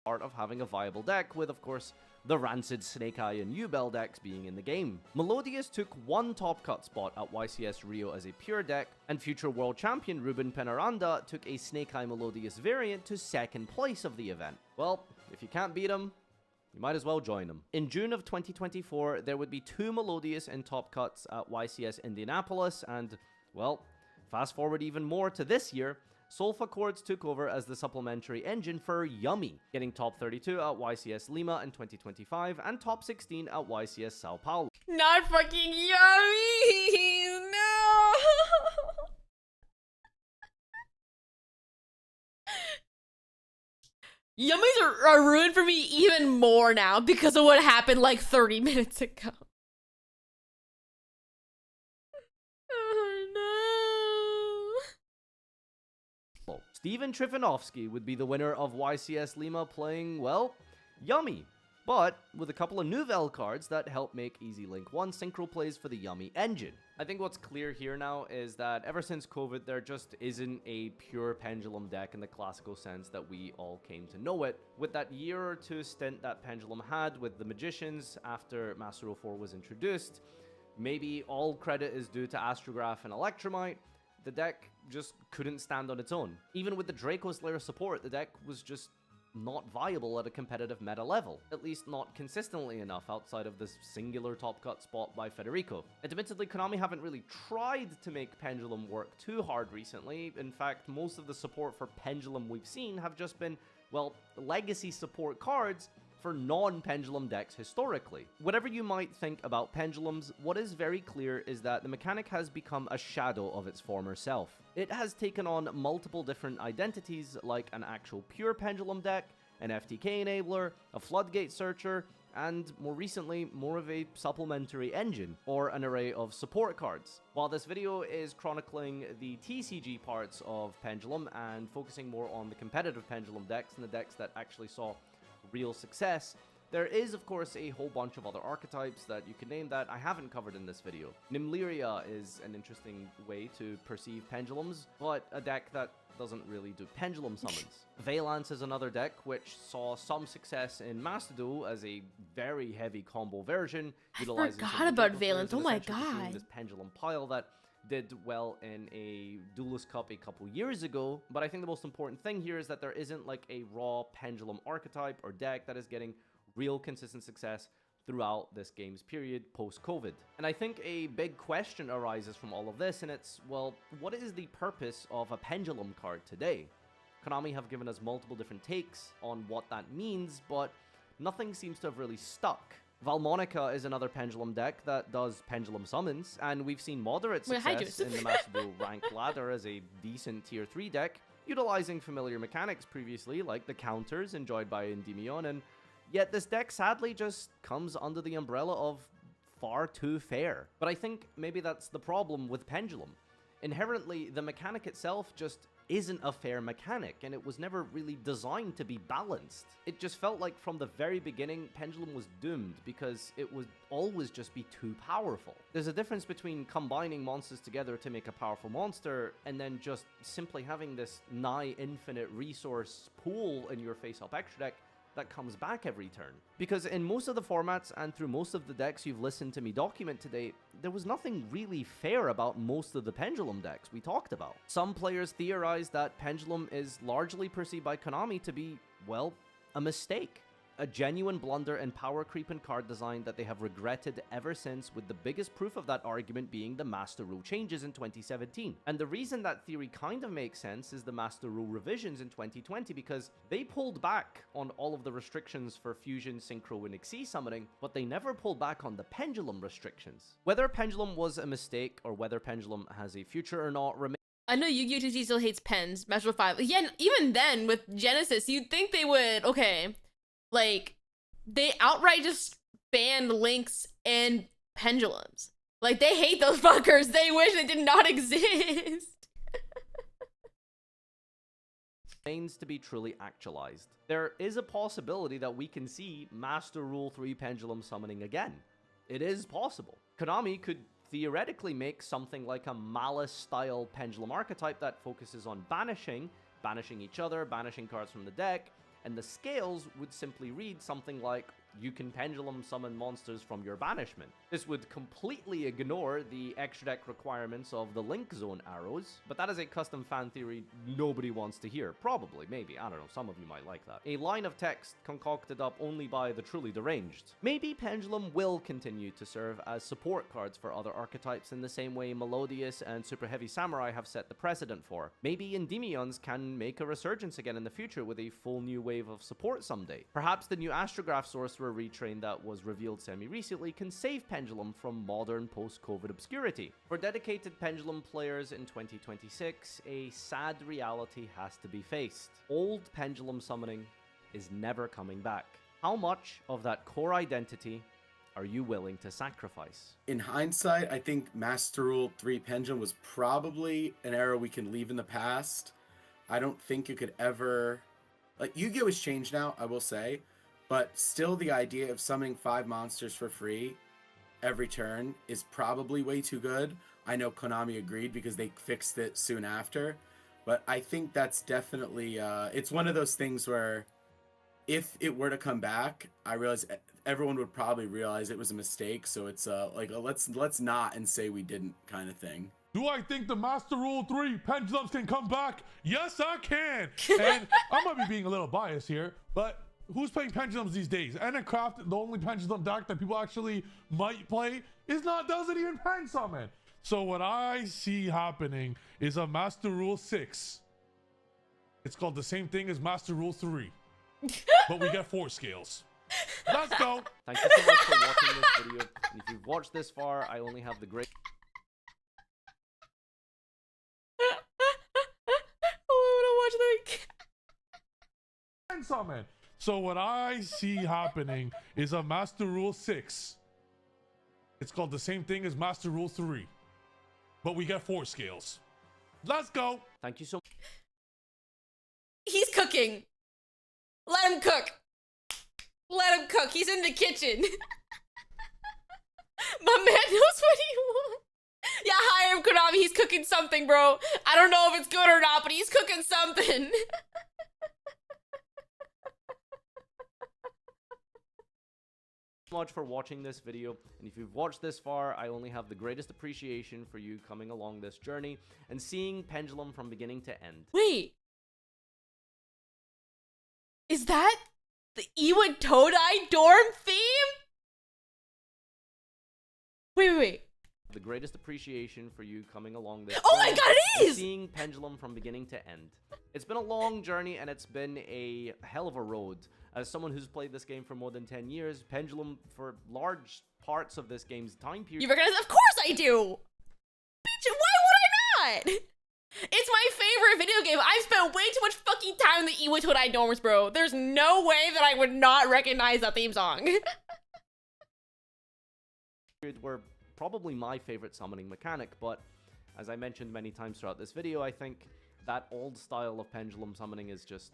Part of having a viable deck, with of course the rancid Snake Eye and U-Bell decks being in the game. Melodious took 1 top cut spot at YCS Rio as a pure deck, and future world champion Ruben Penaranda took a Snake Eye Melodious variant to 2nd place of the event. Well, if you can't beat him, you might as well join them. In June of 2024, there would be 2 Melodious in top cuts at YCS Indianapolis, and, well, fast forward even more to this year, Solfa Chords took over as the supplementary engine for Yummy, getting top 32 at YCS Lima in 2025 and top 16 at YCS Sao Paulo. Not fucking Yummy! No! Yummies are ruined for me even more now because of what happened like 30 minutes ago. Oh no. Steven Trifanovsky would be the winner of YCS Lima playing, well, Yummy, but with a couple of Nouvelle cards that help make Easy Link 1 synchro plays for the Yummy engine. I think what's clear here now is that ever since COVID, there just isn't a pure Pendulum deck in the classical sense that we all came to know it. With that year or 2 stint that Pendulum had with the Magicians after Master 04 was introduced, maybe all credit is due to Astrograph and Electromite, the deck just couldn't stand on its own. Even with the Draco Slayer support, the deck was just not viable at a competitive meta level, at least not consistently enough outside of this singular top cut spot by Federico. Admittedly, Konami haven't really tried to make Pendulum work too hard recently. In fact, most of the support for Pendulum we've seen have just been, well, legacy support cards for non-Pendulum decks historically. Whatever you might think about Pendulums, what is very clear is that the mechanic has become a shadow of its former self. It has taken on multiple different identities, like an actual pure Pendulum deck, an FTK enabler, a floodgate searcher, and more recently, more of a supplementary engine, or an array of support cards. While this video is chronicling the TCG parts of Pendulum and focusing more on the competitive Pendulum decks and the decks that actually saw real success, there is of course a whole bunch of other archetypes that you can name that I haven't covered in this video. Nimlyria is an interesting way to perceive Pendulums, but a deck that doesn't really do Pendulum summons. Valance is another deck which saw some success in Master Duel as a very heavy combo version. I forgot about Valance, oh my god. This Pendulum pile that did well in a Duelist Cup a couple years ago, but I think the most important thing here is that there isn't like a raw Pendulum archetype or deck that is getting real consistent success throughout this game's period post-COVID. And I think a big question arises from all of this, and it's, well, what is the purpose of a Pendulum card today? Konami have given us multiple different takes on what that means, but nothing seems to have really stuck. Valmonica is another Pendulum deck that does Pendulum summons, and we've seen moderate success in the Master Duel rank ladder as a decent tier 3 deck, utilizing familiar mechanics previously, like the counters enjoyed by Endymion, and yet this deck sadly just comes under the umbrella of far too fair. But I think maybe that's the problem with Pendulum. Inherently, the mechanic itself just isn't a fair mechanic, and it was never really designed to be balanced. It just felt like from the very beginning, Pendulum was doomed because it would always just be too powerful. There's a difference between combining monsters together to make a powerful monster, and then just simply having this nigh infinite resource pool in your face-up extra deck that comes back every turn. Because in most of the formats and through most of the decks you've listened to me document today, there was nothing really fair about most of the Pendulum decks we talked about. Some players theorize that Pendulum is largely perceived by Konami to be, well, a mistake. A genuine blunder and power creep in card design that they have regretted ever since, with the biggest proof of that argument being the Master Rule changes in 2017. And the reason that theory kind of makes sense is the Master Rule revisions in 2020, because they pulled back on all of the restrictions for Fusion, Synchro, and Xyz summoning, but they never pulled back on the Pendulum restrictions. Whether Pendulum was a mistake or whether Pendulum has a future or not remains. I know Yu-Gi-Oh! 2G still hates pens, Master 5. Yeah, even then, with Genesis, you'd think they would, okay, like, they outright just banned links and pendulums. Like, they hate those fuckers. They wish they did not exist. Remains to be truly actualized. There is a possibility that we can see Master Rule 3 Pendulum summoning again. It is possible. Konami could theoretically make something like a Malice-style Pendulum archetype that focuses on banishing each other, banishing cards from the deck, and the scales would simply read something like, you can Pendulum summon monsters from your banishment. This would completely ignore the extra deck requirements of the Link Zone arrows, but that is a custom fan theory nobody wants to hear. Probably, maybe, I don't know, some of you might like that. A line of text concocted up only by the truly deranged. Maybe Pendulum will continue to serve as support cards for other archetypes in the same way Melodious and Super Heavy Samurai have set the precedent for. Maybe Endymions can make a resurgence again in the future with a full new wave of support someday. Perhaps the new Astrograph Sorcerer retrain that was revealed semi-recently can save Pendulum from modern post-COVID obscurity. For dedicated Pendulum players in 2026, a sad reality has to be faced. Old Pendulum summoning is never coming back. How much of that core identity are you willing to sacrifice? In hindsight, I think Master Rule 3 Pendulum was probably an era we can leave in the past. I don't think you could ever... Like, Yu-Gi-Oh! Has changed now, I will say, but still the idea of summoning 5 monsters for free every turn is probably way too good. I know Konami agreed because they fixed it soon after, but I think that's definitely, it's one of those things where if it were to come back, I realize everyone would probably realize it was a mistake, so it's like a let's not and say we didn't kind of thing. Do I think the Master Rule 3 pendulums can come back? Yes, I can. And I might be being a little biased here, but who's playing pendulums these days? Craft, the only pendulum deck that people actually might play, doesn't even pen summon. So what I see happening is a Master Rule 6. It's called the same thing as Master Rule 3, but we get 4 scales. Let's go. Thank you so much for watching this video. And if you've watched this far, I only have the great... Summon. So what I see happening is a Master Rule 6. It's called the same thing as Master Rule 3, but we get 4 scales. Let's go. Thank you so much. He's cooking. Let him cook. Let him cook. He's in the kitchen. My man knows what he wants. Yeah, hire him, Konami. He's cooking something, bro. I don't know if it's good or not, but he's cooking something. Much for watching this video, and if you've watched this far, I only have the greatest appreciation for you coming along this journey and seeing Pendulum from beginning to end. Wait, is that the Iwa Todai dorm theme? Wait. the greatest appreciation for you coming along this. Oh my journey God, it and is! Seeing Pendulum from beginning to end. It's been a long journey and it's been a hell of a road. As someone who's played this game for more than 10 years, Pendulum for large parts of this game's time period. You recognize? Of course I do! Bitch, why would I not? It's my favorite video game. I've spent way too much fucking time in the Iwich Hood dorms, bro. There's no way that I would not recognize that theme song. Were probably my favorite summoning mechanic, but as I mentioned many times throughout this video, I think that old style of pendulum summoning is just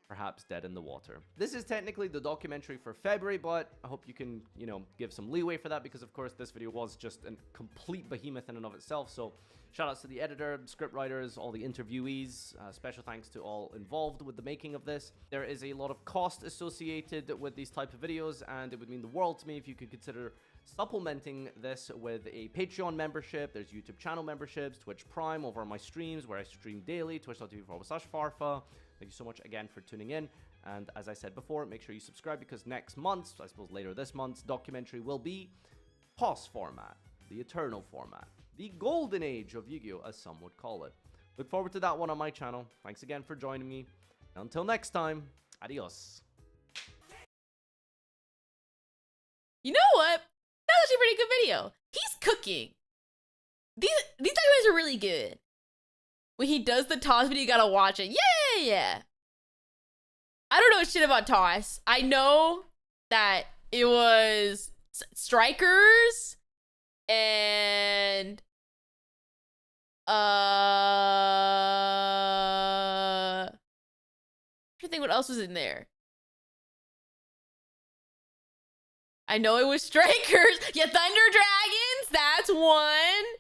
perhaps dead in the water. This is technically the documentary for February, but I hope you can, you know, give some leeway for that, because of course this video was just a complete behemoth in and of itself. So shout outs to the editor, script writers, all the interviewees. Special thanks to all involved with the making of this. There is a lot of cost associated with these type of videos, and it would mean the world to me if you could consider supplementing this with a Patreon membership. There's YouTube channel memberships, Twitch Prime over on my streams where I stream daily, twitch.tv/Farfa. Thank you so much again for tuning in. And as I said before, make sure you subscribe, because next month, I suppose later this month's documentary will be POS format, the eternal format, the golden age of Yu-Gi-Oh, as some would call it. Look forward to that one on my channel. Thanks again for joining me. Until next time, adios. You know what? That was actually a pretty good video. He's cooking. These documentaries are really good. When he does the toss video, you gotta watch it. Yeah. I don't know shit about toss. I know that it was strikers and I think what else was in there. I know it was strikers. Yeah, Thunder Dragons, that's one.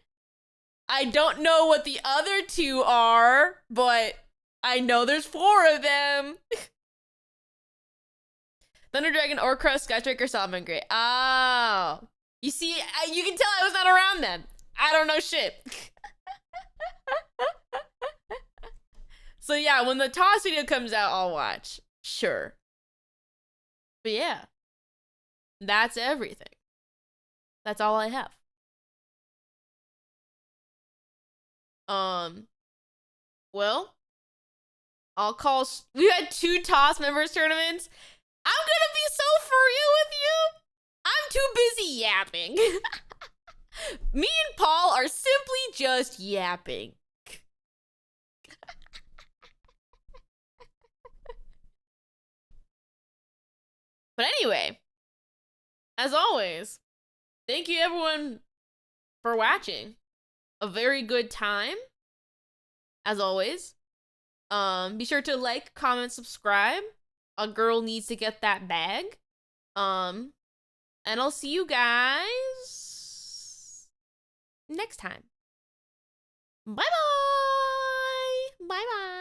I don't know what the other two are, but I know there's 4 of them. Thunder Dragon, Orcrust, Sky Striker, Salmon Gray. Oh. You see, you can tell I was not around then. I don't know shit. So yeah, when the toss video comes out, I'll watch. Sure. But yeah. That's everything. That's all I have. Well, I'll call. We had 2 toss members tournaments. I'm gonna be so for real with you. I'm too busy yapping. Me and Paul are simply just yapping. But anyway, as always, thank you everyone for watching. A very good time, as always. Be sure to like, comment, subscribe. A girl needs to get that bag. And I'll see you guys next time. Bye-bye. Bye-bye.